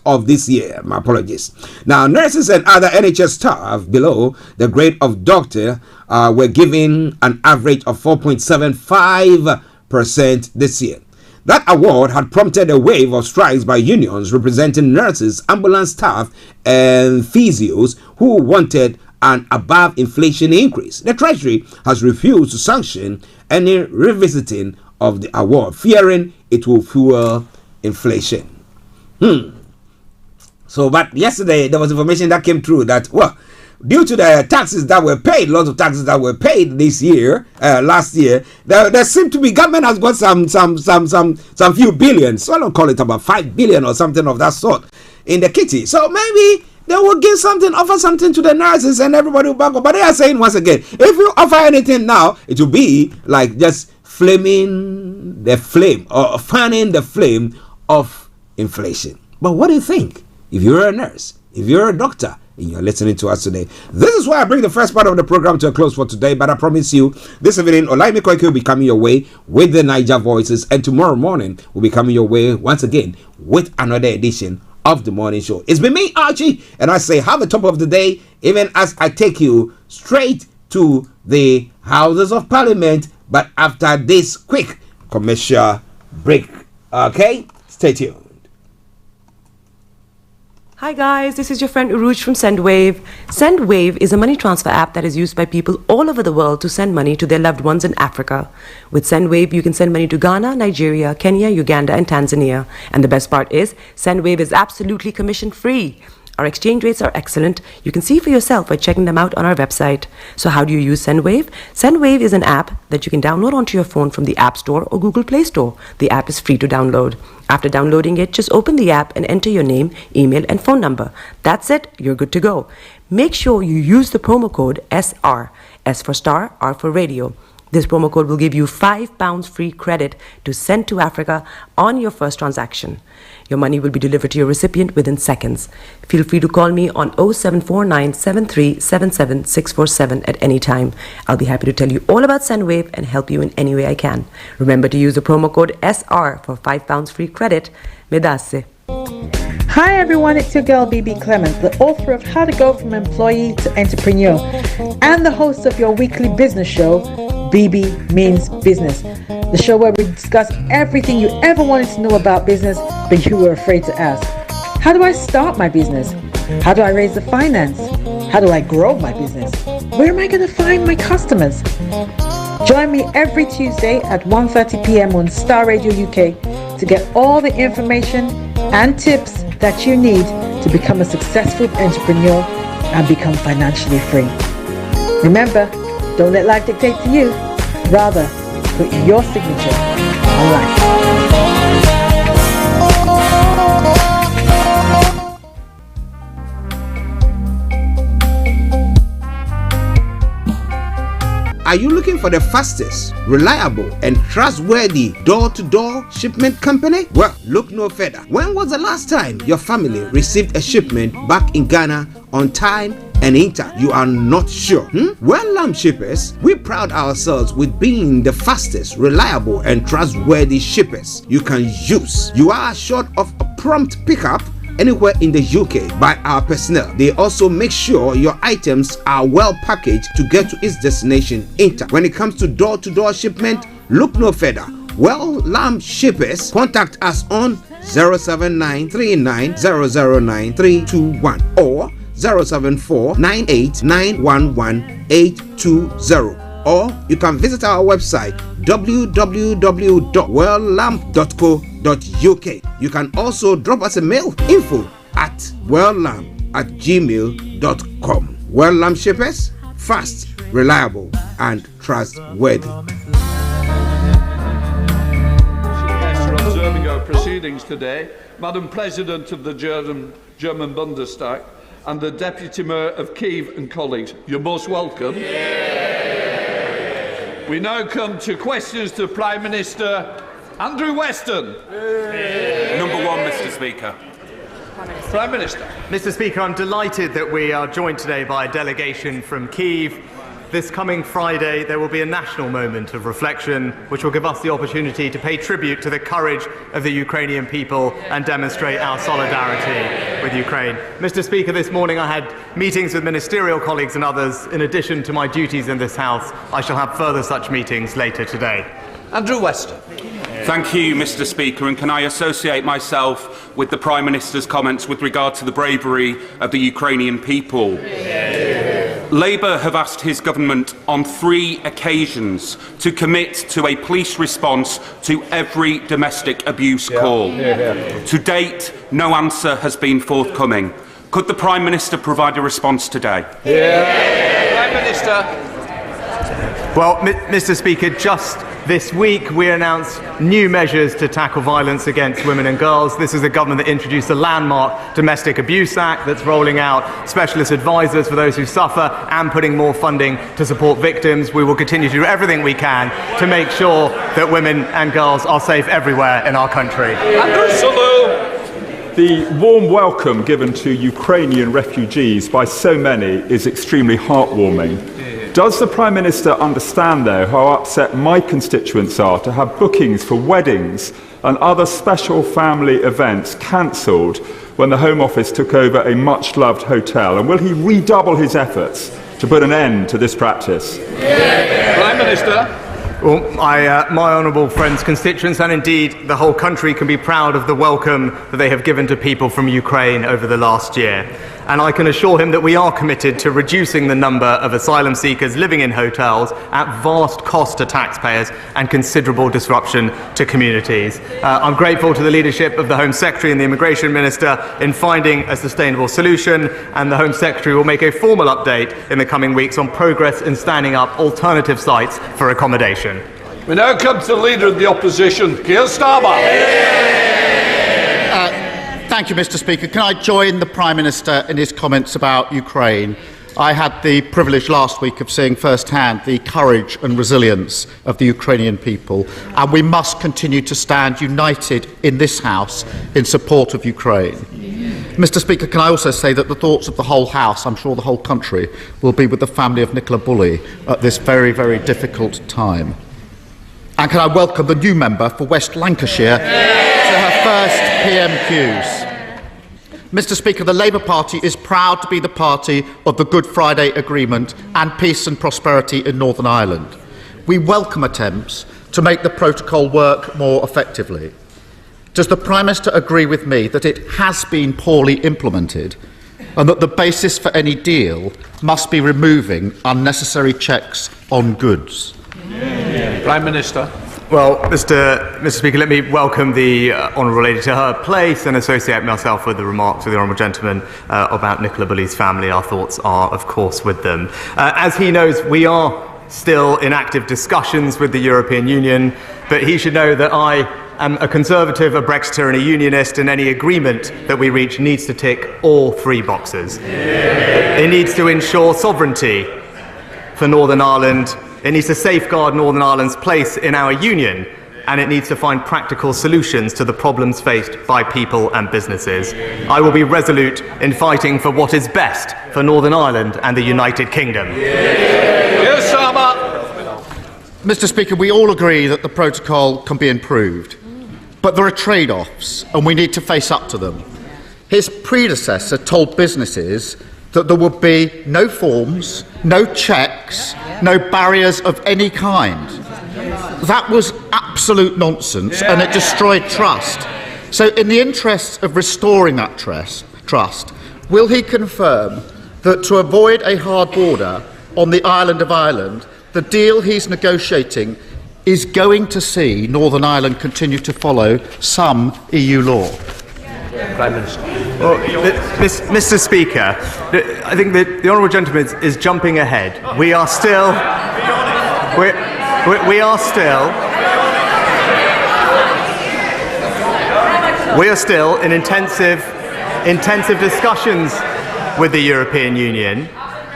of this year. My apologies. Now, nurses and other NHS staff below the grade of doctor were given an average of 4.75% this year. That award had prompted a wave of strikes by unions representing nurses, ambulance staff, and physios who wanted an above-inflation increase. The Treasury has refused to sanction any revisiting of the award, fearing it will fuel inflation. So, but yesterday there was information that came through that, well, due to the taxes that were paid, lots of taxes that were paid this year, last year, there seemed to be, government has got some few billions, so I don't call it about 5 billion or something of that sort in the kitty. So maybe they will give something, offer something to the nurses and everybody will back up. But they are saying once again, if you offer anything now, it will be like just flaming the flame or fanning the flame of inflation. But what do you think? If you're a nurse, if you're a doctor, and you're listening to us today, this is why I bring the first part of the program to a close for today. But I promise you, this evening, Olayomi will be coming your way with the Niger Voices, and tomorrow morning will be coming your way once again with another edition of the morning show. It's been me, Archie, and I say have a top of the day, even as I take you straight to the Houses of Parliament. But after this quick commercial break, okay, stay tuned. Hi guys, this is your friend Uruj from SendWave. SendWave is a money transfer app that is used by people all over the world to send money to their loved ones in Africa. With SendWave, you can send money to Ghana, Nigeria, Kenya, Uganda, and Tanzania. And the best part is, SendWave is absolutely commission-free. Our exchange rates are excellent. You can see for yourself by checking them out on our website. So how do you use SendWave? SendWave is an app that you can download onto your phone from the App Store or Google Play Store. The app is free to download. After downloading it, just open the app and enter your name, email, and phone number. That's it. You're good to go. Make sure you use the promo code SR, S for Star, R for Radio. This promo code will give you £5 free credit to send to Africa on your first transaction. Your money will be delivered to your recipient within seconds. Feel free to call me on 0749 7377 647 at any time. I'll be happy to tell you all about SendWave and help you in any way I can. Remember to use the promo code SR for £5 free credit. Medasse. Hi everyone, it's your girl BB Clement, the author of How to Go From Employee to Entrepreneur and the host of your weekly business show, BB Means Business. The show where we discuss everything you ever wanted to know about business but you were afraid to ask. How do I start my business? How do I raise the finance? How do I grow my business? Where am I going to find my customers? Join me every Tuesday at 1:30 p.m. on Starr Radio UK to get all the information and tips that you need to become a successful entrepreneur and become financially free. Remember, don't let life dictate to you. Rather, put your signature on life. Are you looking for the fastest, reliable, and trustworthy door-to-door shipment company? Well, look no further. When was the last time your family received a shipment back in Ghana on time and in time? You are not sure? Well, Lamb Shippers, we pride ourselves with being the fastest, reliable, and trustworthy shippers you can use. You are assured of a prompt pickup anywhere in the UK by our personnel. They also make sure your items are well packaged to get to its destination in time. When it comes to door-to-door shipment, look no further. Well, Lamb Shippers, contact us on 07939009321 or 07498911820. Or you can visit our website www.welllamp.co.uk. You can also drop us a mail, info@welllamp@gmail.com. Well Lamp Shippers, fast, reliable, and trustworthy. Observing our proceedings today, Madam President of the German Bundestag and the Deputy Mayor of Kiev and colleagues, you're most welcome. We now come to questions to Prime Minister Andrew Weston. Number one, Mr. Speaker. Prime Minister. Mr. Speaker, I'm delighted that we are joined today by a delegation from Kyiv. This coming Friday, there will be a national moment of reflection, which will give us the opportunity to pay tribute to the courage of the Ukrainian people and demonstrate our solidarity with Ukraine. Mr. Speaker, this morning I had meetings with ministerial colleagues and others. In addition to my duties in this House, I shall have further such meetings later today. Andrew Weston. Thank you, Mr. Speaker, and can I associate myself with the Prime Minister's comments with regard to the bravery of the Ukrainian people. Labour have asked his government on 3 occasions to commit to a police response to every domestic abuse call. To date, no answer has been forthcoming. Could the Prime Minister provide a response today? Prime Minister. Well, Mr. Speaker, just this week we announced new measures to tackle violence against women and girls. This is a government that introduced a landmark Domestic Abuse Act that's rolling out specialist advisors for those who suffer and putting more funding to support victims. We will continue to do everything we can to make sure that women and girls are safe everywhere in our country. Andrew Sulu. The warm welcome given to Ukrainian refugees by so many is extremely heartwarming. Does the Prime Minister understand, though, how upset my constituents are to have bookings for weddings and other special family events cancelled when the Home Office took over a much-loved hotel? And will he redouble his efforts to put an end to this practice? Prime Minister. Well, my honourable friends, constituents, and indeed the whole country can be proud of the welcome that they have given to people from Ukraine over the last year. And I can assure him that we are committed to reducing the number of asylum seekers living in hotels at vast cost to taxpayers and considerable disruption to communities. I'm grateful to the leadership of the Home Secretary and the Immigration Minister in finding a sustainable solution, and the Home Secretary will make a formal update in the coming weeks on progress in standing up alternative sites for accommodation. We now come to the Leader of the Opposition, Keir Starr. Thank you, Mr. Speaker. Can I join the Prime Minister in his comments about Ukraine? I had the privilege last week of seeing firsthand the courage and resilience of the Ukrainian people, and we must continue to stand united in this House in support of Ukraine. Mr. Speaker, can I also say that the thoughts of the whole House, I'm sure the whole country, will be with the family of Nicola Bulley at this very, very difficult time. And can I welcome the new member for West Lancashire to her first PMQs. Mr. Speaker, the Labour Party is proud to be the party of the Good Friday Agreement and peace and prosperity in Northern Ireland. We welcome attempts to make the protocol work more effectively. Does the Prime Minister agree with me that it has been poorly implemented and that the basis for any deal must be removing unnecessary checks on goods? Prime Minister. Well, Mr. Speaker, let me welcome the honourable lady to her place and associate myself with the remarks of the honourable gentleman about Nicola Bulley's family. Our thoughts are, of course, with them. As he knows, we are still in active discussions with the European Union, but he should know that I am a Conservative, a Brexiter and a Unionist, and any agreement that we reach needs to tick all three boxes. It needs to ensure sovereignty for Northern Ireland, it needs to safeguard Northern Ireland's place in our union, and it needs to find practical solutions to the problems faced by people and businesses. I will be resolute in fighting for what is best for Northern Ireland and the United Kingdom. Yes, Saba. Mr. Speaker, we all agree that the protocol can be improved, but there are trade-offs and we need to face up to them. His predecessor told businesses that there would be no forms, no checks, no barriers of any kind. That was absolute nonsense and it destroyed trust. So in the interests of restoring that trust, will he confirm that to avoid a hard border on the island of Ireland, the deal he's negotiating is going to see Northern Ireland continue to follow some EU law? Prime Minister. Well, Mr. Speaker, I think that the honourable gentleman is jumping ahead. We are still in intensive discussions with the European Union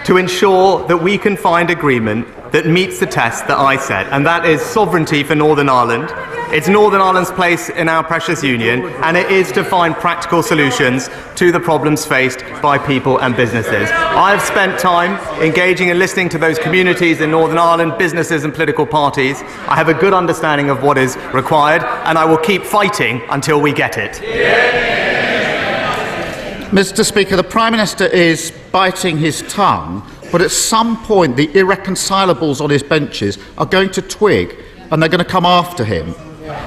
to ensure that we can find agreement that meets the test that I set, and that is sovereignty for Northern Ireland. It's Northern Ireland's place in our precious union, and it is to find practical solutions to the problems faced by people and businesses. I have spent time engaging and listening to those communities in Northern Ireland, businesses and political parties. I have a good understanding of what is required, and I will keep fighting until we get it. Mr. Speaker, the Prime Minister is biting his tongue, but at some point the irreconcilables on his benches are going to twig and they're going to come after him.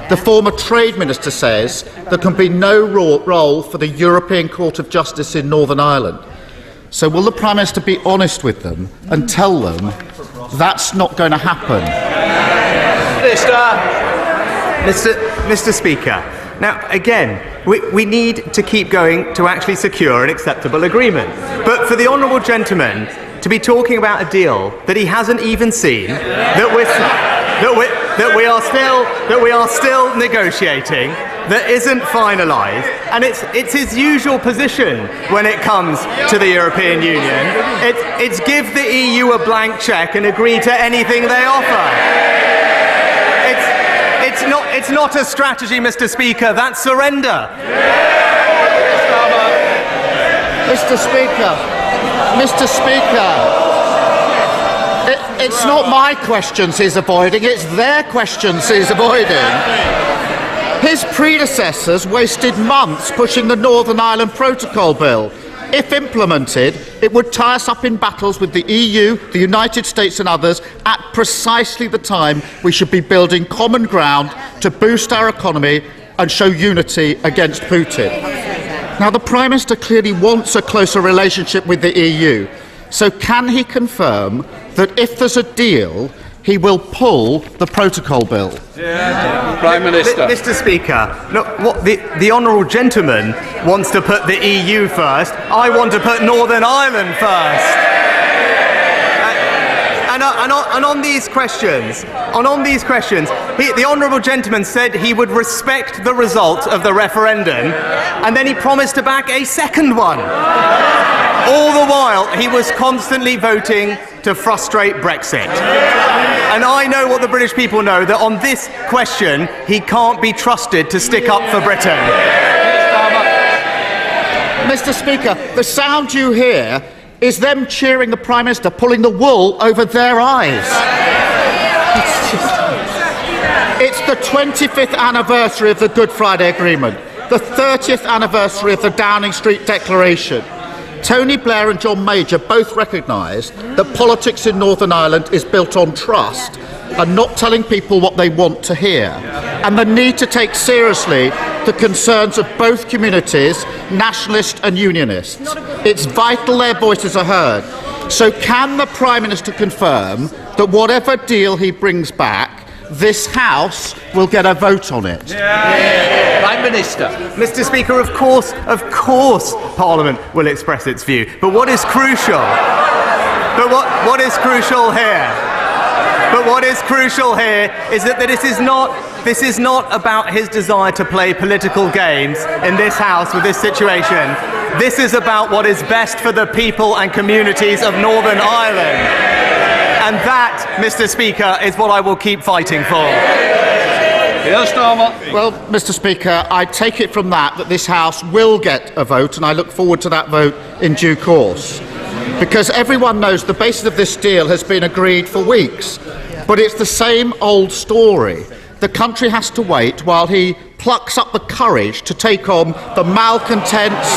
The former Trade Minister says there can be no role for the European Court of Justice in Northern Ireland. So will the Prime Minister be honest with them and tell them that's not going to happen? Mr. Speaker, now again, we need to keep going to actually secure an acceptable agreement. But for the honourable gentleman to be talking about a deal that he hasn't even seen, that we are still negotiating, that isn't finalised, and it's his usual position when it comes to the European Union. It's give the EU a blank cheque and agree to anything they offer. It's not a strategy, Mr. Speaker. That's surrender. Mr. Speaker, it's not my questions he's avoiding, it's their questions he's avoiding. His predecessors wasted months pushing the Northern Ireland Protocol Bill. If implemented, it would tie us up in battles with the EU, the United States and others at precisely the time we should be building common ground to boost our economy and show unity against Putin. Now, the Prime Minister clearly wants a closer relationship with the EU, so can he confirm that if there's a deal, he will pull the protocol bill? Prime Minister. Mr. Speaker, look, the honourable gentleman wants to put the EU first. I want to put Northern Ireland first. And And on these questions, the honourable gentleman said he would respect the result of the referendum, and then he promised to back a second one. All the while, he was constantly voting to frustrate Brexit. And I know what the British people know, that on this question, he can't be trusted to stick up for Britain. Mr. Speaker, the sound you hear is them cheering the Prime Minister, pulling the wool over their eyes. It's the 25th anniversary of the Good Friday Agreement, the 30th anniversary of the Downing Street Declaration. Tony Blair and John Major both recognise that politics in Northern Ireland is built on trust and not telling people what they want to hear, and the need to take seriously the concerns of both communities, nationalist and unionists. It's vital their voices are heard. So can the Prime Minister confirm that whatever deal he brings back, this House will get a vote on it? Prime Minister. Mr. Speaker, of course, Parliament will express its view. But what is crucial? What is crucial here? But what is crucial here is that this is not about his desire to play political games in this House with this situation. This is about what is best for the people and communities of Northern Ireland. And that, Mr. Speaker, is what I will keep fighting for. Well, Mr. Speaker, I take it from that this House will get a vote, and I look forward to that vote in due course. Because everyone knows the basis of this deal has been agreed for weeks. But it's the same old story. The country has to wait while he plucks up the courage to take on the malcontents,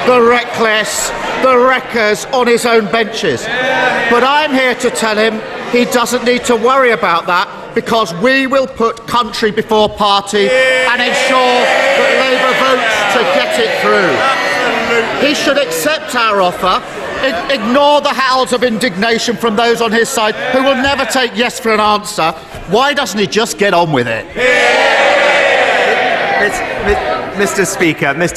the reckless, the wreckers on his own benches. But I'm here to tell him he doesn't need to worry about that, because we will put country before party and ensure that Labour votes to get it through. He should accept our offer, ignore the howls of indignation from those on his side who will never take yes for an answer. Why doesn't he just get on with it? Mr.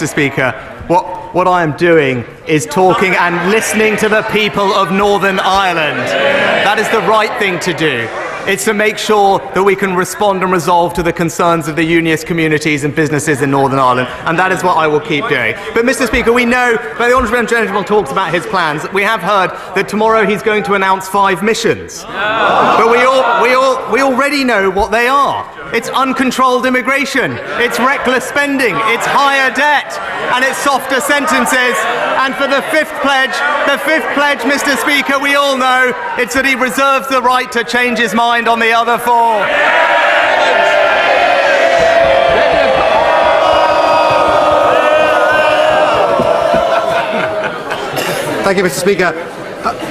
Speaker, what I am doing is talking and listening to the people of Northern Ireland. That is the right thing to do. It's to make sure that we can respond and resolve to the concerns of the unionist communities and businesses in Northern Ireland, and that is what I will keep doing. But, Mr. Speaker, we know, when the Honourable Gentleman talks about his plans, we have heard that tomorrow he's going to announce 5 missions. But we already know what they are. It's uncontrolled immigration, it's reckless spending, it's higher debt, and it's softer sentences. And for the fifth pledge, Mr. Speaker, we all know it's that he reserves the right to change his mind on the other 4. Thank you, Mr. Speaker.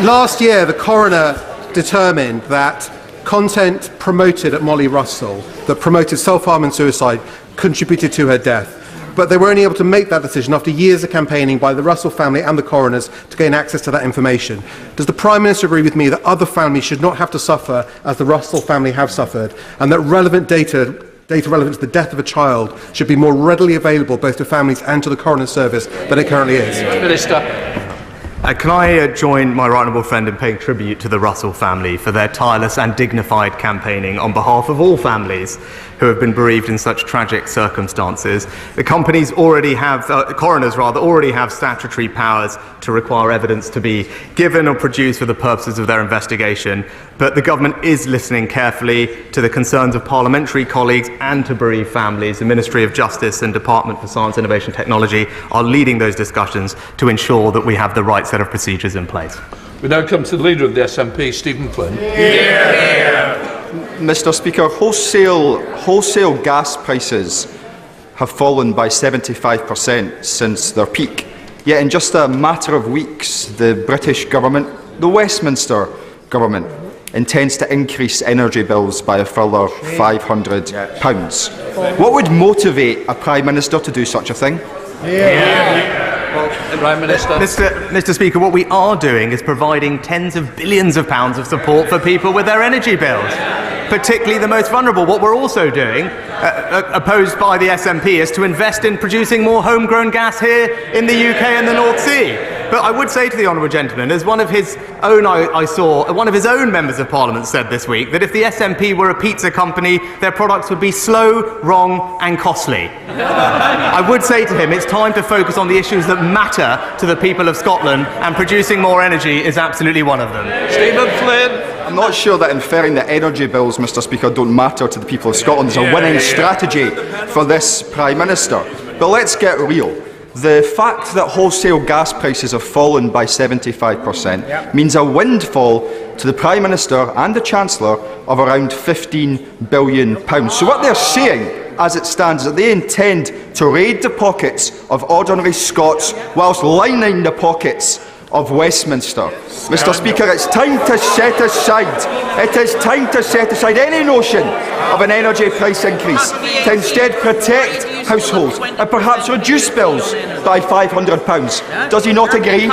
Last year, the coroner determined that content promoted at Molly Russell that promoted self-harm and suicide contributed to her death. But they were only able to make that decision after years of campaigning by the Russell family and the coroners to gain access to that information. Does the Prime Minister agree with me that other families should not have to suffer as the Russell family have suffered, and that relevant data relevant to the death of a child should be more readily available both to families and to the coroner's service than it currently is? Minister. Can I join my right honourable friend in paying tribute to the Russell family for their tireless and dignified campaigning on behalf of all families who have been bereaved in such tragic circumstances. The coroners already have statutory powers to require evidence to be given or produced for the purposes of their investigation, but the government is listening carefully to the concerns of parliamentary colleagues and to bereaved families. The Ministry of Justice and Department for Science, Innovation and Technology are leading those discussions to ensure that we have the right set of procedures in place. We now come to the Leader of the SNP, Stephen Flynn. Mr. Speaker, wholesale gas prices have fallen by 75% since their peak. Yet in just a matter of weeks, the British government, the Westminster government, intends to increase energy bills by a further £500. What would motivate a Prime Minister to do such a thing? Prime Minister. Mr. Speaker, what we are doing is providing tens of billions of pounds of support for people with their energy bills. particularly the most vulnerable. What we're also doing, opposed by the SNP, is to invest in producing more homegrown gas here in the UK and the North Sea. But I would say to the honourable gentleman, as one of his own, one of his own members of Parliament said this week, that if the SNP were a pizza company, their products would be slow, wrong and costly. I would say to him, it's time to focus on the issues that matter to the people of Scotland, and producing more energy is absolutely one of them. Stephen Flynn. I'm not sure that inferring that energy bills, Mr. Speaker, don't matter to the people of Scotland is a winning strategy for this Prime Minister. But let's get real. The fact that wholesale gas prices have fallen by 75% means a windfall to the Prime Minister and the Chancellor of around £15 billion. So what they're saying, as it stands, is that they intend to raid the pockets of ordinary Scots whilst lining the pockets of Westminster. Mr. Speaker, it's time to set aside, any notion of an energy price increase to instead protect households and perhaps reduce bills by £500. Does he not agree?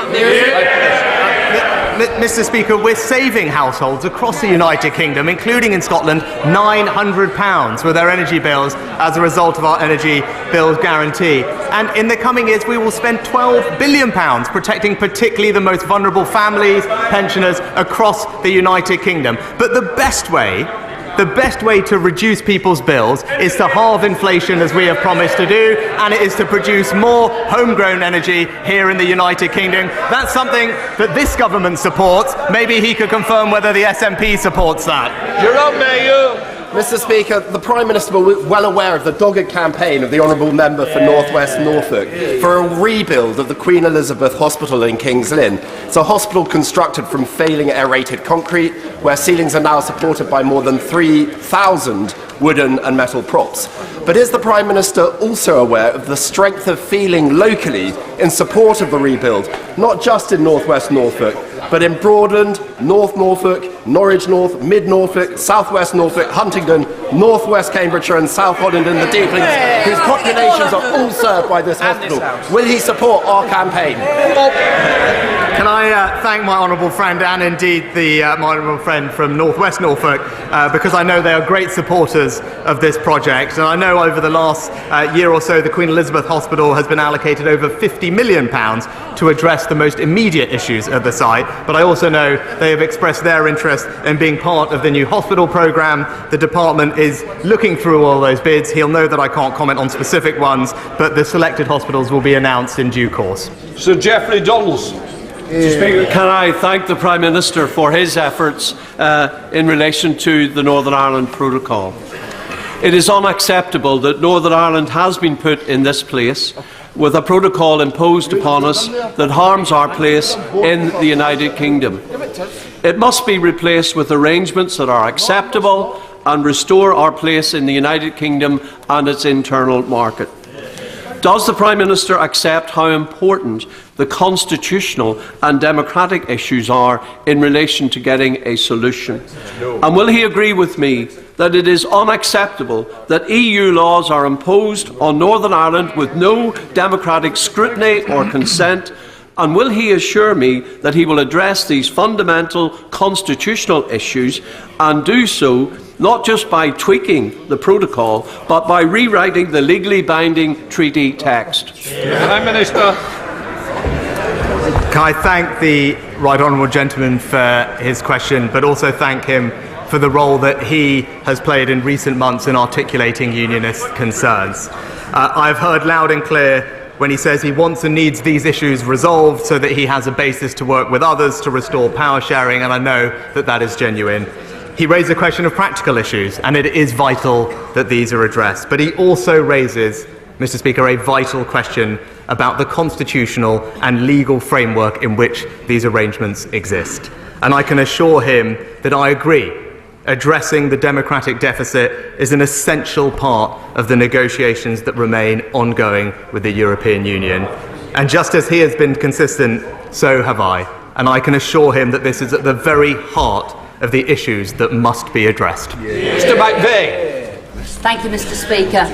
Mr. Speaker, we're saving households across the United Kingdom, including in Scotland, £900 with their energy bills as a result of our energy bills guarantee. And in the coming years, we will spend £12 billion protecting particularly the most vulnerable families, pensioners across the United Kingdom. But the best way to reduce people's bills is to halve inflation, as we have promised to do, and it is to produce more homegrown energy here in the United Kingdom. That's something that this government supports. Maybe he could confirm whether the SNP supports that. You're up, Mayor. Mr. Speaker, the Prime Minister was well aware of the dogged campaign of the Honourable Member for North West Norfolk for a rebuild of the Queen Elizabeth Hospital in King's Lynn. It's a hospital constructed from failing aerated concrete, where ceilings are now supported by more than 3,000 wooden and metal props. But is the Prime Minister also aware of the strength of feeling locally in support of the rebuild, not just in North West Norfolk, but in Broadland, North Norfolk, Norwich North, Mid Norfolk, South West Norfolk, Huntingdon, North West Cambridgeshire and South Holland and the Deeplings, whose populations are all served by this hospital? Will he support our campaign? Can I thank my honourable friend and indeed my honourable friend from North West Norfolk, because I know they are great supporters of this project, and I know over the last year or so the Queen Elizabeth Hospital has been allocated over £50 million to address the most immediate issues at the site, but I also know they have expressed their interest in being part of the new hospital programme. The department is looking through all those bids. He'll know that I can't comment on specific ones, but the selected hospitals will be announced in due course. Sir Geoffrey Donaldson. Speaker, can I thank the Prime Minister for his efforts in relation to the Northern Ireland Protocol. It is unacceptable that Northern Ireland has been put in this place with a protocol imposed upon us that harms our place in the United Kingdom. It must be replaced with arrangements that are acceptable and restore our place in the United Kingdom and its internal market. Does the Prime Minister accept how important the constitutional and democratic issues are in relation to getting a solution? No. And will he agree with me that it is unacceptable that EU laws are imposed on Northern Ireland with no democratic scrutiny or consent? And will he assure me that he will address these fundamental constitutional issues and do so not just by tweaking the protocol, but by rewriting the legally binding treaty text? Prime Minister. Can I thank the Right Honourable Gentleman for his question, but also thank him for the role that he has played in recent months in articulating unionist concerns. I've heard loud and clear when he says he wants and needs these issues resolved so that he has a basis to work with others to restore power sharing, and I know that that is genuine. He raised a question of practical issues, and it is vital that these are addressed. But he also raises, Mr. Speaker, a vital question about the constitutional and legal framework in which these arrangements exist. And I can assure him that I agree. Addressing the democratic deficit is an essential part of the negotiations that remain ongoing with the European Union. And just as he has been consistent, so have I. And I can assure him that this is at the very heart of the issues that must be addressed. Mr. McVeigh. Thank you, Mr. Speaker.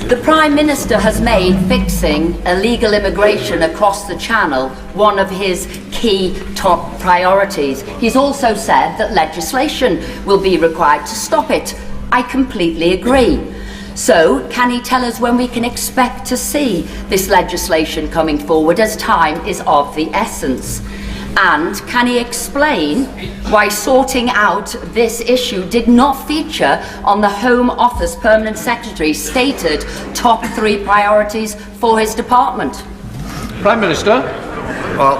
The Prime Minister has made fixing illegal immigration across the Channel one of his key top priorities. He's also said that legislation will be required to stop it. I completely agree. So, can he tell us when we can expect to see this legislation coming forward, as time is of the essence? And can he explain why sorting out this issue did not feature on the Home Office Permanent Secretary's stated top 3 priorities for his department? Prime Minister. Well,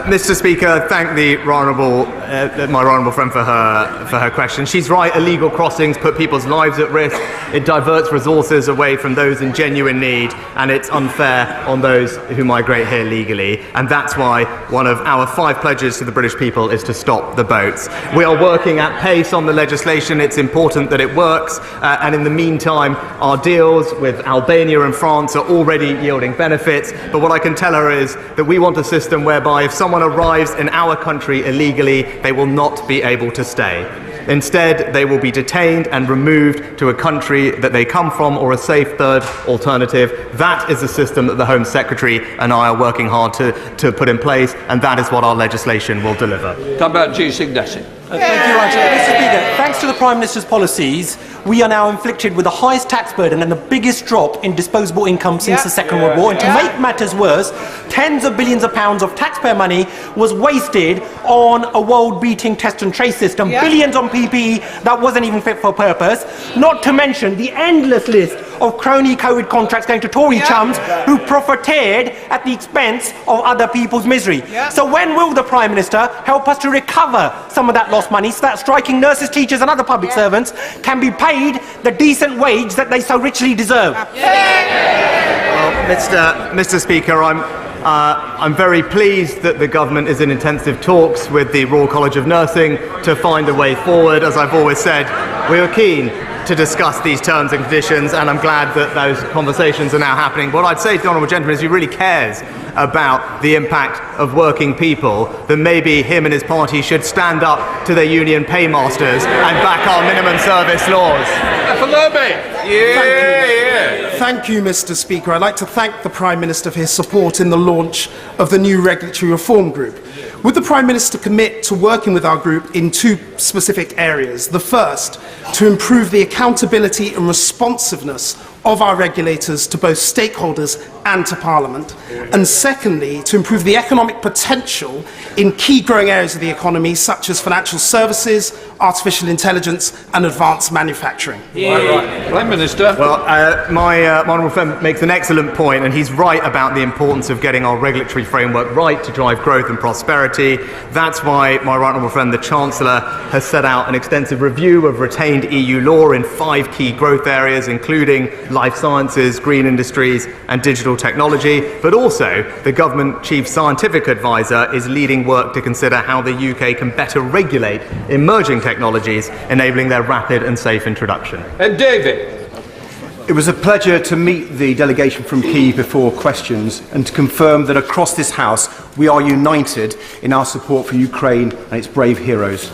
Mr. Speaker, thank my honourable friend for her question. She's right. Illegal crossings put people's lives at risk. It diverts resources away from those in genuine need, and it's unfair on those who migrate here legally. And that's why one of our 5 pledges to the British people is to stop the boats. We are working at pace on the legislation. It's important that it works. And in the meantime, our deals with Albania and France are already yielding benefits. But what I can tell her is that we want a system whereby if someone arrives in our country illegally, they will not be able to stay. Instead, they will be detained and removed to a country that they come from or a safe third alternative. That is the system that the Home Secretary and I are working hard to put in place, and that is what our legislation will deliver. Talk about G. Signesi. Thank you, Archie. Mr. Speaker, thanks to the Prime Minister's policies, we are now inflicted with the highest tax burden and the biggest drop in disposable income since the Second World War. And to make matters worse, tens of billions of pounds of taxpayer money was wasted on a world-beating test and trace system, billions on PPE that wasn't even fit for purpose, not to mention the endless list of crony COVID contracts going to Tory chums who profiteered at the expense of other people's misery. So when will the Prime Minister help us to recover some of that lost money so that striking nurses, teachers and other public servants can be paid the decent wage that they so richly deserve? Well, Mr. Speaker, I'm very pleased that the government is in intensive talks with the Royal College of Nursing to find a way forward. As I've always said, we are keen to discuss these terms and conditions, and I'm glad that those conversations are now happening. What I'd say to the honourable gentleman is he really cares about the impact of working people, then maybe him and his party should stand up to their union paymasters and back our minimum service laws. Thank you, Mr. Speaker. I'd like to thank the Prime Minister for his support in the launch of the new regulatory reform group. Would the Prime Minister commit to working with our group in 2 specific areas? The first, to improve the accountability and responsiveness of our regulators to both stakeholders and to Parliament, and secondly, to improve the economic potential in key growing areas of the economy such as financial services, artificial intelligence and advanced manufacturing. Prime Minister. Well, my honourable friend makes an excellent point, and he's right about the importance of getting our regulatory framework right to drive growth and prosperity. That's why my right honourable friend, the Chancellor, has set out an extensive review of retained EU law in 5 key growth areas, including life sciences, green industries and digital technology. But also, the Government Chief Scientific Advisor is leading work to consider how the UK can better regulate emerging technologies, enabling their rapid and safe introduction. And David. It was a pleasure to meet the delegation from Kyiv before questions and to confirm that across this House we are united in our support for Ukraine and its brave heroes.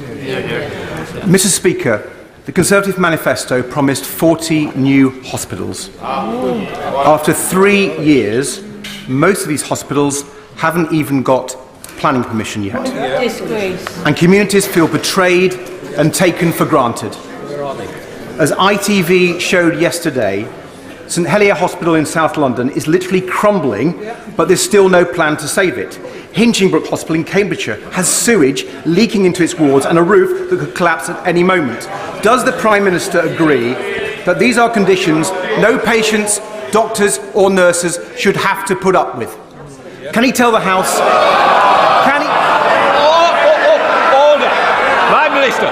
Mr. Speaker, the Conservative manifesto promised 40 new hospitals. After 3 years, most of these hospitals haven't even got planning permission yet. And communities feel betrayed and taken for granted. As ITV showed yesterday, St Helier Hospital in South London is literally crumbling, but there's still no plan to save it. Hinchingbrook Hospital in Cambridgeshire has sewage leaking into its wards and a roof that could collapse at any moment. Does the Prime Minister agree that these are conditions no patients, doctors or nurses should have to put up with? Can he tell the House... Order! Prime Minister,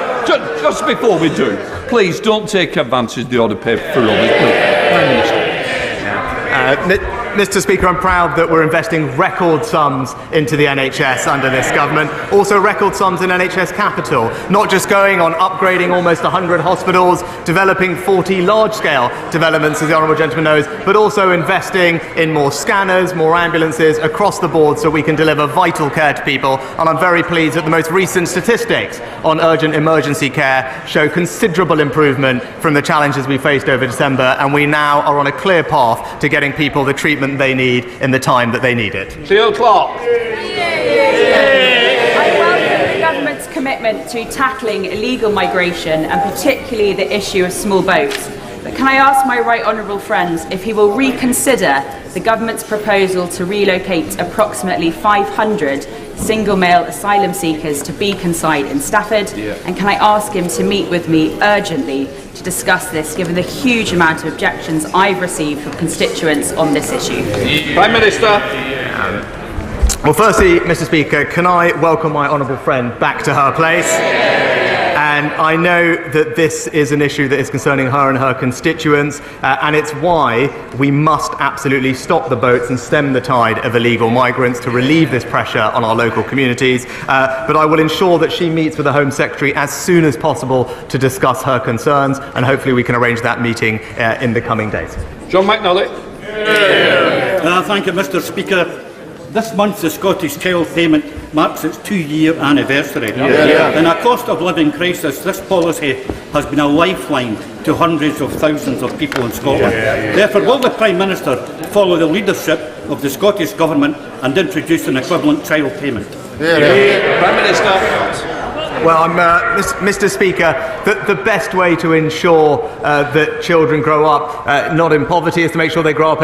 just before we do, please don't take advantage of the order paper for others, please. Prime Minister. Mr. Speaker, I'm proud that we're investing record sums into the NHS under this government. Also record sums in NHS Capital, not just going on upgrading almost 100 hospitals, developing 40 large-scale developments, as the honourable gentleman knows, but also investing in more scanners, more ambulances across the board so we can deliver vital care to people. And I'm very pleased that the most recent statistics on urgent emergency care show considerable improvement from the challenges we faced over December, and we now are on a clear path to getting people the treatment they need in the time that they need it. Clark. I welcome the government's commitment to tackling illegal migration and particularly the issue of small boats. But can I ask my right honourable friends if he will reconsider the government's proposal to relocate approximately 500 single male asylum seekers to Beaconside in Stafford? And can I ask him to meet with me urgently to discuss this, given the huge amount of objections I've received from constituents on this issue? Prime Minister. Well, firstly, Mr. Speaker, can I welcome my honourable friend back to her place? And I know that this is an issue that is concerning her and her constituents, and it's why we must absolutely stop the boats and stem the tide of illegal migrants to relieve this pressure on our local communities. But I will ensure that she meets with the Home Secretary as soon as possible to discuss her concerns, and hopefully we can arrange that meeting in the coming days. John McNally. Thank you, Mr. Speaker. This month, the Scottish Child Payment marks its 2-year anniversary. In a cost of living crisis, this policy has been a lifeline to hundreds of thousands of people in Scotland. Therefore, will the Prime Minister follow the leadership of the Scottish Government and introduce an equivalent child payment? Prime Minister. Well, Mr. Speaker, the best way to ensure that children grow up not in poverty is to make sure they don't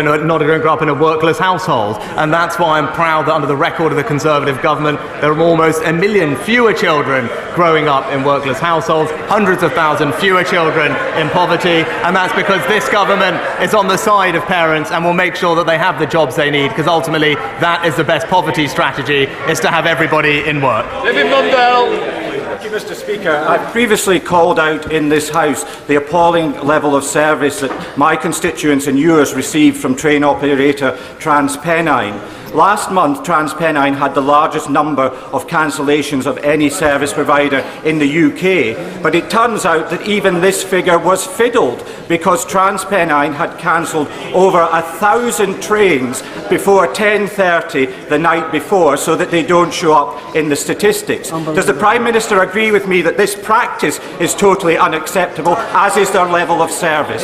grow up in a workless household. And that's why I'm proud that under the record of the Conservative government, there are almost 1 million fewer children growing up in workless households, hundreds of thousands fewer children in poverty. And that's because this government is on the side of parents and will make sure that they have the jobs they need, because ultimately that is the best poverty strategy, is to have everybody in work. David Mundell. Thank you, Mr. Speaker. I've previously called out in this House the appalling level of service that my constituents and yours received from train operator TransPennine. Last month, TransPennine had the largest number of cancellations of any service provider in the UK, but it turns out that even this figure was fiddled, because TransPennine had cancelled over 1,000 trains before 10:30 the night before, so that they don't show up in the statistics. Does the Prime Minister agree with me that this practice is totally unacceptable, as is their level of service?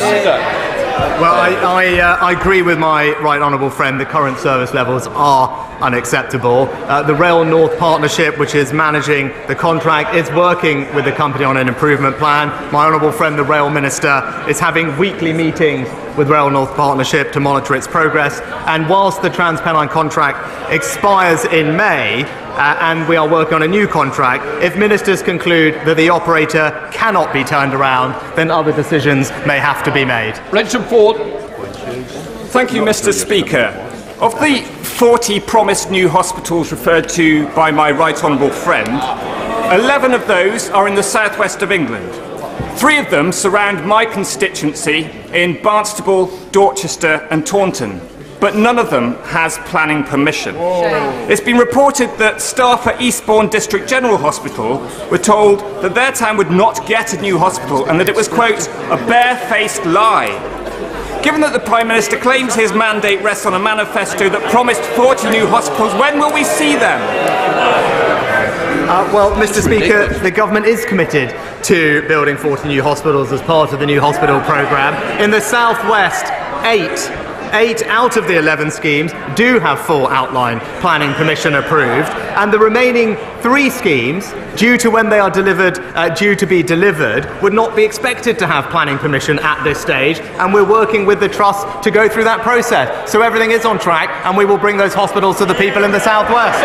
Well, I agree with my right honourable friend. The current service levels are unacceptable. The Rail North Partnership, which is managing the contract, is working with the company on an improvement plan. My honourable friend, the Rail Minister, is having weekly meetings with Rail North Partnership to monitor its progress. And whilst the TransPennine contract expires in May, and we are working on a new contract, if ministers conclude that the operator cannot be turned around, then other decisions may have to be made. Brenton Ford. Thank you, Mr. Speaker. Of the 40 promised new hospitals referred to by my right honourable friend, 11 of those are in the southwest of England. 3 of them surround my constituency in Barnstaple, Dorchester and Taunton, but none of them has planning permission. It's been reported that staff at Eastbourne District General Hospital were told that their town would not get a new hospital and that it was, quote, a barefaced lie. Given that the Prime Minister claims his mandate rests on a manifesto that promised 40 new hospitals, when will we see them? Well, Mr. Speaker, the government is committed to building 40 new hospitals as part of the new hospital programme. In the southwest, 8 out of the 11 schemes do have full outline planning permission approved, and the remaining 3 schemes, due to when they are due to be delivered, would not be expected to have planning permission at this stage, and we're working with the Trust to go through that process. So everything is on track, and we will bring those hospitals to the people in the southwest.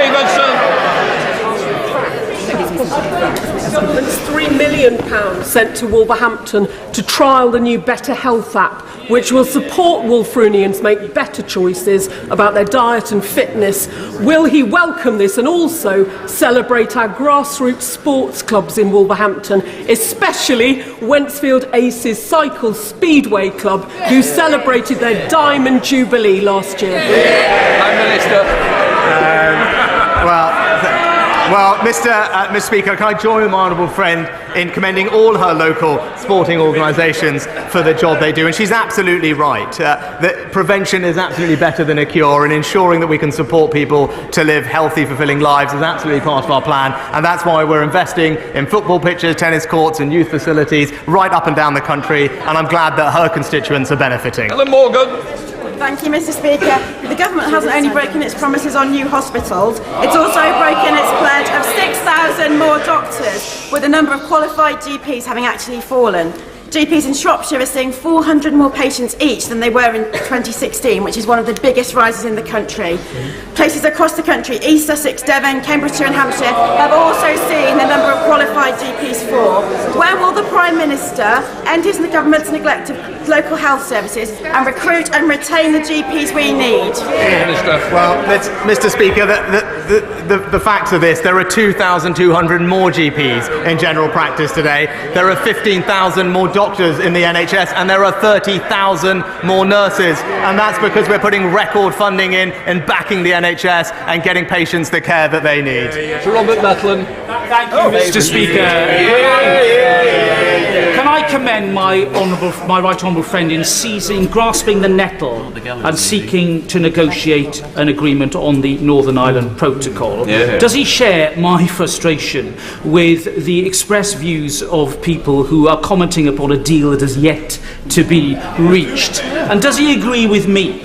Government's £3 million sent to Wolverhampton to trial the new Better Health app, which will support Wolfrunians make better choices about their diet and fitness. Will he welcome this and also celebrate our grassroots sports clubs in Wolverhampton, especially Wentzfield Aces Cycle Speedway Club, who celebrated their Diamond Jubilee last year? Prime Minister. Well, Mr. Speaker, can I join with my honourable friend in commending all her local sporting organisations for the job they do? And she's absolutely right. That prevention is absolutely better than a cure, and ensuring that we can support people to live healthy, fulfilling lives is absolutely part of our plan. And that's why we're investing in football pitches, tennis courts and youth facilities right up and down the country. And I'm glad that her constituents are benefiting. Ellen Morgan. Thank you, Mr. Speaker. The government hasn't only broken its promises on new hospitals, it's also broken its pledge of 6,000 more doctors, with the number of qualified GPs having actually fallen. GPs in Shropshire are seeing 400 more patients each than they were in 2016, which is one of the biggest rises in the country. Places across the country, East Sussex, Devon, Cambridgeshire and Hampshire, have also seen the number of qualified GPs fall. When will the Prime Minister end his government's neglect of local health services and recruit and retain the GPs we need? Well, Mr. Speaker, the facts of this, there are 2,200 more GPs in general practice today. There are 15,000 more doctors in the NHS, and there are 30,000 more nurses. And that's because we're putting record funding in and backing the NHS and getting patients the care that they need. Sir Robert Matlin. Thank you, Mr. Speaker. Can I commend my right honourable friend in grasping the nettle and seeking to negotiate an agreement on the Northern Ireland Protocol? Yeah. Does he share my frustration with the express views of people who are commenting upon a deal that has yet to be reached? And does he agree with me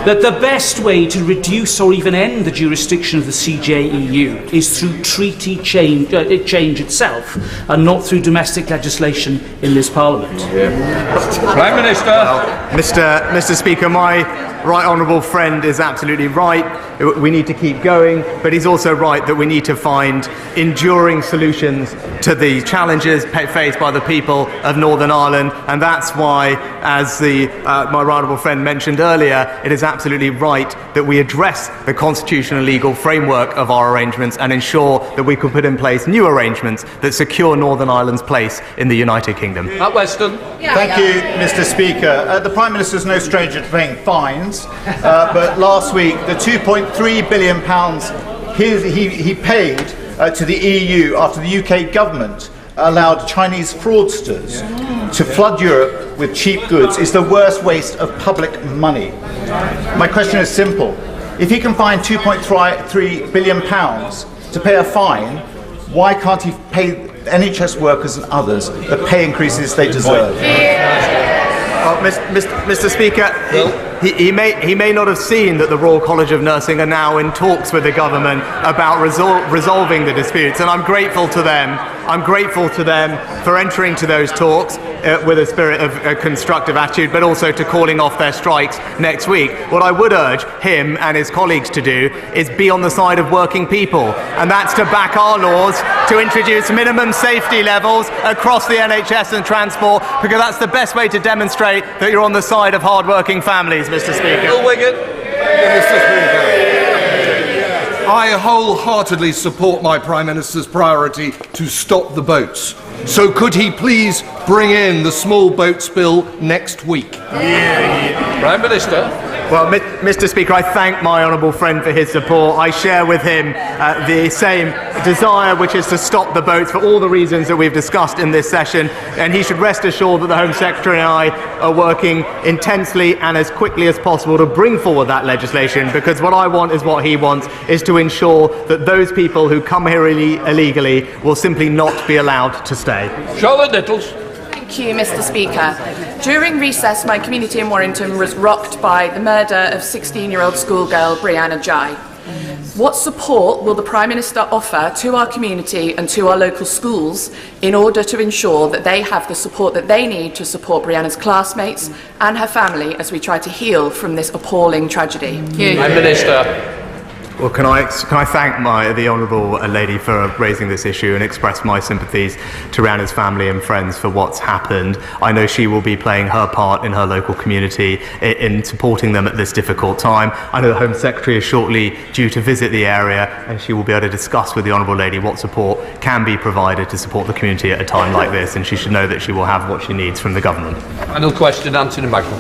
that the best way to reduce or even end the jurisdiction of the CJEU is through treaty change itself and not through domestic legislation in this Parliament? Prime Minister. Mr. Speaker, my right honourable friend is absolutely right. We need to keep going, but he's also right that we need to find enduring solutions to the challenges faced by the people of Northern Ireland, and that's why, as my right honourable friend mentioned earlier, it is absolutely right that we address the constitutional and legal framework of our arrangements and ensure that we can put in place new arrangements that secure Northern Ireland's place in the United Kingdom. At Weston. Thank you, Mr. Speaker. The Prime Minister is no stranger to paying fines, but last week the £2.3 billion he paid to the EU after the UK government allowed Chinese fraudsters to flood Europe with cheap goods is the worst waste of public money. My question is simple. If he can find £2.3 billion to pay a fine, why can't he pay NHS workers and others the pay increases they deserve? Well, Mr. Speaker, he may not have seen that the Royal College of Nursing are now in talks with the government about resolving the disputes, and I'm grateful to them. I'm grateful to them for entering to those talks with a spirit of a constructive attitude, but also to calling off their strikes next week. What I would urge him and his colleagues to do is be on the side of working people, and that's to back our laws to introduce minimum safety levels across the NHS and transport, because that's the best way to demonstrate that you're on the side of hard-working families, Mr. Speaker. Mr. Speaker. I wholeheartedly support my Prime Minister's priority to stop the boats. So could he please bring in the small boats bill next week? Prime Minister. Well, Mr. Speaker, I thank my honourable friend for his support. I share with him the same desire, which is to stop the boats for all the reasons that we've discussed in this session, and he should rest assured that the Home Secretary and I are working intensely and as quickly as possible to bring forward that legislation, because what I want is what he wants, is to ensure that those people who come here illegally will simply not be allowed to stay. Charlotte Nichols. Thank you, Mr. Speaker. During recess, my community in Warrington was rocked by the murder of 16-year-old schoolgirl Brianna Jai. What support will the Prime Minister offer to our community and to our local schools in order to ensure that they have the support that they need to support Brianna's classmates and her family as we try to heal from this appalling tragedy? Prime Minister. Well, can I thank the honourable lady for raising this issue and express my sympathies to Rihanna's family and friends for what's happened. I know she will be playing her part in her local community in supporting them at this difficult time. I know the Home Secretary is shortly due to visit the area, and she will be able to discuss with the honourable lady what support can be provided to support the community at a time like this, and she should know that she will have what she needs from the government. Final question, Anthony Michael.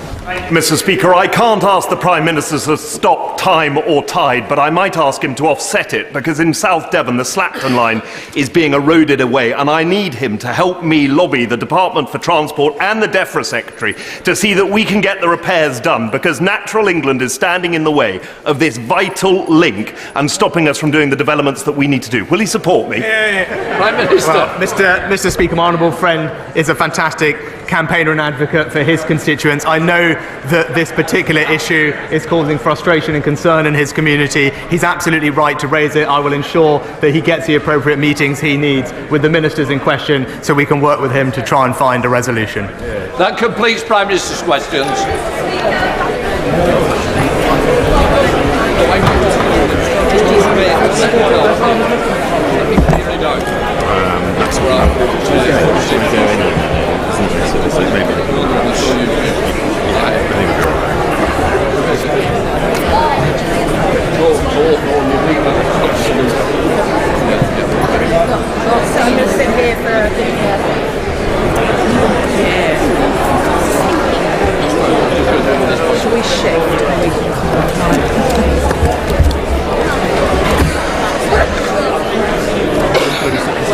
Mr. Speaker, I can't ask the Prime Minister to stop time or tide, but I might ask him to offset it, because in South Devon the Slapton line is being eroded away, and I need him to help me lobby the Department for Transport and the DEFRA Secretary to see that we can get the repairs done, because Natural England is standing in the way of this vital link and stopping us from doing the developments that we need to do. Will he support me? Prime Minister. Well, Mr. Speaker, my honourable friend is a fantastic campaigner and advocate for his constituents. I know that this particular issue is causing frustration and concern in his community. He's absolutely right to raise it. I will ensure that he gets the appropriate meetings he needs with the ministers in question so we can work with him to try and find a resolution. That completes Prime Minister's questions. That's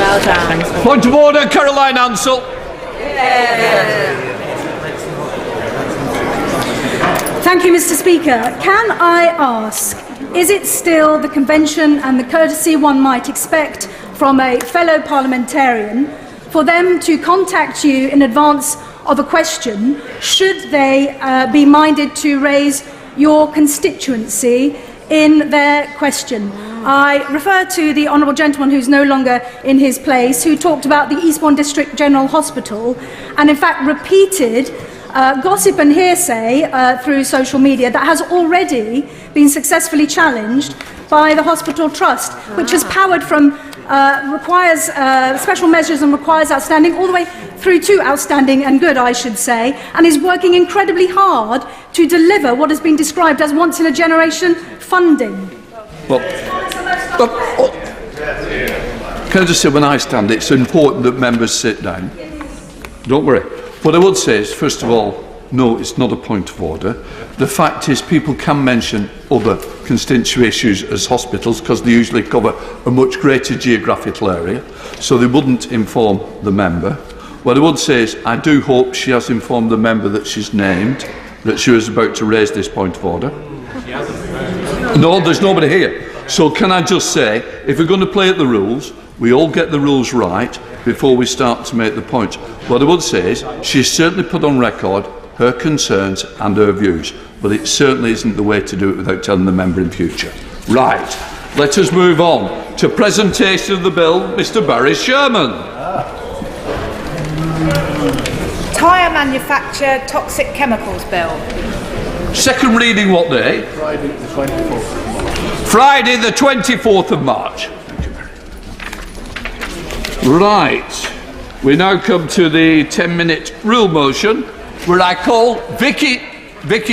Well done. Point of order, Caroline Ansell. Thank you, Mr. Speaker. Can I ask, is it still the convention and the courtesy one might expect from a fellow parliamentarian for them to contact you in advance of a question should they be minded to raise your constituency in their question? I refer to the honourable gentleman who's no longer in his place, who talked about the Eastbourne District General Hospital and in fact repeated gossip and hearsay through social media that has already been successfully challenged by the Hospital Trust, which has powered from requires special measures and requires outstanding all the way through to outstanding and good, I should say, and is working incredibly hard to deliver what has been described as once-in-a-generation funding. Well, can I just say, when I stand, it's important that members sit down. Don't worry. What I would say is, first of all, no, it's not a point of order. The fact is, people can mention other constituency issues as hospitals because they usually cover a much greater geographical area, so they wouldn't inform the member. What I would say is, I do hope she has informed the member that she's named, that she was about to raise this point of order. No, there's nobody here. So can I just say, if we're going to play at the rules, we all get the rules right before we start to make the point. What I would say is, she's certainly put on record her concerns and her views, but it certainly isn't the way to do it without telling the member in future. Right, let us move on to presentation of the bill. Mr. Barry Sherman. Tyre manufacture toxic chemicals bill. Second reading what day? Friday the 24th. Friday the 24th of March. Right, we now come to the 10-minute rule motion, where I call Vicky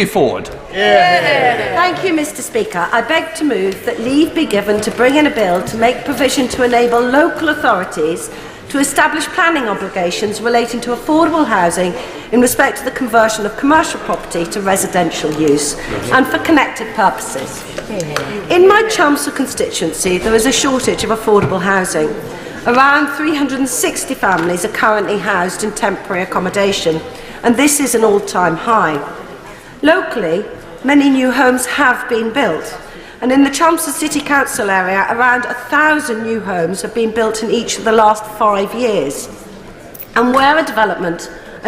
Ford. Thank you, Mr. Speaker. I beg to move that leave be given to bring in a bill to make provision to enable local authorities to establish planning obligations relating to affordable housing in respect to the conversion of commercial property to residential use and for connected purposes. In my Chelmsford constituency, there is a shortage of affordable housing. Around 360 families are currently housed in temporary accommodation, and this is an all-time high. Locally, many new homes have been built, and in the Chelmsford City Council area, around 1,000 new homes have been built in each of the last 5 years. And where a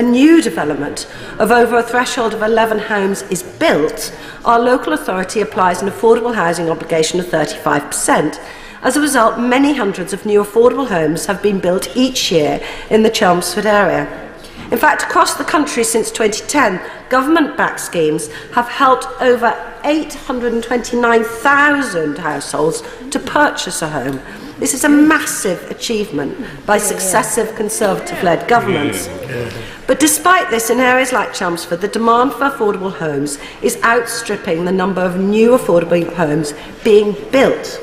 new development of over a threshold of 11 homes is built, our local authority applies an affordable housing obligation of 35%. As a result, many hundreds of new affordable homes have been built each year in the Chelmsford area. In fact, across the country since 2010, government-backed schemes have helped over 829,000 households to purchase a home. This is a massive achievement by successive Conservative-led governments. But despite this, in areas like Chelmsford, the demand for affordable homes is outstripping the number of new affordable homes being built.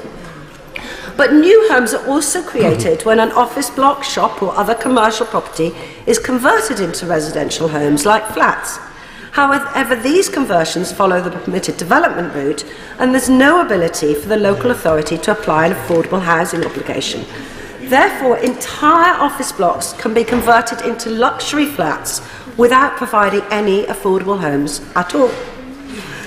But new homes are also created when an office block, shop or other commercial property is converted into residential homes like flats. However, these conversions follow the permitted development route, and there's no ability for the local authority to apply an affordable housing obligation. Therefore, entire office blocks can be converted into luxury flats without providing any affordable homes at all.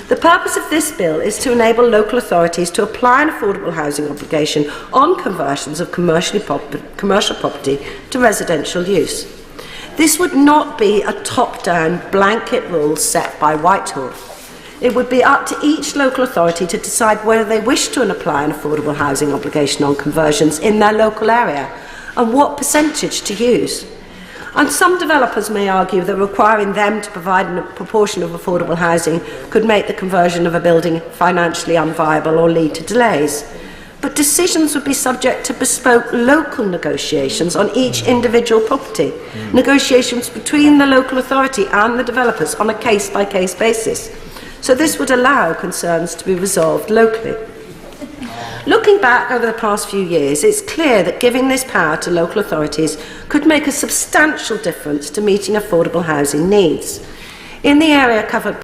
The purpose of this bill is to enable local authorities to apply an affordable housing obligation on conversions of commercial property to residential use. This would not be a top-down blanket rule set by Whitehall. It would be up to each local authority to decide whether they wish to apply an affordable housing obligation on conversions in their local area and what percentage to use. And some developers may argue that requiring them to provide a proportion of affordable housing could make the conversion of a building financially unviable or lead to delays. But decisions would be subject to bespoke local negotiations on each individual property, negotiations between the local authority and the developers on a case-by-case basis. So this would allow concerns to be resolved locally. Looking back over the past few years, it's clear that giving this power to local authorities could make a substantial difference to meeting affordable housing needs. In the area covered